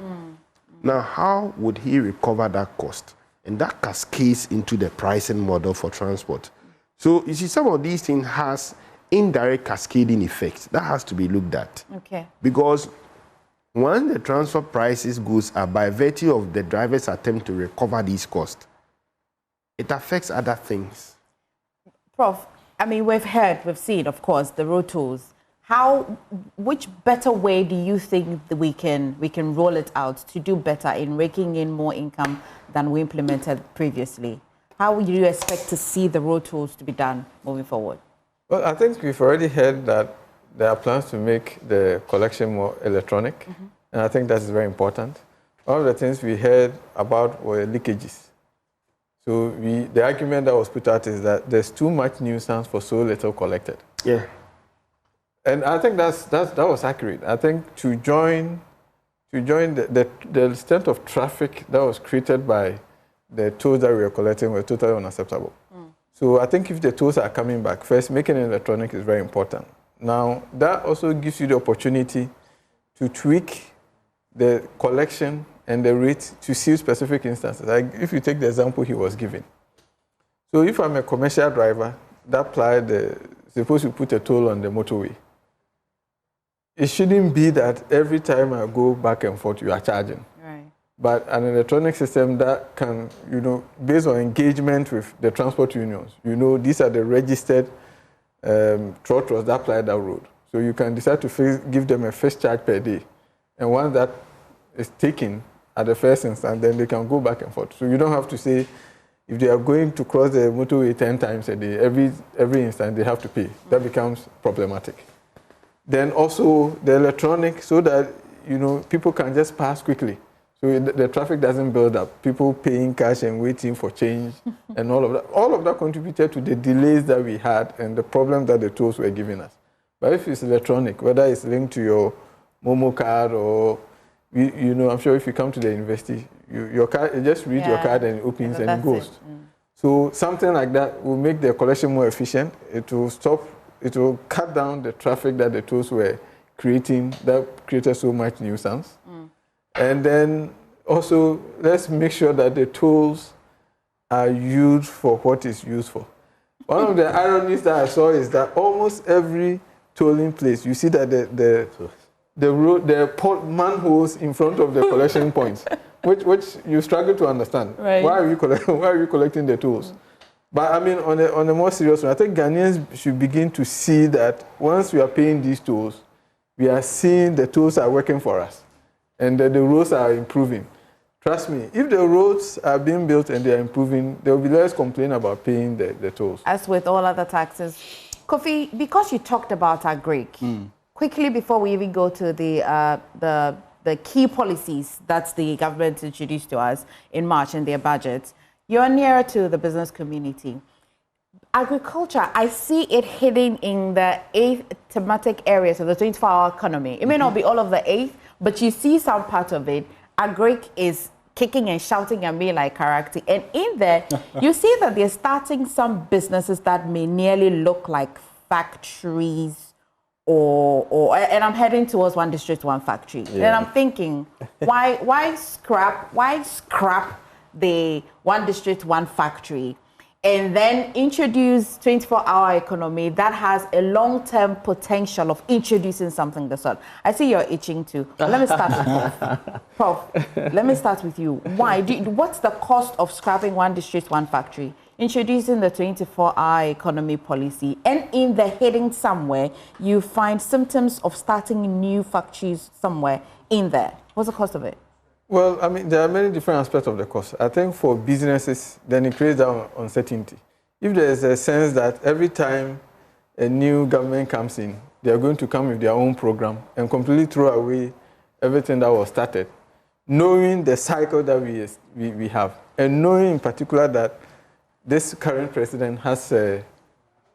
S9: Now, how would he recover that cost? And that cascades into the pricing model for transport. So you see, some of these things has indirect cascading effects. That has to be looked at. Okay. Because once the transfer prices goes up by virtue of the driver's attempt to recover these costs, it affects other things.
S1: Prof, I mean, we've seen, of course, the road tolls. Which better way do you think that we can roll it out to do better in raking in more income than we implemented previously? How would you expect to see the road tolls to be done moving forward?
S6: Well, I think we've already heard that there are plans to make the collection more electronic, and I think that's very important. One of the things we heard about were leakages. So the argument that was put out is that there's too much nuisance for so little collected.
S9: Yeah.
S6: And I think that was accurate. I think to join the extent of traffic that was created by the tolls that we were collecting were totally unacceptable. So I think if the tolls are coming back, first, making it electronic is very important. Now, that also gives you the opportunity to tweak the collection and the rate to suit specific instances. Like if you take the example he was giving. So if I'm a commercial driver, suppose you put a toll on the motorway. It shouldn't be that every time I go back and forth, you are charging. Right. But an electronic system that can, based on engagement with the transport unions, these are the registered trotters that apply that road. So you can decide to give them a fixed charge per day. And once that is taken at the first instance, then they can go back and forth. So you don't have to say, if they are going to cross the motorway 10 times a day, every instant they have to pay. That becomes problematic. Then also the electronic, so that people can just pass quickly. So the traffic doesn't build up. People paying cash and waiting for change and all of that. All of that contributed to the delays that we had and the problem that the tools were giving us. But if it's electronic, whether it's linked to your Momo card or, you know, I'm sure if you come to the university, your card, you just read your card and it opens and it goes. So something like that will make the collection more efficient. It will cut down the traffic that the tools were creating that created so much nuisance. And then also, let's make sure that the tools are used for what is used for. One of the ironies that I saw is that almost every tolling place, you see that the manholes in front of the collection points, which you struggle to understand.
S1: Right.
S6: Why are you collecting the tools? But I mean, on a more serious note, I think Ghanaians should begin to see that once we are paying these tolls, we are seeing the tools are working for us and that the roads are improving. Trust me, if the roads are being built and they are improving, there will be less complaint about paying the tolls.
S1: As with all other taxes. Kofi, because you talked about agric, quickly before we even go to the key policies that the government introduced to us in March in their budget, you're nearer to the business community. Agriculture, I see it hidden in the 8 thematic areas of the 24-hour economy. It may not be all of the 8, but you see some part of it. Agric is kicking and shouting at me like character. And in there, you see that they're starting some businesses that may nearly look like factories and I'm heading towards one district, one factory. Yeah. And I'm thinking, why scrap the one district, one factory, and then introduce 24-hour economy that has a long-term potential of introducing something the sort. I see you're itching too. Let me start with Prof. Let me start with you. What's the cost of scrapping one district, one factory, introducing the 24-hour economy policy, and in the heading somewhere, you find symptoms of starting new factories somewhere in there? What's the cost of it?
S6: Well, I mean, there are many different aspects of the cost. I think for businesses, then it creates that uncertainty. If there's a sense that every time a new government comes in, they are going to come with their own program and completely throw away everything that was started, knowing the cycle that we have, and knowing in particular that this current president has a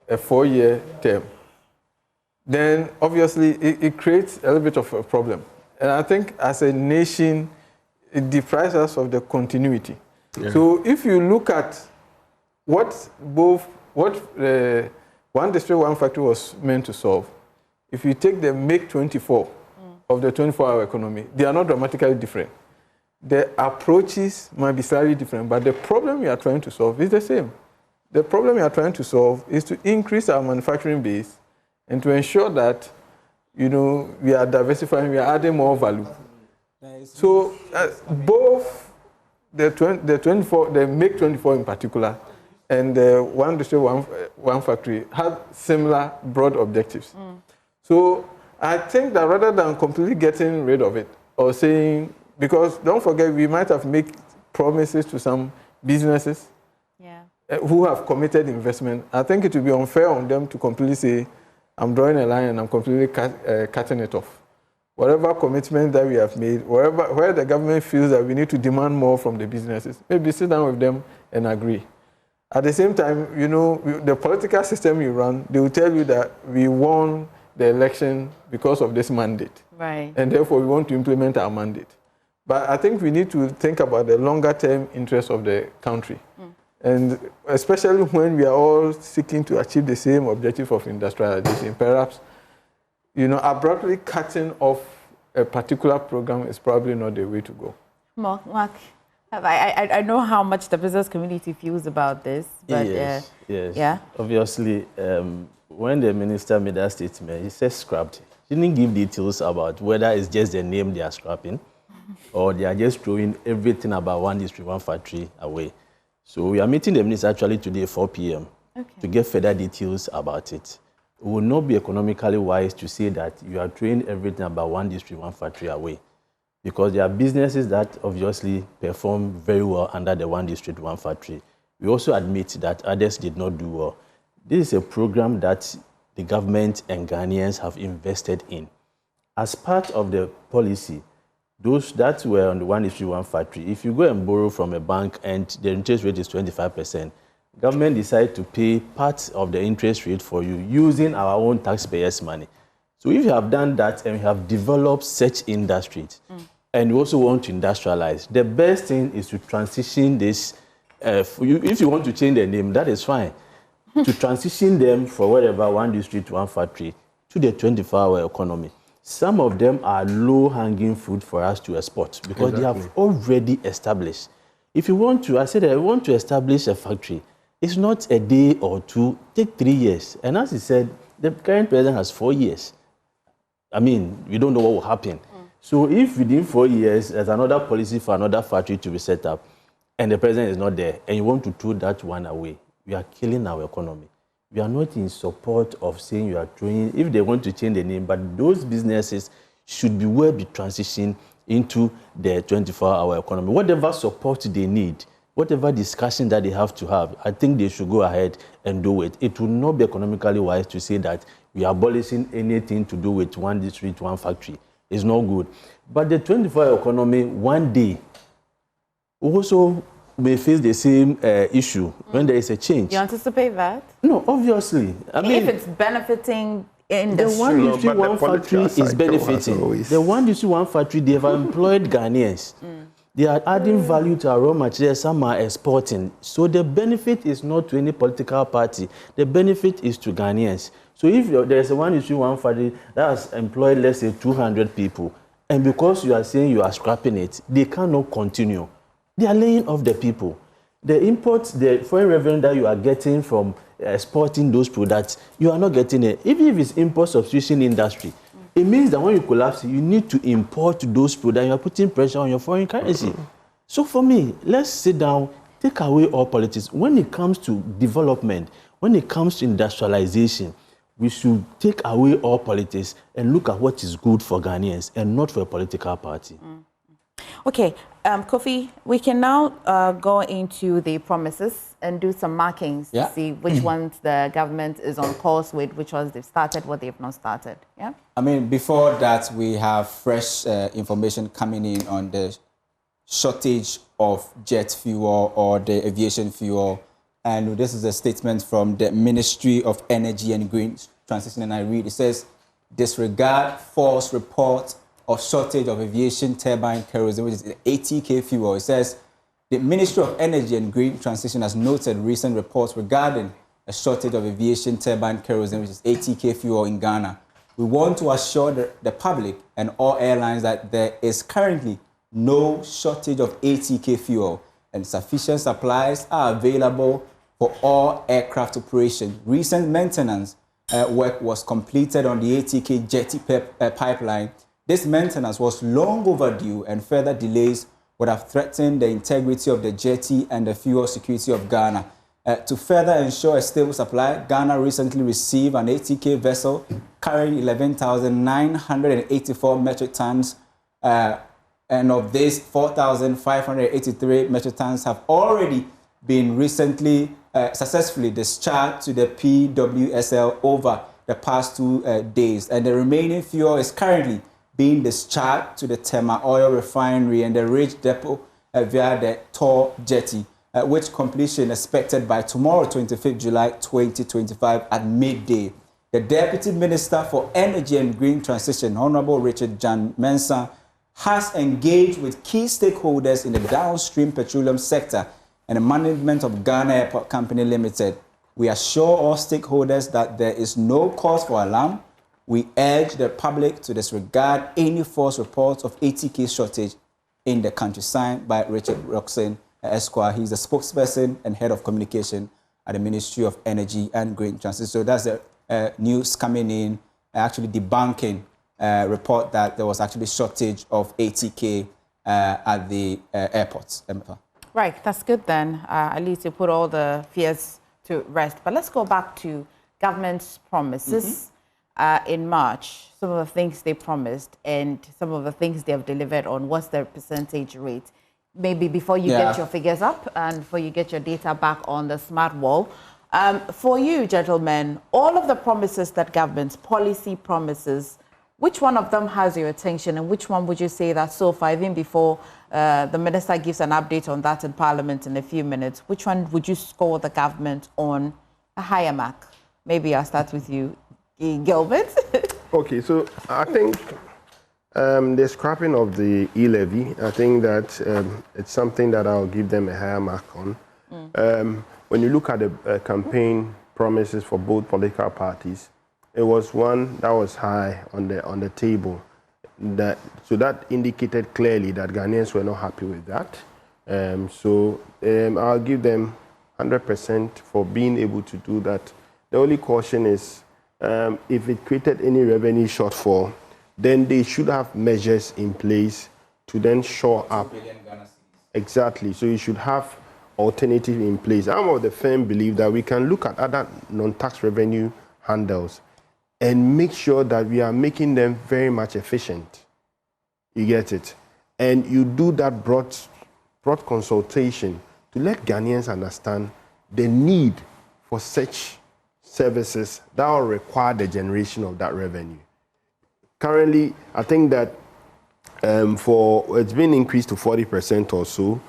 S6: 4-year term, then obviously it creates a little bit of a problem. And I think as a nation, it deprives us of the continuity. Yeah. So if you look at what one district, one factory was meant to solve, if you take the Make 24 of the 24-hour economy, they are not dramatically different. The approaches might be slightly different, but the problem we are trying to solve is the same. The problem we are trying to solve is to increase our manufacturing base and to ensure that, you know, we are diversifying, we are adding more value. So both the Make 24 in particular and the one district, one factory have similar broad objectives. So I think that rather than completely getting rid of it or saying, because don't forget, we might have made promises to some businesses who have committed investment. I think it would be unfair on them to completely say, I'm drawing a line and I'm completely cutting it off. Whatever commitment that we have made, where the government feels that we need to demand more from the businesses, maybe sit down with them and agree. At the same time, you know, the political system we run, they will tell you that we won the election because of this mandate.
S1: Right.
S6: And therefore, we want to implement our mandate. But I think we need to think about the longer-term interests of the country. And especially when we are all seeking to achieve the same objective of industrialization, perhaps, you know, abruptly cutting off a particular program is probably not the way to go.
S1: Mark, I know how much the business community feels about this, but
S7: yes.
S1: Yeah.
S7: Obviously, when the minister made that statement, he said scrapped. He didn't give details about whether it's just the name they are scrapping or they are just throwing everything about one district, one factory away. So we are meeting the minister actually today at 4 p.m. to get further details about it. It will not be economically wise to say that you are throwing everything about one district, one factory away, because there are businesses that obviously perform very well under the one district, one factory. We also admit that others did not do well. This is a program that the government and Ghanaians have invested in. As part of the policy, those that were on the 1:1 factory, if you go and borrow from a bank and the interest rate is 25%, government decides to pay part of the interest rate for you using our own taxpayers' money. So if you have done that and you have developed such industries, and you also want to industrialize, the best thing is to transition this. If you want to change the name, that is fine. To transition them from whatever one district to one factory to the 24-hour economy. Some of them are low-hanging fruit for us to export because they have already established. If you want to, I said I want to establish a factory. It's not a day or two, take 3 years. And as he said, the current president has 4 years. I mean, we don't know what will happen. So if within 4 years, there's another policy for another factory to be set up, and the president is not there, and you want to throw that one away, we are killing our economy. We are not in support of saying you are throwing, if they want to change the name, but those businesses should be transitioned into the 24-hour economy. Whatever support they need, whatever discussion that they have to have, I think they should go ahead and do it. It will not be economically wise to say that we are abolishing anything to do with one district, one factory. It's not good. But the 24-hour economy, one day, also may face the same issue when there is a change.
S1: You anticipate that?
S7: No, obviously. I mean,
S1: if it's benefiting industry.
S7: The one district, one factory is benefiting. The one district, one factory, they have employed Ghanaians. They are adding value to our raw materials. Some are exporting. So the benefit is not to any political party. The benefit is to Ghanaians. So if there is a one district, one factory that has employed, let's say, 200 people, and because you are saying you are scrapping it, they cannot continue. They are laying off the people. The imports, the foreign revenue that you are getting from exporting those products, you are not getting it. Even if it's import substitution industry, it means that when you collapse, you need to import those products. You are putting pressure on your foreign currency. So for me, let's sit down, take away all politics. When it comes to development, when it comes to industrialization, we should take away all politics and look at what is good for Ghanaians and not for a political party.
S1: Okay, Kofi, we can now go into the promises and do some markings to see which ones the government is on course with, which ones they've started, what they've not started. Yeah.
S2: I mean, before that, we have fresh information coming in on the shortage of jet fuel or the aviation fuel. And this is a statement from the Ministry of Energy and Green Transition, and I read, it says, disregard false report of shortage of aviation turbine kerosene, which is ATK fuel. It says, the Ministry of Energy and Green Transition has noted recent reports regarding a shortage of aviation turbine kerosene, which is ATK fuel in Ghana. We want to assure the public and all airlines that there is currently no shortage of ATK fuel and sufficient supplies are available for all aircraft operation. Recent maintenance work was completed on the ATK jetty pipeline. This maintenance was long overdue and further delays would have threatened the integrity of the jetty and the fuel security of Ghana. To further ensure a stable supply, Ghana recently received an ATK vessel carrying 11,984 metric tons, and of this, 4,583 metric tons have already been recently successfully discharged to the PWSL over the past 2 days, and the remaining fuel is currently being discharged to the Tema Oil Refinery and the Ridge Depot via the Tor Jetty, which completion expected by tomorrow, 25th July 2025 at midday. The Deputy Minister for Energy and Green Transition, Honorable Richard Jan Mensah, has engaged with key stakeholders in the downstream petroleum sector and the management of Ghana Airport Company Limited. We assure all stakeholders that there is no cause for alarm. We urge the public to disregard any false reports of ATK shortage in the country. Signed by Richard Roxon Esquire. He's the spokesperson and head of communication at the Ministry of Energy and Green Transition. So that's the news coming in, actually debunking report that there was actually shortage of ATK at the airports.
S1: Right, that's good then. At least you put all the fears to rest. But let's go back to government's promises. In March, some of the things they promised and some of the things they have delivered on. What's the percentage rate? Maybe before you get your figures up and before you get your data back on the smart wall. For you, gentlemen, all of the promises that government's policy promises, Which one of them has your attention, and which one would you say that so far, even before the minister gives an update on that in Parliament in a few minutes, which one would you score the government on a higher mark? Maybe I'll start with you, gov't.
S9: Okay, so I think the scrapping of the e-levy, I think that it's something that I'll give them a higher mark on. When you look at the campaign promises for both political parties, it was one that was high on the table. So that indicated clearly that Ghanaians were not happy with that. I'll give them 100% for being able to do that. The only caution is if it created any revenue shortfall, then they should have measures in place to then shore up. Exactly. So you should have alternative in place. I'm of the firm belief that we can look at other non-tax revenue handles and make sure that we are making them very much efficient. You get it? And you do that broad consultation to let Ghanaians understand the need for such services that will require the generation of that revenue. Currently, I think that it's been increased to 40% or so.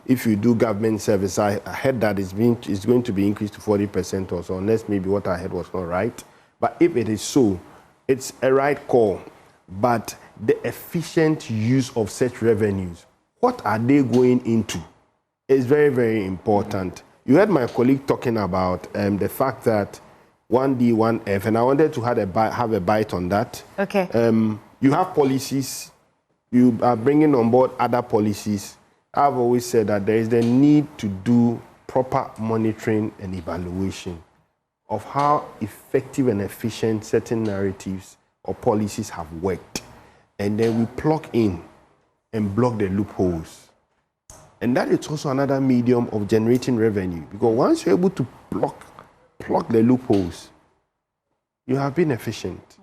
S9: If you do government service, I heard that it's going to be increased to 40% or so, unless maybe what I heard was not right. But if it is so, it's a right call. But the efficient use of such revenues, what are they going into, is very, very important. You heard my colleague talking about the fact that 1D, 1F, and I wanted to have a bite on that.
S1: Okay.
S9: You have policies, you are bringing on board other policies. I've always said that there is the need to do proper monitoring and evaluation of how effective and efficient certain narratives or policies have worked. And then we plug in and block the loopholes. And that is also another medium of generating revenue. Because once you're able to plug the loopholes, you have been efficient.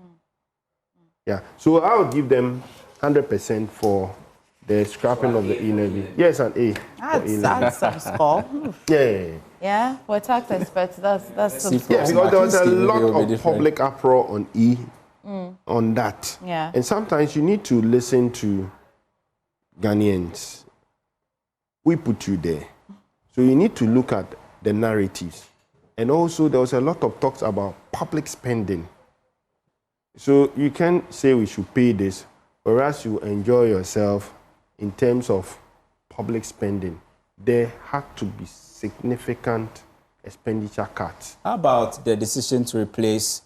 S9: Yeah. So I would give them 100% for the scrapping of the e-levy. Yes, an A.
S1: That's some score.
S9: Yeah.
S1: Yeah, for tax experts, that's some score.
S9: Yeah, because there was a lot of public uproar on on that.
S1: Yeah.
S9: And sometimes you need to listen to Ghanaians. We put you there. So you need to look at the narratives. And also there was a lot of talks about public spending. So you can say we should pay this, whereas you enjoy yourself in terms of public spending. There had to be significant expenditure cuts.
S2: How about the decision to replace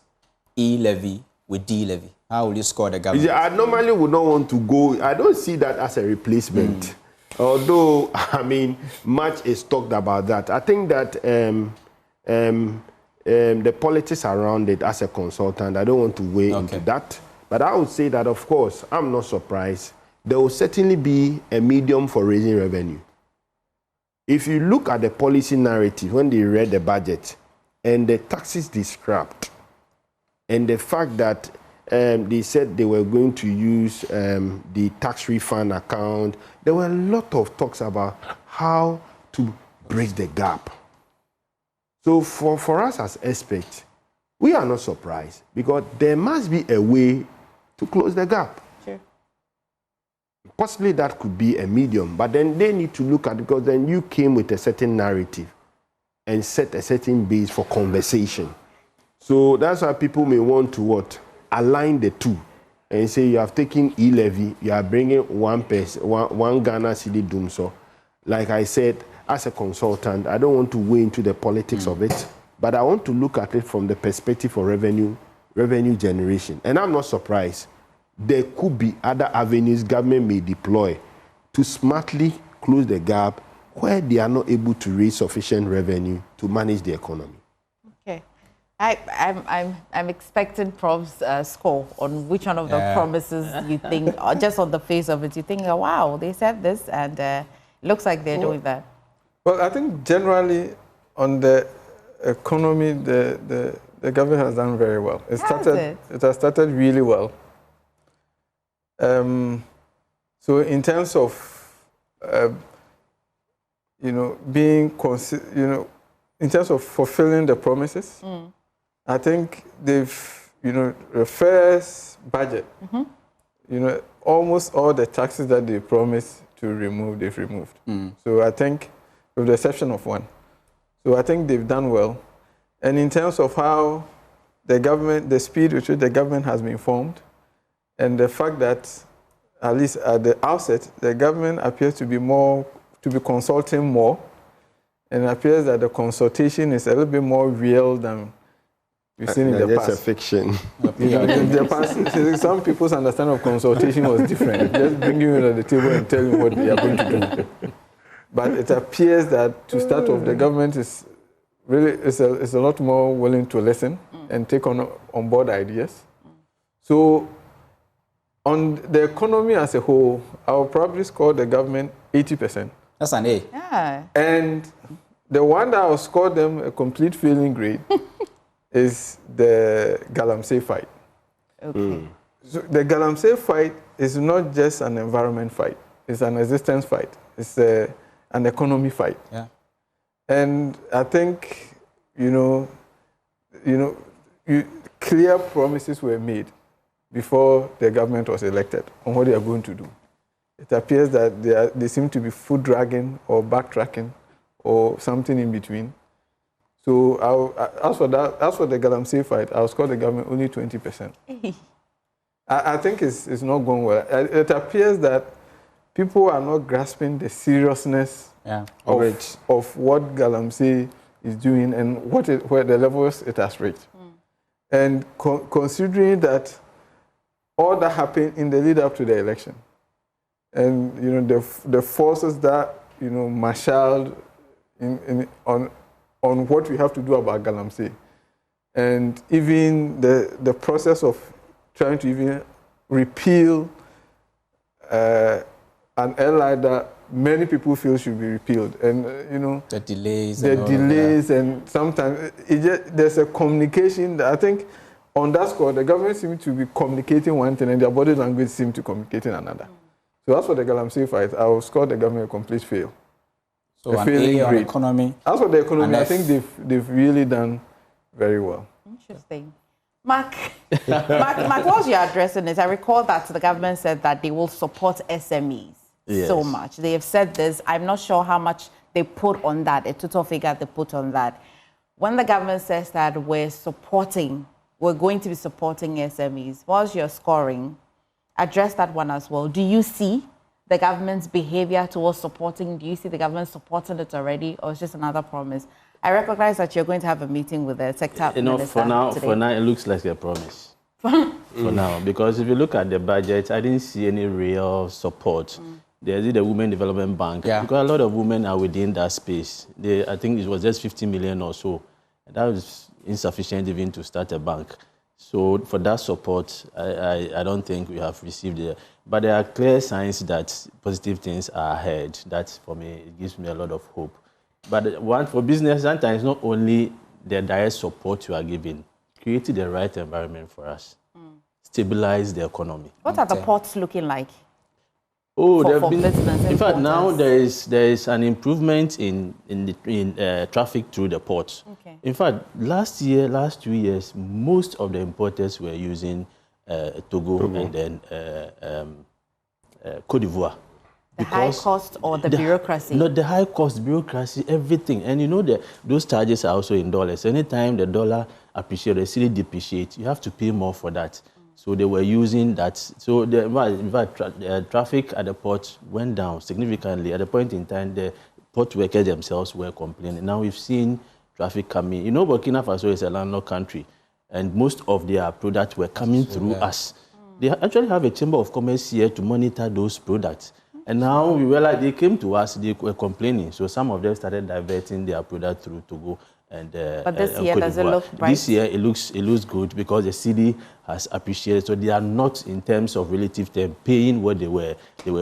S2: E-levy with D-levy? How will you score the government?
S9: I normally would not want to go. I don't see that as a replacement. Although, I mean, much is talked about that. I think that the politics around it as a consultant, I don't want to weigh into that. But I would say that, of course, I'm not surprised. There will certainly be a medium for raising revenue. If you look at the policy narrative, when they read the budget, and the taxes they scrapped, and the fact that they said they were going to use the tax refund account, there were a lot of talks about how to bridge the gap. So for us as experts, we are not surprised because there must be a way to close the gap.
S1: Sure.
S9: Possibly that could be a medium, but then they need to look at it because then you came with a certain narrative and set a certain base for conversation. So that's why people may want to align the two and say you have taken e-levy, you are bringing one Ghana cedi dumso. Like I said, as a consultant, I don't want to weigh into the politics of it, but I want to look at it from the perspective of revenue generation. And I'm not surprised. There could be other avenues government may deploy to smartly close the gap where they are not able to raise sufficient revenue to manage the economy.
S1: Okay. I'm expecting Prof's score on which one of the promises you think, or just on the face of it, you think, oh, wow, they said this, and it looks like they're doing that.
S6: Well, I think generally on the economy, the government has done very well. It has started really well. So in terms of in terms of fulfilling the promises, I think they've the first budget, almost all the taxes that they promised to remove, they've removed. So I think, with the exception of one. So I think they've done well. And in terms of how the speed with which the government has been formed, and the fact that, at least at the outset, the government appears to be consulting more, and it appears that the consultation is a little bit more real than we've seen in the past.
S9: It's a fiction.
S6: In the past, some people's understanding of consultation was different. Just bring you at the table and tell you what they are going to do. But it appears that, to start off, the government is a lot more willing to listen and take on board ideas. So, on the economy as a whole, I will probably score the government 80%.
S2: That's an A.
S1: Yeah.
S6: And the one that I will score them a complete failing grade is the Galamsey fight.
S1: Okay.
S6: So the Galamsey fight is not just an environment fight. It's an existence fight. It's an economy fight.
S2: Yeah.
S6: And I think, clear promises were made before the government was elected on what they are going to do. It appears that they seem to be foot dragging or backtracking or something in between. So as for the Galamsey fight, I'll score the government only 20%. I think it's not going well. It appears that people are not grasping the seriousness of what Galamsey is doing and where the levels it has reached. And considering that all that happened in the lead up to the election, and the forces that marshaled on what we have to do about Galamsey, and even the process of trying to even repeal an airline that many people feel should be repealed, and
S2: the delays,
S6: and sometimes there's a communication that I think on that score the government seems to be communicating one thing and their body language seems to be communicating another. So as for the Galamsey fight, I will score the government a complete fail.
S2: So an A on economy.
S6: As for the economy, I think they've really done very well.
S1: Interesting. Mark, whilst you're addressing this, I recall that the government said that they will support SMEs so much. They have said this. I'm not sure how much they put on that, a total figure they put on that. When the government says that we're going to be supporting SMEs, whilst you're scoring, address that one as well. Do you see the government's behavior towards supporting? Do you see the government supporting it already, or it's just another promise? I recognize that you're going to have a meeting with the sector minister
S7: for now, it looks like a promise. For now, because if you look at the budget, I didn't see any real support. There's the Women Development Bank, because a lot of women are within that space. I think it was just 50 million or so. That was insufficient even to start a bank. So for that support, I don't think we have received it. But there are clear signs that positive things are ahead. That, for me, it gives me a lot of hope. But one for business, sometimes not only the direct support you are giving, creating the right environment for us, stabilize the economy.
S1: What are the ports looking like?
S7: For business. In fact, now there is an improvement in traffic through the ports.
S1: Okay.
S7: In fact, last 2 years, most of the importers were using Togo and then Côte d'Ivoire.
S1: The high cost or the bureaucracy?
S7: No, the high cost, bureaucracy, everything. And those charges are also in dollars. Anytime the dollar appreciates, the cedi depreciates, you have to pay more for that. So they were using that. So the traffic at the port went down significantly. At the point in time, the port workers themselves were complaining. Now we've seen traffic coming. Burkina Faso is a landlocked country, and most of their products were coming through us. They actually have a chamber of commerce here to monitor those products. And now we realized they came to us, they were complaining. So some of them started diverting their product through Togo. But
S1: this year, does it look bright?
S7: This year, it looks good because the cedi has appreciated. So they are not, in terms of relative term, paying what they were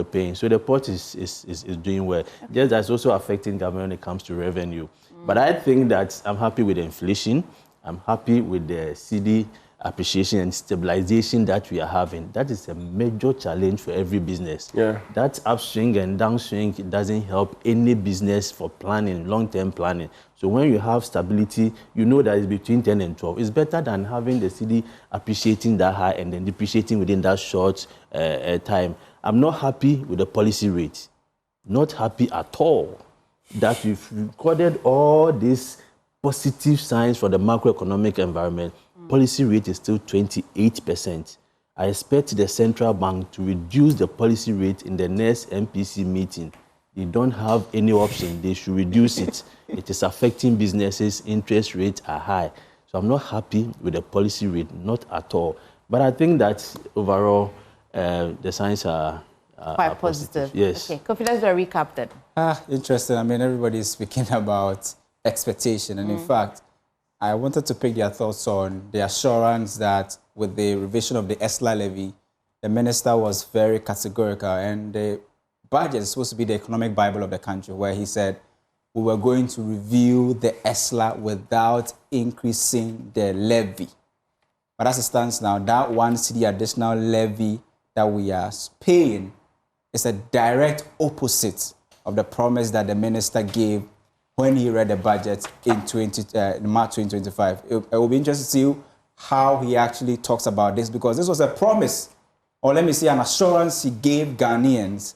S7: paying. So the port is doing well. Just that's also affecting government when it comes to revenue. But I think that I'm happy with the inflation. I'm happy with the cedi appreciation and stabilization that we are having, that is a major challenge for every business.
S9: Yeah.
S7: That upswing and downswing doesn't help any business for planning, long-term planning. So when you have stability, you know that it's between 10 and 12. It's better than having the cedi appreciating that high and then depreciating within that short time. I'm not happy with the policy rate. Not happy at all that we've recorded all these positive signs for the macroeconomic environment. Policy rate is still 28%. I expect the central bank to reduce the policy rate in the next MPC meeting. They don't have any option. They should reduce it. It is affecting businesses. Interest rates are high. So I'm not happy with the policy rate, not at all. But I think that overall, the signs are
S1: quite positive.
S7: Yes.
S1: Okay, Kofi, let's do a recap then.
S2: Interesting. I mean, everybody is speaking about expectation. And in fact, I wanted to pick their thoughts on the assurance that with the revision of the ESLA levy, the minister was very categorical. And the budget is supposed to be the economic Bible of the country, where he said we were going to review the ESLA without increasing the levy. But as it stands now, that 1 cedi additional levy that we are paying is a direct opposite of the promise that the minister gave when he read the budget in March 2025. It will be interesting to see how he actually talks about this, because this was a promise, or let me say an assurance he gave Ghanaians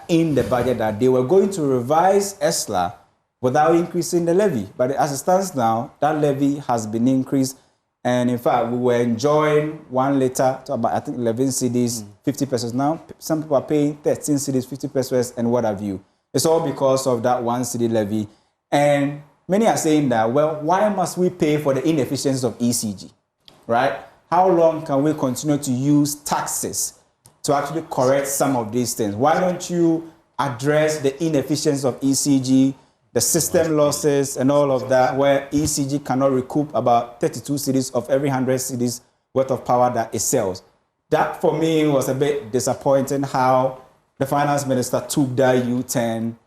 S2: in the budget that they were going to revise ESLA without increasing the levy. But as it stands now, that levy has been increased. And in fact, we were enjoying 1 litre to about, I think, 11 cedis, 50 pesos. Now, some people are paying 13 cedis, 50 pesos, and what have you. It's all because of that 1 cedi levy. And many are saying that, well, why must we pay for the inefficiencies of ECG, right? How long can we continue to use taxes to actually correct some of these things? Why don't you address the inefficiencies of ECG, the system losses and all of that, where ECG cannot recoup about 32 cedis of every 100 cedis worth of power that it sells? That, for me, was a bit disappointing, how the finance minister took that U-turn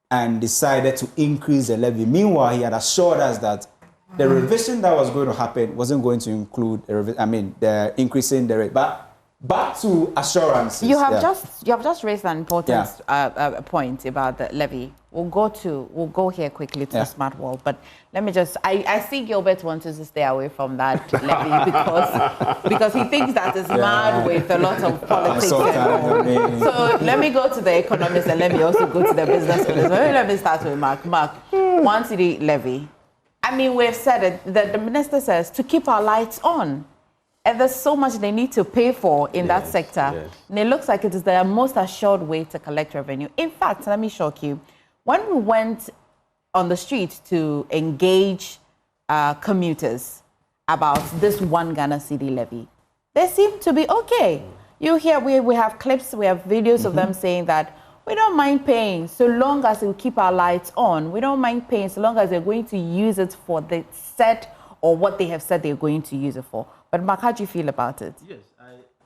S2: and decided to increase the levy. Meanwhile, he had assured us that the revision that was going to happen wasn't going to include, the increasing the rate. But back to assurances.
S1: You have just raised an important point about the levy. We'll go here quickly to the smart world, but let me just. I see Gilbert wants to stay away from that levy because he thinks that is mad with a lot of politics. So let me go to the economists and let me also go to the business minister. Let me start with Mark. Mark, 1 cedi levy. I mean, we've said it. The minister says to keep our lights on. And there's so much they need to pay for in that sector. Yes. And it looks like it is the most assured way to collect revenue. In fact, let me shock you. When we went on the street to engage commuters about this 1 Ghana cedi levy, they seem to be okay. You hear, we have clips, we have videos of them saying that we don't mind paying so long as we keep our lights on. We don't mind paying so long as they're going to use it for the set or what they have said they're going to use it for. But Mark, how do you feel about it?
S7: Yes,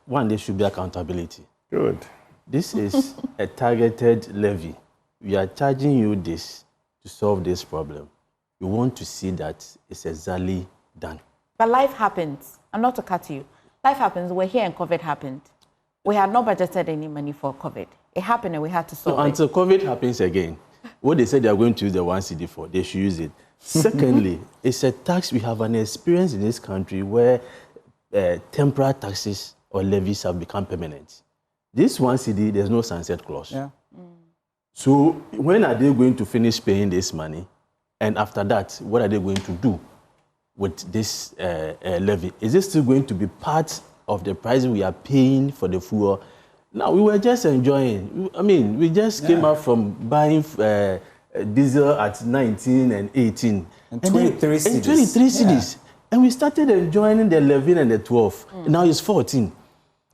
S7: one, there should be accountability.
S9: Good.
S7: This is a targeted levy. We are charging you this to solve this problem. We want to see that it's exactly done.
S1: But life happens. And not to cut you. Life happens. We're here and COVID happened. We had not budgeted any money for COVID. It happened and we had to solve it.
S7: Until COVID happens again, what they said they are going to use the 1 cedi for, they should use it. Secondly, it's a tax. We have an experience in this country where temporary taxes or levies have become permanent. This 1 cedi, there's no sunset clause.
S2: Yeah.
S7: So when are they going to finish paying this money? And after that, what are they going to do with this levy? Is it still going to be part of the price we are paying for the fuel? Now, we were just enjoying. I mean, we just came out from buying diesel at 19 and 18.
S2: And 23 cedis.
S7: And 23 cedis. And we started enjoying the 11 and the 12. Now it's 14.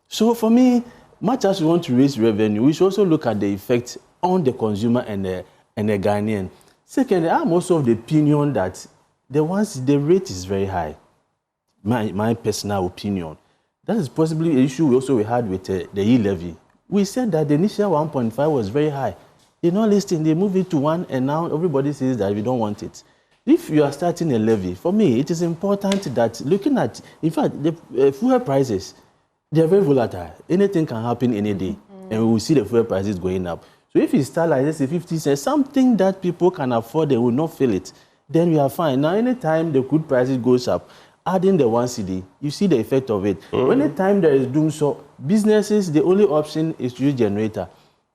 S7: So for me, much as we want to raise revenue, we should also look at the effect on the consumer and the Ghanaian. Secondly, I'm also of the opinion that the rate is very high. My personal opinion. That is possibly an issue we had with the e-levy. We said that the initial 1.5 was very high. They not listening, they moved it to 1, and now everybody says that we don't want it. If you are starting a levy, for me, it is important that looking at, in fact, the fuel prices, they are very volatile. Anything can happen any day, and we will see the fuel prices going up. So if you start like this, 50 cents, something that people can afford, they will not feel it, then we are fine. Now, anytime the crude prices goes up, adding the 1 cedi, you see the effect of it. Anytime there is doom, so businesses, the only option is to use generator.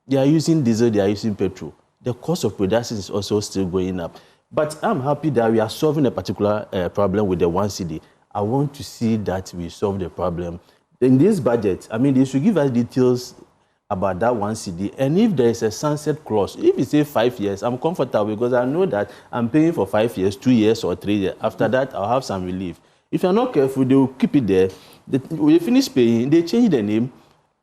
S7: They are using diesel, they are using petrol. The cost of production is also still going up. But I'm happy that we are solving a particular problem with the 1 cedi. I want to see that we solve the problem. In this budget, I mean, they should give us details about that 1 cedi. And if there is a sunset clause, if you say 5 years, I'm comfortable because I know that I'm paying for 5 years, 2 years, or 3 years. After that, I'll have some relief. If you're not careful, they will keep it there. When you finish paying, they change the name,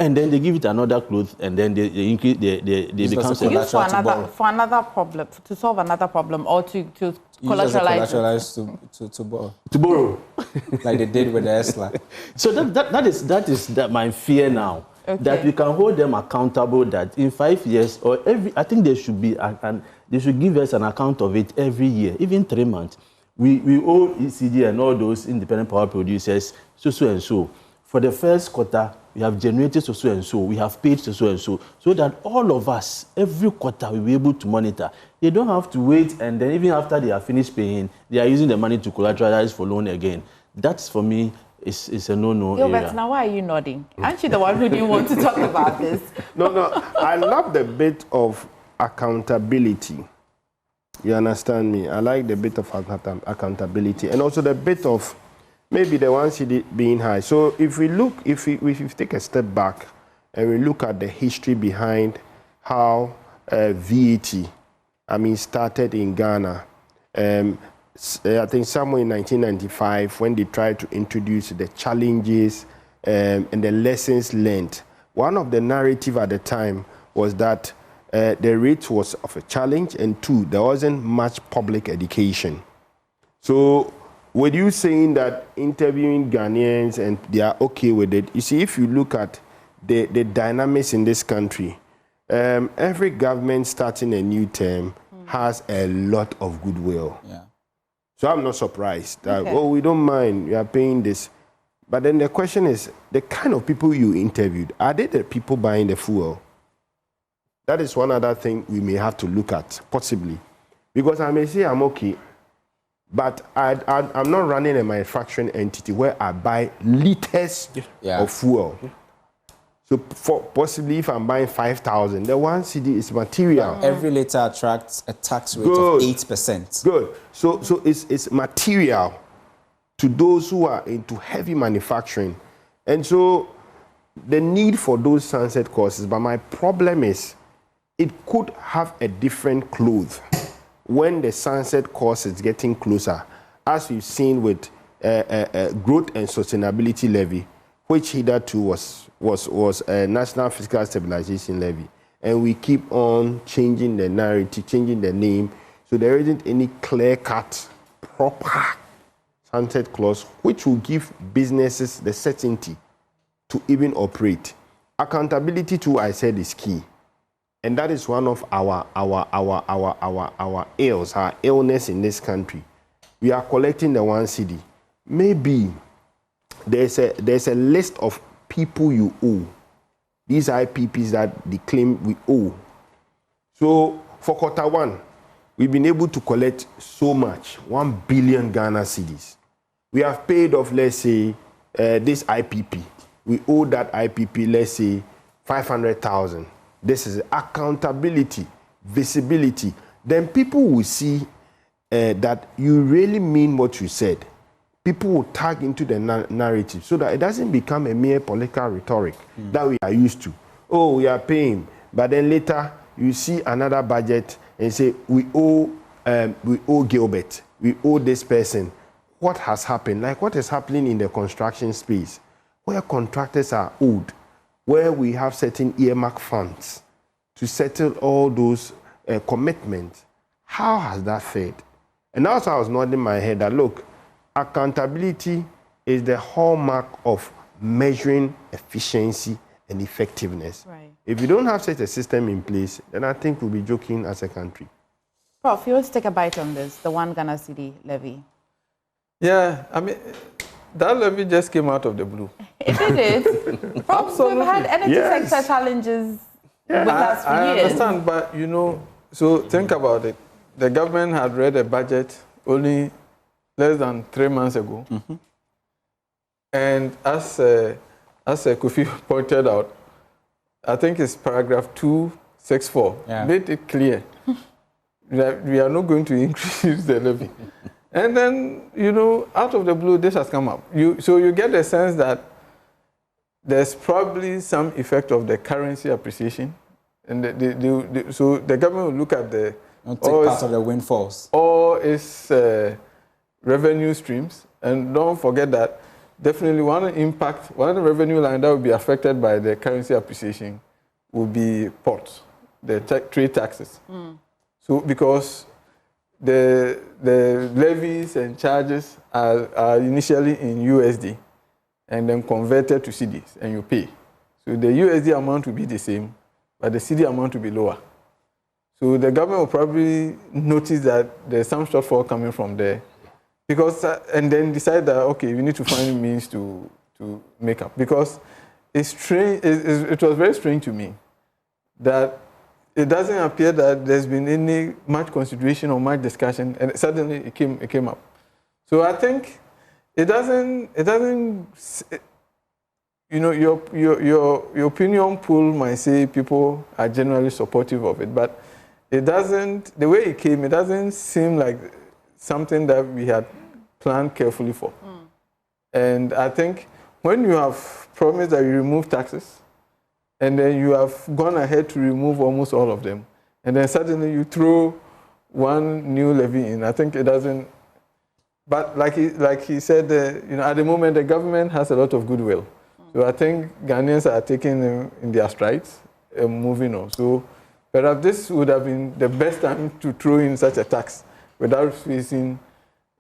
S7: and then they give it another cloth, and then they increase, they become
S1: for another problem, to solve another problem, or to collateralize
S2: to borrow.
S7: To borrow,
S2: like they did with the ESLA.
S7: So that is my fear now. Okay. That we can hold them accountable. That in 5 years or I think they should be, and they should give us an account of it every year, even 3 months. We owe ECG and all those independent power producers so and so. For the first quarter, we have generated so and so. We have paid so and so. So that all of us, every quarter, will be able to monitor. They don't have to wait, and then even after they are finished paying, they are using the money to collateralize for loan again. That's, for me, is a no-no area.
S1: But now why are you nodding? Aren't you the one who didn't want to talk about this?
S9: No. I love the bit of accountability. You understand me? I like the bit of accountability, and also the bit of maybe the 1 cedi being high. So if we take a step back and we look at the history behind how VAT, started in Ghana. I think somewhere in 1995 when they tried to introduce the challenges and the lessons learned. One of the narrative at the time was that the rate was of a challenge, and 2, there wasn't much public education. So with you saying that interviewing Ghanaians and they are okay with it, you see, if you look at the dynamics in this country, every government starting a new term has a lot of goodwill.
S2: Yeah.
S9: So I'm not surprised that, we don't mind, you are paying this. But then the question is, the kind of people you interviewed, are they the people buying the fuel? That is one other thing we may have to look at, possibly. Because I may say I'm okay, but I'm not running a manufacturing entity where I buy liters of fuel. So possibly if I'm buying 5,000, the 1 cedi is material.
S2: But every liter attracts a tax rate of 8%.
S9: Good. So it's material to those who are into heavy manufacturing. And so the need for those sunset courses, but my problem is it could have a different cloth when the sunset course is getting closer, as we've seen with growth and sustainability levy, which hitherto was a national fiscal stabilization levy. And we keep on changing the narrative, changing the name, so there isn't any clear-cut, proper sunset clause, which will give businesses the certainty to even operate. Accountability, too, I said, is key. And that is one of our ills, our illness in this country. We are collecting the 1 cedi. Maybe there's a list of people you owe. These IPPs that they claim we owe. So for quarter 1, we've been able to collect so much, 1 billion Ghana cedis. We have paid off, let's say, this IPP. We owe that IPP, let's say, 500,000. This is accountability, visibility. Then people will see that you really mean what you said. People will tag into the narrative so that it doesn't become a mere political rhetoric that we are used to. Oh, we are paying. But then later, you see another budget and say, we owe gov't. We owe this person. What has happened? Like what is happening in the construction space, where contractors are owed, where we have certain earmark funds to settle all those commitments. How has that fared? And also I was nodding my head that, look, accountability is the hallmark of measuring efficiency and effectiveness. Right. If you don't have such a system in place, then I think we'll be joking as a country.
S1: Prof, you want to take a bite on this, the one Ghana cedi levy?
S6: Yeah, I mean, that levy just came out of the blue.
S1: It did. Prof, we've had energy sector challenges with us for years.
S6: I understand, but you know, so think about it. The government had read a budget only less than 3 months ago. And as Kofi pointed out, I think it's paragraph 264, made it clear that we are not going to increase the levy. And then, you know, out of the blue, this has come up. So you get the sense that there's probably some effect of the currency appreciation. And so the government will look at the...
S2: take part of the windfalls.
S6: Or its revenue streams. And don't forget that definitely one revenue line that will be affected by the currency appreciation will be ports, the trade taxes. So because the levies and charges are initially in USD and then converted to cedis and you pay. So the USD amount will be the same, but the cedi amount will be lower. So the government will probably notice that there's some shortfall coming from there, because and then decide that okay, we need to find means to make up. Because it's strange. It was very strange to me that it doesn't appear that there's been any much consideration or much discussion, and suddenly it came up. So I think it doesn't. You know, your opinion poll might say people are generally supportive of it, but it doesn't. The way it came, it doesn't seem like something that we had planned carefully for. And I think when you have promised that you remove taxes, and then you have gone ahead to remove almost all of them, and then suddenly you throw one new levy in, I think it doesn't. But like he said, you know, at the moment the government has a lot of goodwill. So I think Ghanaians are taking them in their strides and moving on. So perhaps this would have been the best time to throw in such a tax without facing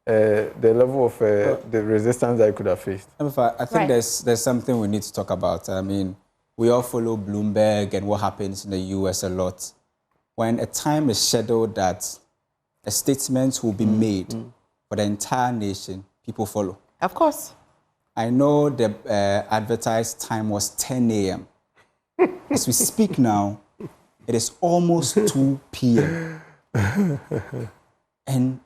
S6: the level of the resistance that it could have faced.
S2: I think there's something we need to talk about. I mean, we all follow Bloomberg and what happens in the US a lot. When a time is scheduled that a statement will be made for the entire nation, people follow.
S1: Of course.
S2: I know the advertised time was 10 a.m. As we speak now, it is almost 2 p.m. And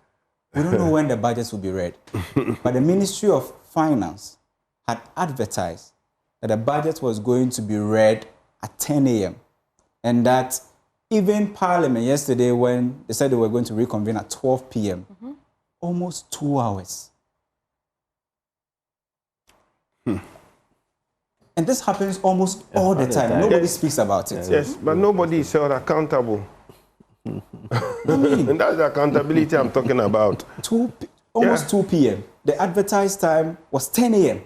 S2: we don't know when the budgets will be read. But the Ministry of Finance had advertised that the budget was going to be read at 10 a.m. And that even Parliament yesterday, when they said they were going to reconvene at 12 p.m., almost 2 hours. And this happens almost all the time. Nobody speaks about it.
S9: Yes, but nobody is held accountable. And that's the accountability I'm talking about.
S2: Almost 2 p.m. The advertised time was 10 a.m.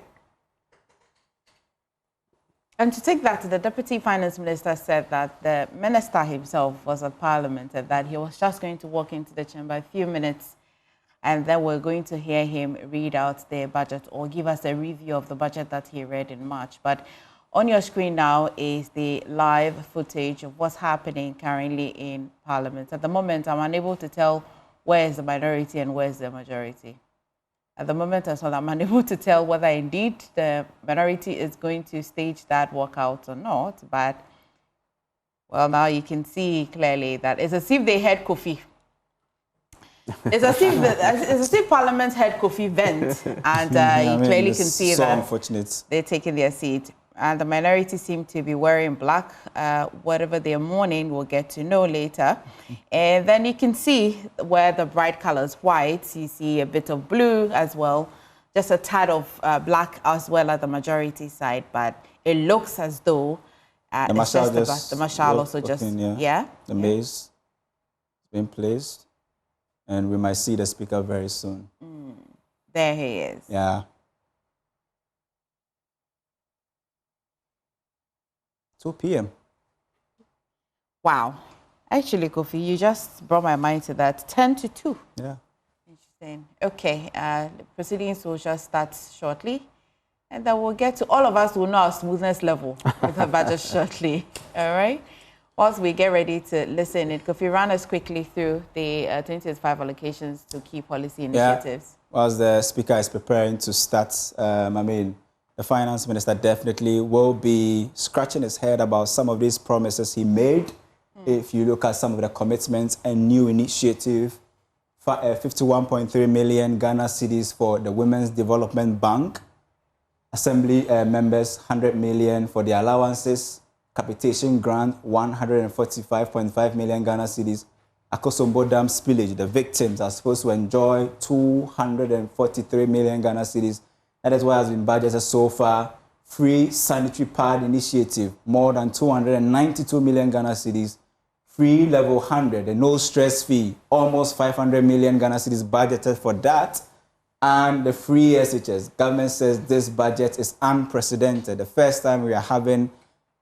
S1: And to take that, the Deputy Finance Minister said that the Minister himself was at Parliament and that he was just going to walk into the chamber a few minutes and then we're going to hear him read out the budget or give us a review of the budget that he read in March. But on your screen now is the live footage of what's happening currently in Parliament. At the moment, I'm unable to tell where is the minority and where is the majority. At the moment as well, I'm unable to tell whether indeed the minority is going to stage that walkout or not. But, well, now you can see clearly that it's as if they had Kofi. It's as if Parliament had Kofi vent, and you clearly can see that
S2: unfortunate.
S1: They're taking their seat. And the minority seem to be wearing black. Whatever they're mourning, we'll get to know later. And then you can see where the bright colors, white, you see a bit of blue as well, just a tad of black as well at the majority side. But it looks as though
S2: the
S1: marshal also just,
S2: The maze has been placed. And we might see the speaker very soon.
S1: There he is.
S2: Yeah. 2 p.m.
S1: Wow. Actually, Kofi, you just brought my mind to that. 10 to 2.
S2: Yeah.
S1: Interesting. Okay. The proceedings will just start shortly. And then we'll get to all of us will know our smoothness level with the budget shortly. All right. Whilst we get ready to listen, could you run us quickly through the 2025 allocations to key policy initiatives?
S2: Yeah. As the Speaker is preparing to start, the Finance Minister definitely will be scratching his head about some of these promises he made. If you look at some of the commitments and new initiative, 51.3 million Ghana cedis for the Women's Development Bank, Assembly members 100 million for the allowances, capitation grant 145.5 million Ghana cedis, Akosombo Dam spillage, the victims are supposed to enjoy 243 million Ghana cedis. That is what has been budgeted so far. Free sanitary pad initiative, more than 292 million Ghana cedis. Free level 100, the no stress fee, almost 500 million Ghana cedis budgeted for that. And the free SHS, government says this budget is unprecedented. The first time we are having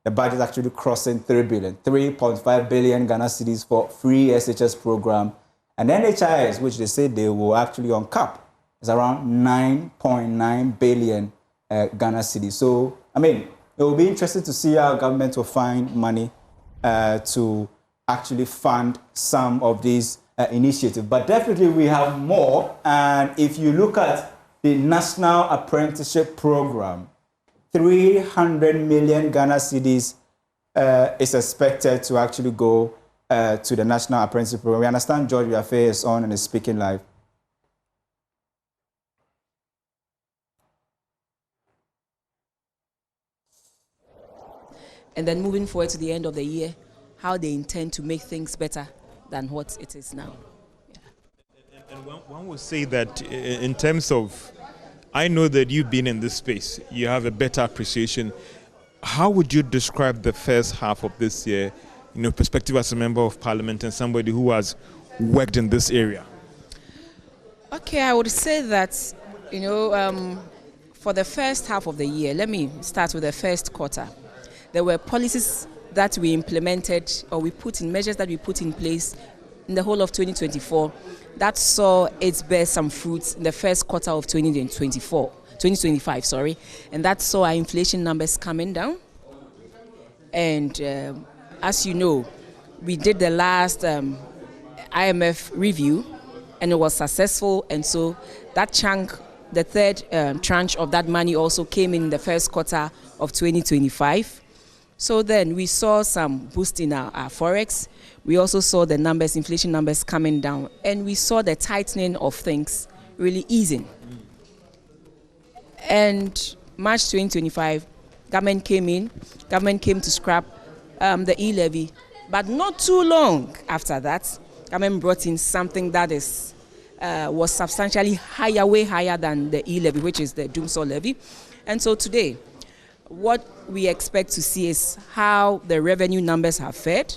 S2: the budget actually crossing 3 billion, 3.5 billion Ghana cedis for free SHS program. And NHIS, which they say they will actually uncap, is around 9.9 billion Ghana cedis. So, it will be interesting to see how government will find money to actually fund some of these initiatives. But definitely we have more. And if you look at the National Apprenticeship Program, 300 million Ghana cedis is expected to actually go to the National Apprenticeship Program. We understand George Biafé is on and is speaking live.
S18: And then moving forward to the end of the year, how they intend to make things better than what it is now.
S4: Yeah. And one would say that in terms of, I know that you've been in this space, you have a better appreciation. How would you describe the first half of this year, perspective as a member of parliament and somebody who has worked in this area?
S18: Okay, I would say that, for the first half of the year, let me start with the first quarter. There were policies that we implemented or measures that we put in place in the whole of 2024 that saw it bear some fruits in the first quarter of 2025, and that saw our inflation numbers coming down. And as you know, we did the last IMF review and it was successful, and so that chunk, the third tranche of that money also came in the first quarter of 2025. So then we saw some boost in our forex. We also saw the inflation numbers coming down, and we saw the tightening of things really easing. And March 2025, government came to scrap the e-levy, but not too long after that, government brought in something that was substantially higher, way higher than the e-levy, which is the Doomsor levy. And so today, what we expect to see is how the revenue numbers have fared,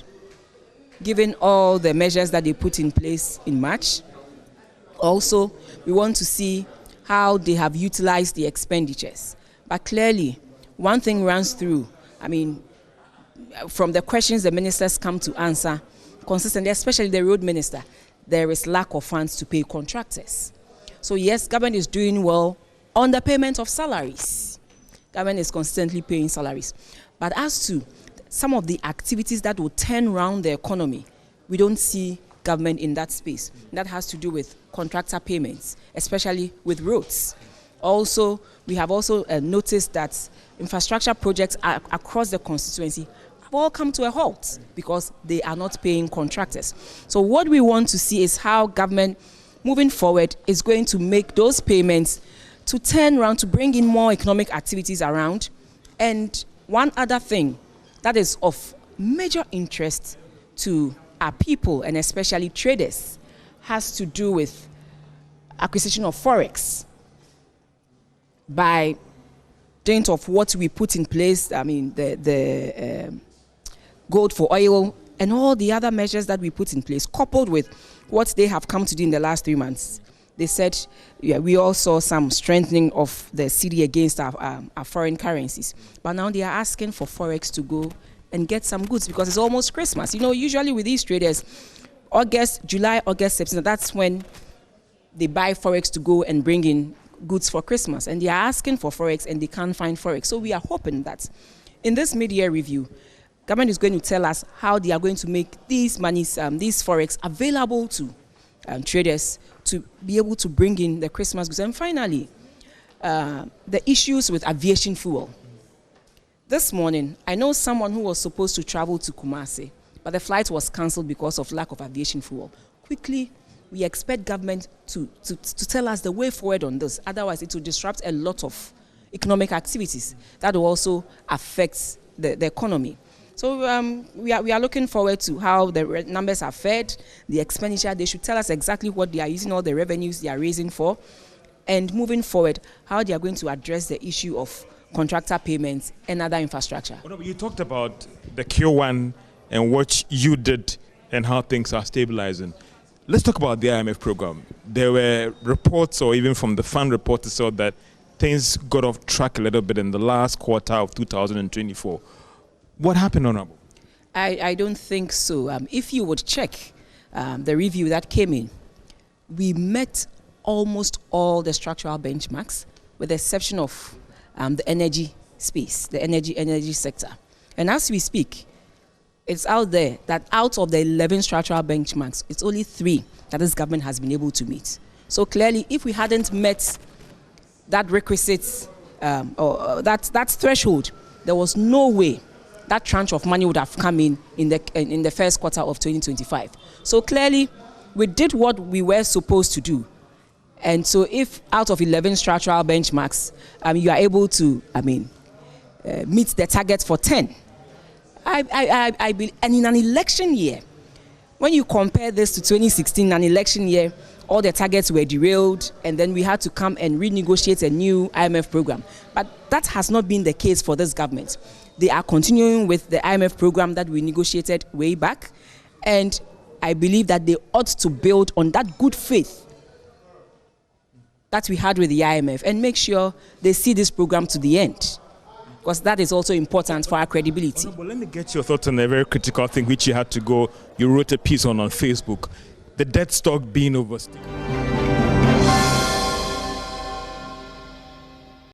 S18: given all the measures that they put in place in March. Also, we want to see how they have utilized the expenditures. But clearly, one thing runs through, from the questions the ministers come to answer consistently, especially the road minister, there is lack of funds to pay contractors. So yes, government is doing well on the payment of salaries. Government is constantly paying salaries. But as to some of the activities that will turn around the economy, we don't see government in that space. That has to do with contractor payments, especially with roads. Also, we have also noticed that infrastructure projects across the constituency have all come to a halt because they are not paying contractors. So what we want to see is how government, moving forward, is going to make those payments to turn around, to bring in more economic activities around. And one other thing that is of major interest to our people, and especially traders, has to do with acquisition of forex. By dint of what we put in place, the gold for oil and all the other measures that we put in place, coupled with what they have come to do in the last 3 months, they said, we all saw some strengthening of the cedi against our foreign currencies. But now they are asking for forex to go and get some goods because it's almost Christmas. Usually with these traders, July, August, September, that's when they buy forex to go and bring in goods for Christmas. And they are asking for forex and they can't find forex. So we are hoping that in this mid-year review, government is going to tell us how they are going to make these monies, these forex available to traders to be able to bring in the Christmas goods. And finally, the issues with aviation fuel. This morning, I know someone who was supposed to travel to Kumasi, but the flight was cancelled because of lack of aviation fuel. Quickly, we expect government to tell us the way forward on this. Otherwise, it will disrupt a lot of economic activities that will also affect the economy. So we are looking forward to how the numbers are fed, the expenditure. They should tell us exactly what they are using all the revenues they are raising for, and moving forward, how they are going to address the issue of contractor payments and other infrastructure.
S4: Well, you talked about the Q1 and what you did and how things are stabilizing. Let's talk about the IMF program. There were reports, or even from the fund report, that things got off track a little bit in the last quarter of 2024. What happened, Honorable?
S18: I don't think so. If you would check the review that came in, we met almost all the structural benchmarks, with the exception of the energy space, the energy sector. And as we speak, it's out there that out of the 11 structural benchmarks, it's only 3 that this government has been able to meet. So clearly, if we hadn't met that requisite or that threshold, there was no way that tranche of money would have come in the first quarter of 2025. So clearly, we did what we were supposed to do. And so if out of 11 structural benchmarks, you are able to, meet the target for 10, I believe, and in an election year, when you compare this to 2016, an election year, all the targets were derailed, and then we had to come and renegotiate a new IMF program. But that has not been the case for this government. They are continuing with the IMF program that we negotiated way back, and I believe that they ought to build on that good faith that we had with the IMF and make sure they see this program to the end, because that is also important for our credibility.
S4: Well, let me get your thoughts on a very critical thing which you had to go. You wrote a piece on Facebook, the debt stock being overstated.